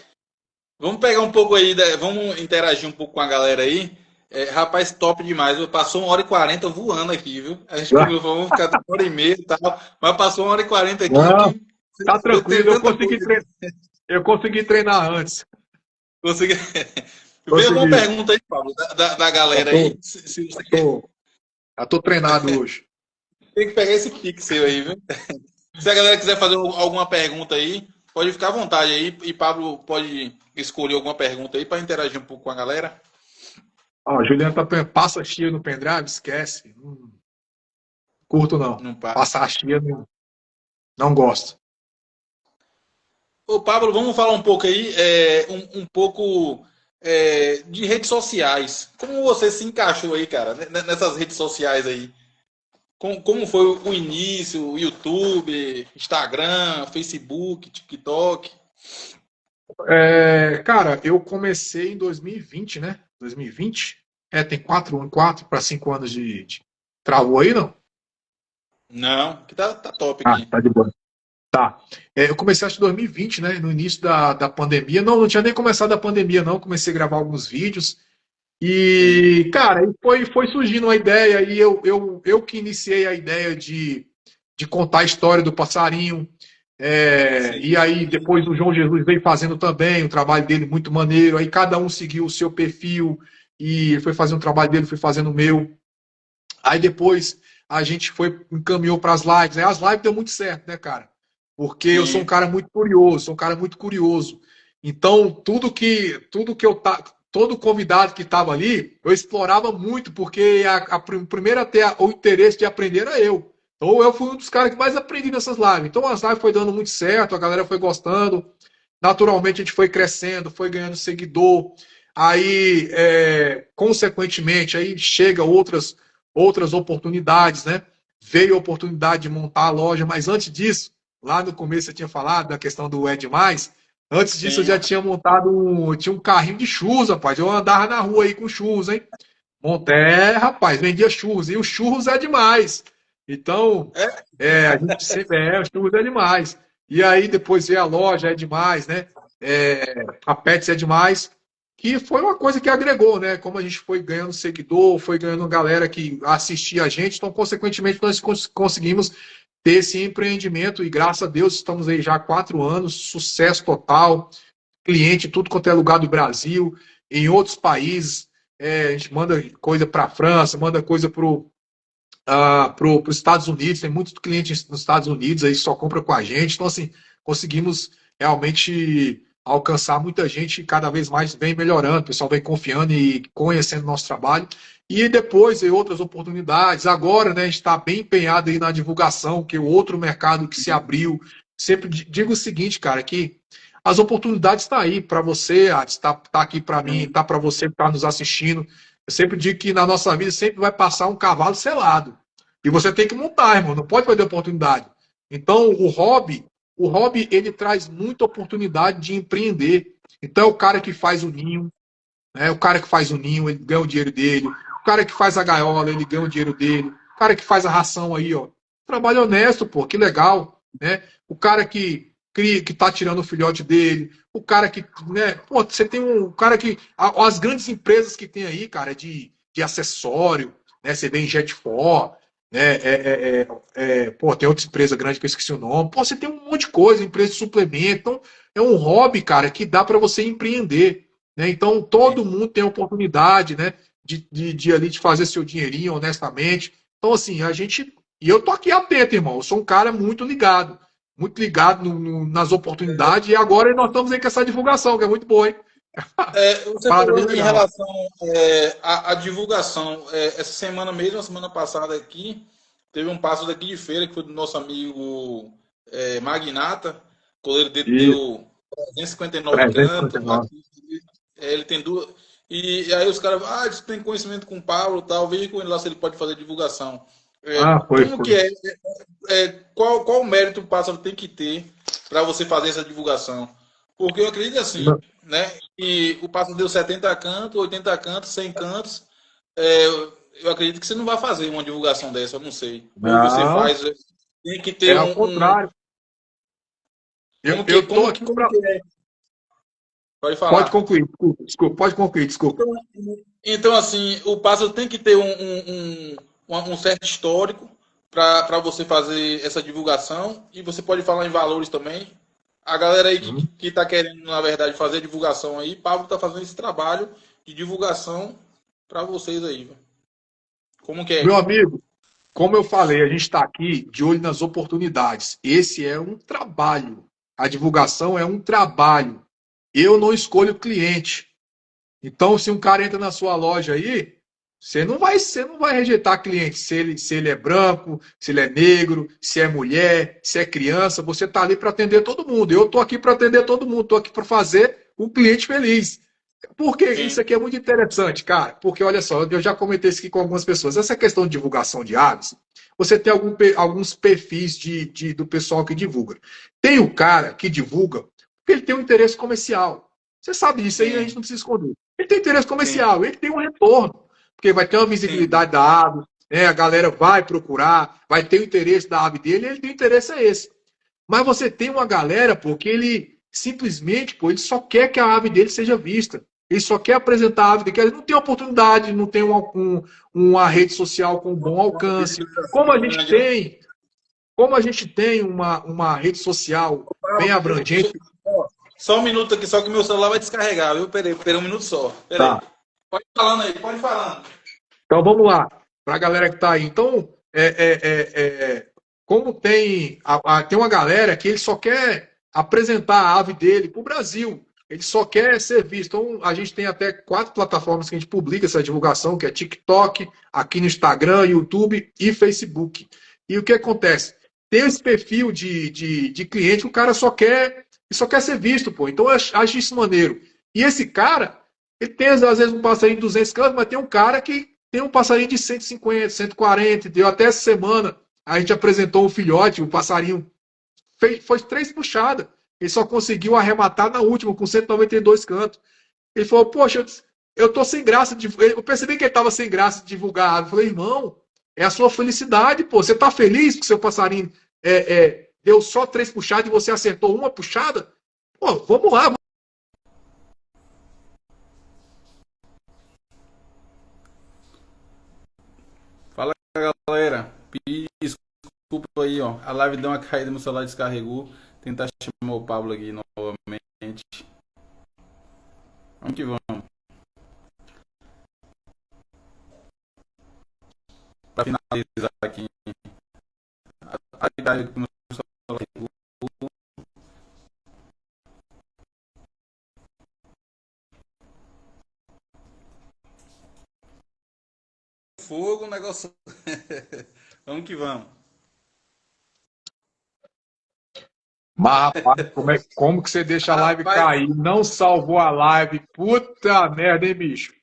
Vamos pegar um pouco aí, vamos interagir um pouco com a galera aí. É, rapaz, top demais. Passou 1h40 voando aqui, viu? A gente começou, vamos ficar 1h30 e tal, mas passou 1h40 aqui Não, que tá tem tranquilo, tanta coisa. eu consegui treinar antes. Consegui... Vê alguma Consegui. pergunta aí, Pablo, da Já galera aí. tô, Se você tô, já tô treinado hoje. tem que pegar esse pixel aí, viu? Se a galera quiser fazer alguma pergunta aí, pode ficar à vontade aí. E Pablo pode escolher alguma pergunta aí para interagir um pouco com a galera. Ó, a Juliana tá passa a chia no pendrive, esquece. Não curto não. Não para. Passar a chia não gosto. Ô, Pablo, vamos falar um pouco aí, um pouco de redes sociais. Como você se encaixou aí, cara, nessas redes sociais aí? Como foi o início, o YouTube, Instagram, Facebook, TikTok? Cara, eu comecei em 2020, né? 2020. Tem 4 para 5 anos Travou aí, não? Não, que tá top Ah, aqui. tá de boa. Tá. Eu comecei acho que em 2020, né? No início da pandemia. Não tinha nem começado a pandemia, não. Comecei a gravar alguns vídeos. Sim, E, cara, aí foi surgindo uma ideia, e eu que iniciei a ideia de contar a história do passarinho. E sim. aí depois o João Jesus veio fazendo também o trabalho dele muito maneiro. Aí cada um seguiu o seu perfil e ele foi fazer um trabalho dele, foi fazendo o meu. Aí depois a gente encaminhou para as lives. Aí as lives deu muito certo, né, cara? Porque eu sou um Sim. cara muito curioso, sou um cara muito curioso. Então, todo convidado que estava ali, eu explorava muito, porque o primeiro a ter o interesse de aprender era eu. Então, eu fui um dos caras que mais aprendi nessas lives. Então, as lives foi dando muito certo, a galera foi gostando. Naturalmente, a gente foi crescendo, foi ganhando seguidor. Aí, consequentemente, aí chega outras oportunidades, né? Veio a oportunidade de montar a loja, mas antes disso, lá no começo eu tinha falado da questão do É Demais. Antes disso, eu já Sim. tinha montado tinha um carrinho de churros, rapaz. Eu andava na rua aí com churros, hein? Montei, rapaz, vendia churros. E o churros é demais. Então, É, a gente sempre. O churros é demais. E aí depois veio a loja, é demais, né? A Pets é demais, que foi uma coisa que agregou, né? Como a gente foi ganhando seguidor, foi ganhando galera que assistia a gente, então, consequentemente, nós conseguimos ter esse empreendimento e, graças a Deus, estamos aí já há 4 anos, sucesso total, cliente em tudo quanto é lugar do Brasil, em outros países, a gente manda coisa para a França, manda coisa para os Estados Unidos, tem muitos clientes nos Estados Unidos aí só compra com a gente, então assim, conseguimos realmente alcançar muita gente e cada vez mais vem melhorando, o pessoal vem confiando e conhecendo o nosso trabalho, e depois outras oportunidades, agora, né, a gente está bem empenhado aí na divulgação, que é outro mercado que se abriu, sempre digo o seguinte, cara, que as oportunidades estão aí para você, está aqui para mim, está para você que está nos assistindo. Eu sempre digo que na nossa vida sempre vai passar um cavalo selado. E você tem que montar, irmão, não pode perder oportunidade. Então, o hobby, ele traz muita oportunidade de empreender. Então, é o cara que faz o ninho, né? O cara que faz o ninho, ele ganha o dinheiro dele. O cara que faz a gaiola, ele ganha o dinheiro dele. O cara que faz a ração aí, ó. Trabalho honesto, pô, que legal, né? O cara que cria, que tá tirando o filhote dele. O cara que, né? Pô, você tem um cara que... As grandes empresas que tem aí, cara, de acessório, né? Você vê em Jet4, né? Pô, tem outra empresa grande que eu esqueci o nome. Pô, você tem um monte de coisa, empresa de suplemento. Então, é um hobby, cara, que dá para você empreender, né? Então, todo mundo tem a oportunidade, né, ali de fazer seu dinheirinho honestamente. Então, assim, a gente. E eu tô aqui atento, irmão. Eu sou um cara muito ligado nas oportunidades. E agora nós estamos aí com essa divulgação, que é muito boa, hein? Você Parada bem falou em legal. relação à divulgação. Essa semana mesmo, a semana passada aqui, teve um passo daqui de feira que foi do nosso amigo Magnata. O coleiro dele E deu 359 cantos. 359. Ele tem duas. E aí os caras, diz que tem conhecimento com o Paulo e tal, veja com ele lá se ele pode fazer divulgação. Foi. Como que é? Qual o mérito o pássaro tem que ter para você fazer essa divulgação? Porque eu acredito assim, né? Que o pássaro deu 70 cantos, 80 cantos, 100 cantos. Eu acredito que você não vai fazer uma divulgação dessa, eu não sei. Ou você Não, faz, tem que ter ao contrário. Eu tô aqui para. Pode Pode falar. concluir, desculpa, pode concluir, desculpa. Então, assim, o pássaro tem que ter um certo histórico para você fazer essa divulgação. E você pode falar em valores também. A galera aí que está querendo, na verdade, fazer a divulgação aí, Pablo está fazendo esse trabalho de divulgação para vocês aí. Como que Meu é? amigo, como eu falei, a gente está aqui de olho nas oportunidades. Esse é um trabalho. A divulgação é um trabalho. Eu não escolho o cliente. Então, se um cara entra na sua loja aí, você não vai rejeitar cliente. Se ele é branco, se ele é negro, se é mulher, se é criança, você está ali para atender todo mundo. Eu estou aqui para atender todo mundo, estou aqui para fazer o cliente feliz. Porque isso Sim. aqui é muito interessante, cara. Porque olha só, eu já comentei isso aqui com algumas pessoas. Essa questão de divulgação de aves, você tem alguns perfis do pessoal que divulga. Tem o cara que divulga porque ele tem um interesse comercial. Você sabe disso aí, a gente Sim, não precisa esconder. Ele tem interesse sim, comercial, ele tem um retorno, porque vai ter uma sim. visibilidade da ave, né? A galera vai procurar, vai ter o interesse da ave dele, e ele tem o interesse é esse. Mas você tem uma galera, porque ele simplesmente, ele só quer que a ave dele seja vista. Ele só quer apresentar a ave dele. Ele não tem oportunidade, não tem uma rede social com bom Uma alcance. visibilização Como a gente grande, né? tem, como a gente tem uma rede social bem abrangente. Só um minuto aqui, só que meu celular vai descarregar, viu? Peraí, um minuto só. Peraí. Tá. Pode ir falando aí, pode ir falando. Então vamos lá, para a galera que está aí. Então, como tem uma galera que ele só quer apresentar a ave dele para o Brasil, ele só quer ser visto. Então, a gente tem até 4 plataformas que a gente publica essa divulgação, que é TikTok, aqui no Instagram, YouTube e Facebook. E o que acontece? Tem esse perfil de cliente que o cara só quer ser visto, pô. Então, eu acho isso maneiro. E esse cara, ele tem, às vezes, um passarinho de 200 cantos, mas tem um cara que tem um passarinho de 150, 140. Deu até essa semana, a gente apresentou um filhote, o passarinho foi 3 puxadas. Ele só conseguiu arrematar na última, com 192 cantos. Ele falou, poxa, eu tô sem graça de. Eu percebi que ele estava sem graça de divulgar a ave. Eu falei, irmão, é a sua felicidade, pô. Você tá feliz que seu passarinho deu só 3 puxadas e você acertou uma puxada? Pô, vamos lá. Galera, pedi desculpa aí, ó. A live deu uma caída, meu celular descarregou. Tentar chamar o Pablo aqui novamente. Vamos que vamos. Pra finalizar aqui. A live do meu celular descarregou. Fogo, o negócio. Vamos que vamos. Mas, rapaz, como que você deixa a live Rapaz, cair? Não salvou a live. Puta merda, hein, bicho?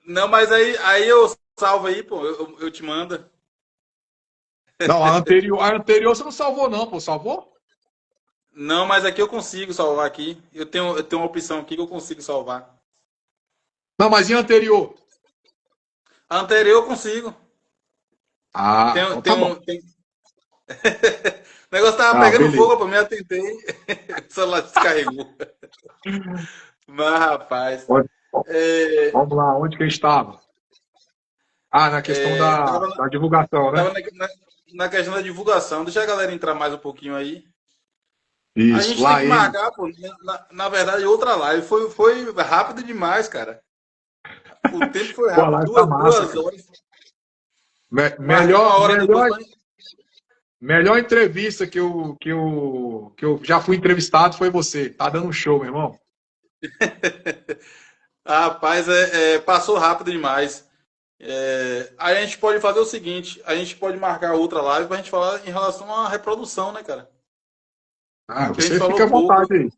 não, mas aí eu salvo aí, pô. Eu te mando. Não, a anterior você não salvou, não, pô. Salvou? Não, mas aqui eu consigo salvar aqui. Eu tenho uma opção aqui que eu consigo salvar. Não, mas e a anterior? A anterior eu consigo. Ah, Tem, então tem tá bom. um, tem... O negócio tava Ah, pegando beleza. fogo, pra mim atentei. O celular descarregou. Mas, rapaz, Pode- é, Vamos lá, onde que a gente estava? Ah, na questão da, tava, da divulgação, né? tava na questão da divulgação. Deixa a galera entrar mais um pouquinho aí. A Isso, gente tem lá que ele. marcar, pô, na verdade, outra live. Foi rápido demais, cara. O tempo foi Pô, a rápido. live tá massa, Duas cara. horas. Marquei uma Melhor, hora depois melhor, pra... melhor entrevista que eu já fui entrevistado foi você. Tá dando um show, meu irmão. Rapaz, passou rápido demais. Aí a gente pode fazer o seguinte, a gente pode marcar outra live pra gente falar em relação à reprodução, né, cara? Ah, Que a gente você fica falou à pouco. vontade aí.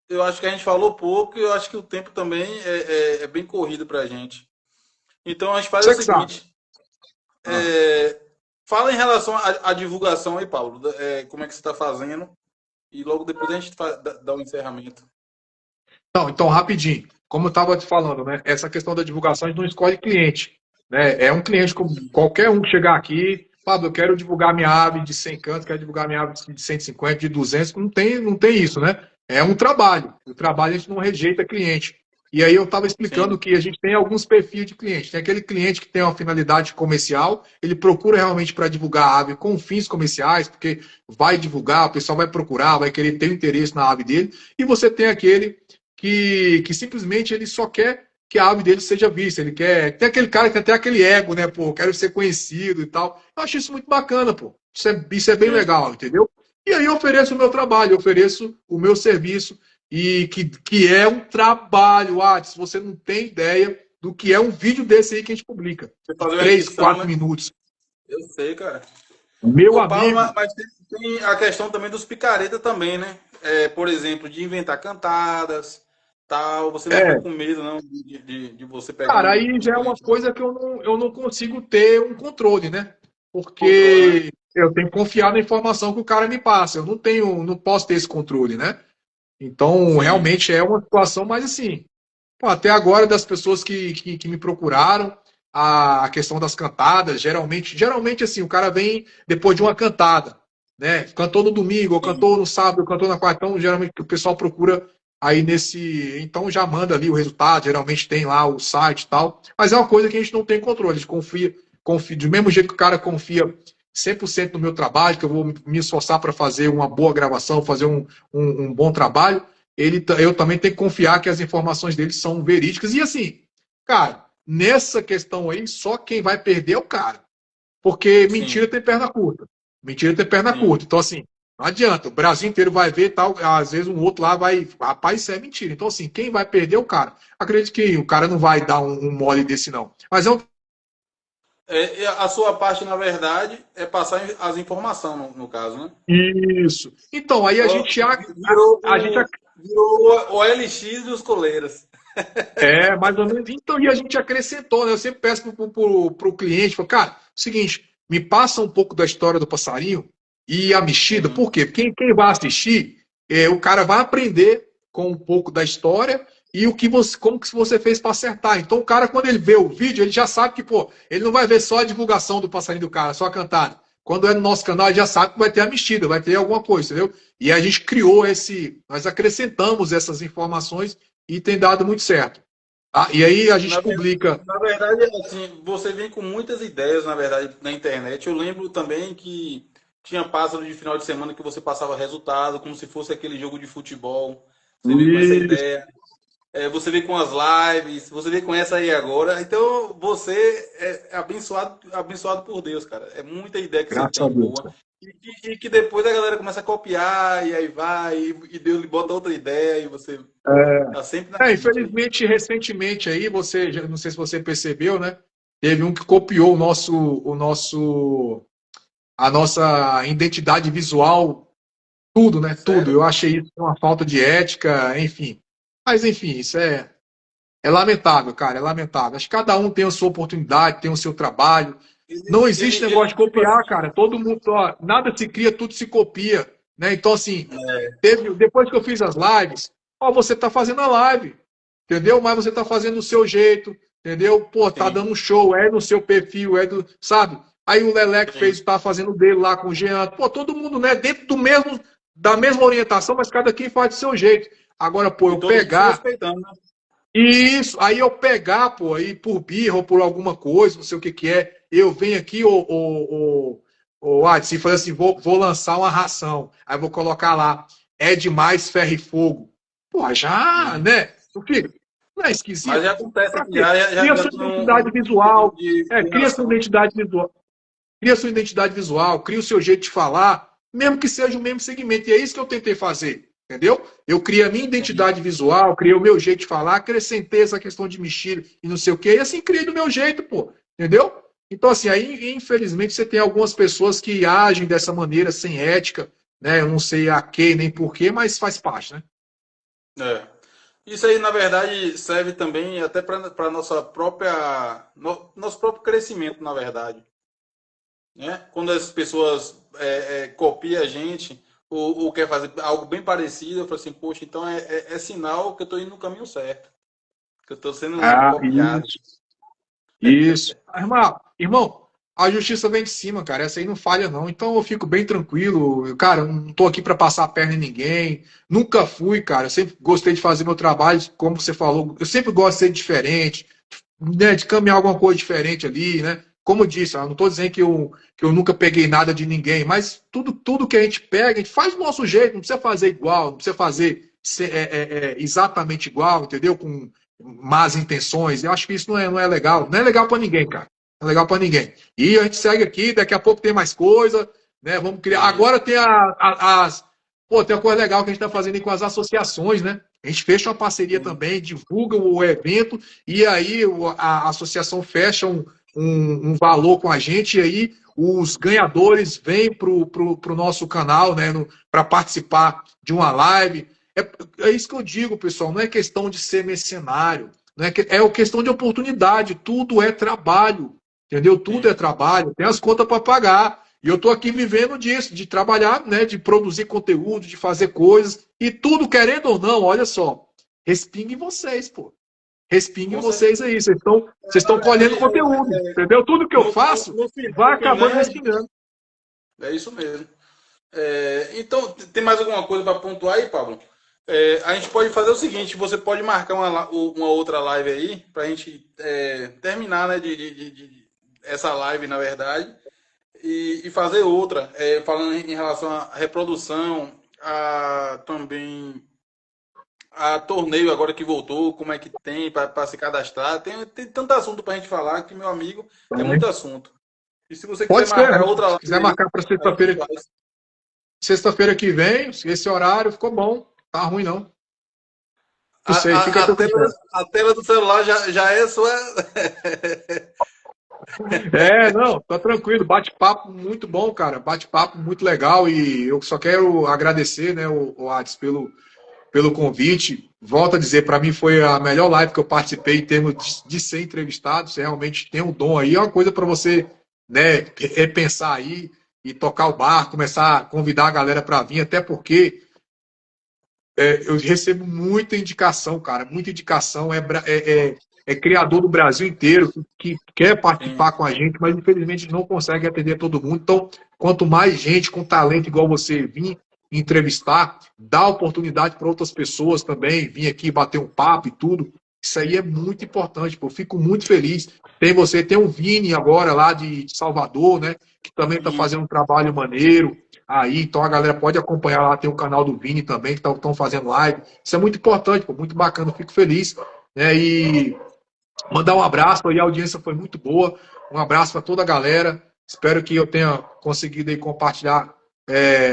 Eu acho que a gente falou pouco e eu acho que o tempo também é bem corrido pra gente. Então a gente faz o Você que sabe. seguinte. Ah. Fala em relação à divulgação aí, Paulo. Como é que você está fazendo? E logo depois a gente dá o encerramento. Não, então, rapidinho. Como eu estava te falando, né? Essa questão da divulgação, a gente não escolhe cliente. Né? É um cliente como qualquer um que chegar aqui, Pablo, eu quero divulgar minha ave de 100 cantos, quero divulgar minha ave de 150, de 200, não tem isso, né? É um trabalho. O trabalho a gente não rejeita cliente. E aí eu estava explicando Sim, que a gente tem alguns perfis de cliente. Tem aquele cliente que tem uma finalidade comercial, ele procura realmente para divulgar a ave com fins comerciais, porque vai divulgar, o pessoal vai procurar, vai querer ter interesse na ave dele. E você tem aquele que simplesmente ele só quer que a ave dele seja vista. Ele quer. Tem aquele cara que tem até aquele ego, né? Pô, quero ser conhecido e tal. Eu acho isso muito bacana, pô. Isso é bem sim, legal, entendeu? E aí eu ofereço o meu trabalho, eu ofereço o meu serviço, e que é um trabalho, se você não tem ideia do que é um vídeo desse aí que a gente publica, você de fazer uma 3 edição, 4 né? minutos. Eu sei, cara. Meu Ô, Paulo, amigo, mas tem a questão também dos picareta também, né? Por exemplo, de inventar cantadas, tal. Você não fica é, com medo, não, de você pegar cara, um, aí um já é uma cliente coisa que eu não consigo ter um controle, né? controle, né? Porque eu tenho que confiar na informação que o cara me passa. Eu não posso ter esse controle, né? Então, Sim, realmente é uma situação mais assim. Pô, até agora, das pessoas que me procuraram, a questão das cantadas, geralmente assim, o cara vem depois de uma cantada, né? Cantou no domingo, ou sim, cantou no sábado, ou cantou na quarta, então geralmente o pessoal procura aí nesse. Então já manda ali o resultado, geralmente tem lá o site e tal, mas é uma coisa que a gente não tem controle, a gente confia do mesmo jeito que o cara confia 100% no meu trabalho, que eu vou me esforçar para fazer uma boa gravação, fazer um bom trabalho, eu também tenho que confiar que as informações dele são verídicas. E assim, cara, nessa questão aí, só quem vai perder é o cara. Porque mentira sim, tem perna curta. Mentira tem perna sim. curta. Então, assim, não adianta. O Brasil inteiro vai ver tal. Às vezes um outro lá vai. Rapaz, isso é mentira. Então, assim, quem vai perder é o cara. Acredito que o cara não vai dar um mole desse, não. Mas é um. A sua parte, na verdade, é passar as informações, no caso, né? Isso. Então, aí a Ó, gente. Virou A gente virou o OLX dos coleiros. mais ou menos. Então, e a gente acrescentou, né? Eu sempre peço pro cliente, falo, cara, seguinte, me passa um pouco da história do passarinho e a mexida, Sim, por quê? Porque quem vai assistir, o cara vai aprender com um pouco da história e como que você fez para acertar. Então, o cara, quando ele vê o vídeo, ele já sabe que, pô, ele não vai ver só a divulgação do passarinho do cara, só a cantada. Quando é no nosso canal, ele já sabe que vai ter a mexida, vai ter alguma coisa, entendeu? E a gente criou nós acrescentamos essas informações e tem dado muito certo. Ah, e aí a Na, gente ver- publica. na verdade, assim, você vem com muitas ideias, na verdade, na internet. Eu lembro também que tinha pássaro de final de semana que você passava resultado, como se fosse aquele jogo de futebol. Você veio com essa Isso, ideia. Você veio com as lives, você veio com essa aí agora. Então, você é abençoado, abençoado por Deus, cara. É muita ideia que você graças a tem Deus. boa. E que depois a galera começa a copiar, e aí vai, e Deus lhe bota outra ideia, e você tá sempre na frente aí. Infelizmente, recentemente aí, você, não sei se você percebeu, né? Teve um que copiou a nossa identidade visual, tudo, né? Tudo. Sério? Eu achei isso uma falta de ética, enfim. Mas, enfim, é lamentável, cara, é lamentável. Acho que cada um tem a sua oportunidade, tem o seu trabalho. Não existe negócio de Tipo assim, copiar, cara. Todo mundo, ó, nada se cria, tudo se copia, né? Então, assim, depois que eu fiz as lives, ó, você tá fazendo a live, entendeu? Mas você tá fazendo do seu jeito, entendeu? Pô, tá sim, dando um show, é no seu perfil, sabe? Aí o Leleque sim. fez, tá fazendo o dele lá com o Jean. Pô, todo mundo, né, dentro da mesma orientação, mas cada quem faz do seu jeito. Agora, pô, E eu todo mundo se pegar respeitando, né? isso, aí eu pegar, pô, aí por birra ou por alguma coisa, não sei o que que é, eu venho aqui, o Adson, e falei assim, vou lançar uma ração, aí vou colocar lá, é demais ferro e fogo. Pô, já, Hum. né? O filho, não é Mas esquisito? já acontece Pra aqui, quê? já Cria sua ganhando identidade um título visual, de cria sua nação. identidade visual, cria sua identidade visual, cria o seu jeito de falar, mesmo que seja o mesmo segmento. E é isso que eu tentei fazer, entendeu? Eu criei a minha Sim. identidade visual, criei o meu jeito de falar, acrescentei essa questão de mexer e não sei o quê, e assim criei do meu jeito, pô, entendeu? Então, assim, aí, infelizmente, você tem algumas pessoas que agem dessa maneira, sem ética, né? Eu não sei a quê nem porquê, mas faz parte, né? É. Isso aí, na verdade, serve também até para nosso próprio crescimento, na verdade, né? Quando as pessoas copiam a gente ou quer fazer algo bem parecido, eu falo assim, poxa, então é sinal que eu estou indo no caminho certo, que eu estou sendo Ah, copiado. isso. Irmão, a justiça vem de cima, cara. Essa aí não falha, não. Então eu fico bem tranquilo. Cara, eu não tô aqui para passar a perna em ninguém. Nunca fui, cara. Eu sempre gostei de fazer meu trabalho, como você falou. Eu sempre gosto de ser diferente, né? De caminhar alguma coisa diferente ali, né? Como eu disse, eu não tô dizendo que eu nunca peguei nada de ninguém, mas tudo que a gente pega, a gente faz do nosso jeito. Não precisa fazer igual, não precisa fazer exatamente igual, entendeu? Com más intenções. Eu acho que isso não é legal. Não é legal para ninguém, cara. Não é legal para ninguém. E a gente segue aqui, daqui a pouco tem mais coisa, né? Vamos criar. Sim. Agora tem as. Pô, tem uma coisa legal que a gente está fazendo aí com as associações, né? A gente fecha uma parceria Sim. também, divulga o evento, e aí a associação fecha um valor com a gente, e aí os ganhadores vêm para o nosso canal, né? Para participar de uma live. É isso que eu digo, pessoal. Não é questão de ser mercenário. Não é questão de oportunidade. Tudo é trabalho. Entendeu? Tudo é Sim. trabalho. Tem as contas para pagar. E eu estou aqui vivendo disso, de trabalhar, né, de produzir conteúdo, de fazer coisas. E tudo, querendo ou não, olha só. Respingue em vocês, pô. Respingue em Com vocês certeza. aí. Vocês estão colhendo conteúdo. Entendeu? Tudo que eu faço vai No acabando final, respingando. é isso mesmo. Então, tem mais alguma coisa para pontuar aí, Pablo? A gente pode fazer o seguinte: você pode marcar uma outra live aí, para a gente terminar, né, essa live, na verdade, e fazer outra, falando em relação à reprodução, também a torneio agora que voltou, como é que tem para se cadastrar. Tem tanto assunto para a gente falar que, meu amigo, é muito assunto. E se você quiser Pode ser. marcar outra Se live quiser aí, marcar para a gente sexta-feira. faz. Sexta-feira que vem, esse horário ficou bom. Tá ruim, não. Não A, sei, fica a a, a, teu tela, critério. a tela do celular já é sua. Não, tá tranquilo. Bate-papo muito bom, cara. Bate-papo muito legal. E eu só quero agradecer, né, o Ades, pelo convite. Volto a dizer, para mim foi a melhor live que eu participei em termos de ser entrevistado. Você realmente tem um dom aí. É uma coisa para você, né, repensar aí e tocar o bar, começar a convidar a galera para vir, até porque eu recebo muita indicação, cara, muita indicação. É criador do Brasil inteiro que quer Sim, participar com a gente, mas infelizmente não consegue atender todo mundo. Então, quanto mais gente com talento igual você vir entrevistar, dá oportunidade para outras pessoas também vir aqui bater um papo e tudo. Isso aí é muito importante, pô. Eu fico muito feliz. Tem você, tem o Vini agora lá de Salvador, né? Que também está Isso. fazendo um trabalho maneiro. Aí, então a galera pode acompanhar lá, tem o canal do Vini também, que estão fazendo live. Isso é muito importante, pô, muito bacana, eu fico feliz. Né? E mandar um abraço aí, a audiência foi muito boa. Um abraço para toda a galera. Espero que eu tenha conseguido aí compartilhar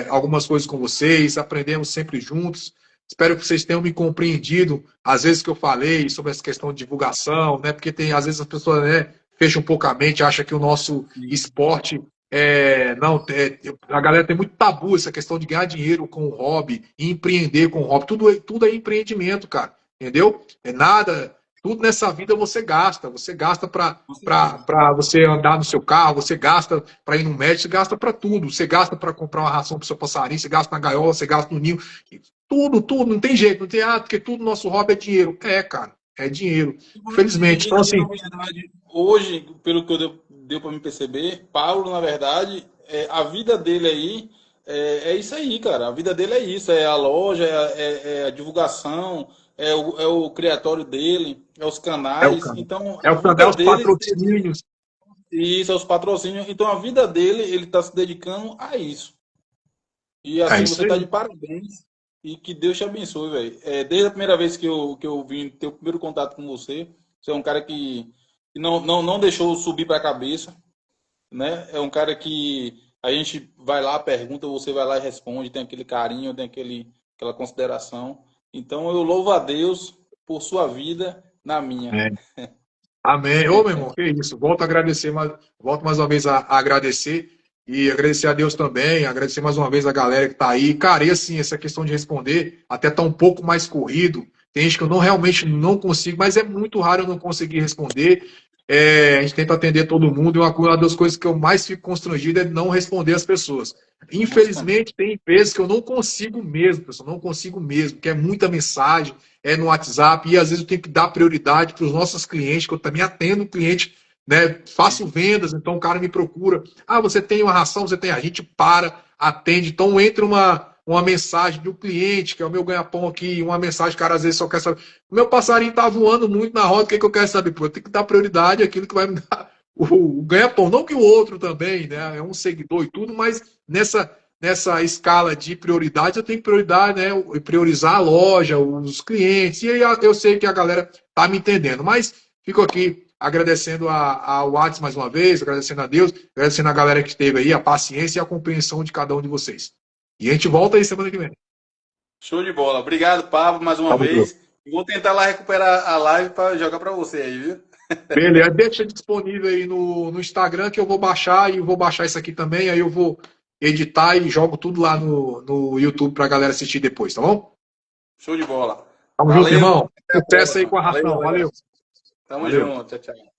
algumas coisas com vocês. Aprendemos sempre juntos. Espero que vocês tenham me compreendido, às vezes que eu falei sobre essa questão de divulgação, né? Porque tem, às vezes, as pessoas, né, fecham um pouco a mente, acham que o nosso esporte não, a galera tem muito tabu essa questão de ganhar dinheiro com o hobby e empreender com o hobby. Tudo é empreendimento, cara. Entendeu? É nada. Tudo nessa vida você gasta para você andar no seu carro, você gasta para ir no médico, você gasta para tudo, você gasta para comprar uma ração para o seu passarinho, você gasta na gaiola, você gasta no ninho, tudo, não tem jeito, não tem, porque tudo nosso hobby é dinheiro. Cara, é dinheiro, infelizmente. Então, assim, Na verdade, hoje, pelo que deu para me perceber, Paulo, na verdade, a vida dele aí é isso aí, cara. A vida dele é isso, é a loja, é a divulgação, é o criatório dele, é os é o canais. cara. Então, É a o canal, vida os dele, patrocínios. isso, é os patrocínios. Então, a vida dele, ele está se dedicando a isso. E É assim, isso você está aí. de parabéns e que Deus te abençoe, velho. Desde a primeira vez que eu vim ter o primeiro contato com você, você é um cara que não deixou subir para a cabeça, né? É um cara que a gente vai lá, pergunta, você vai lá e responde, tem aquele carinho, tem aquela consideração. Então eu louvo a Deus por sua vida na minha. É. Amém. Ô, meu irmão, que isso. Volto mais uma vez a agradecer e agradecer a Deus também, agradecer mais uma vez a galera que tá aí. Cara, e assim, essa questão de responder até tá um pouco mais corrido. Tem gente que eu realmente não consigo, mas é muito raro eu não conseguir responder. A gente tenta atender todo mundo e uma das coisas que eu mais fico constrangido é não responder as pessoas. Infelizmente, tem vezes que eu não consigo mesmo, pessoal, não consigo mesmo, que é muita mensagem, no WhatsApp, e às vezes eu tenho que dar prioridade para os nossos clientes, que eu também atendo cliente, né? Faço vendas, então o cara me procura. Ah, você tem uma ração, você tem. A gente atende. Então entra uma mensagem do cliente, que é o meu ganha-pão aqui, uma mensagem, o cara às vezes só quer saber. O meu passarinho tá voando muito na roda, o que eu quero saber? Pô, eu tenho que dar prioridade àquilo que vai me dar o ganha-pão. Não que o outro também, né? É um seguidor e tudo, mas nessa escala de prioridade, eu tenho que prioridade, né, priorizar a loja, os clientes, e aí eu sei que a galera tá me entendendo. Mas fico aqui agradecendo ao Whats mais uma vez, agradecendo a Deus, agradecendo a galera que esteve aí, a paciência e a compreensão de cada um de vocês. E a gente volta aí semana que vem. Show de bola. Obrigado, Pablo, mais uma Tamo junto. vez. Vou tentar lá recuperar a live para jogar para você aí, viu? Beleza, deixa disponível aí no Instagram que eu vou baixar e vou baixar isso aqui também, aí eu vou editar e jogo tudo lá no YouTube pra galera assistir depois, tá bom? Show de bola. Tamo junto, Valeu. irmão. Até a Sucesso aí próxima. com a Valeu, ração. galera. Valeu. Tamo Valeu. junto. Tchau, tchau.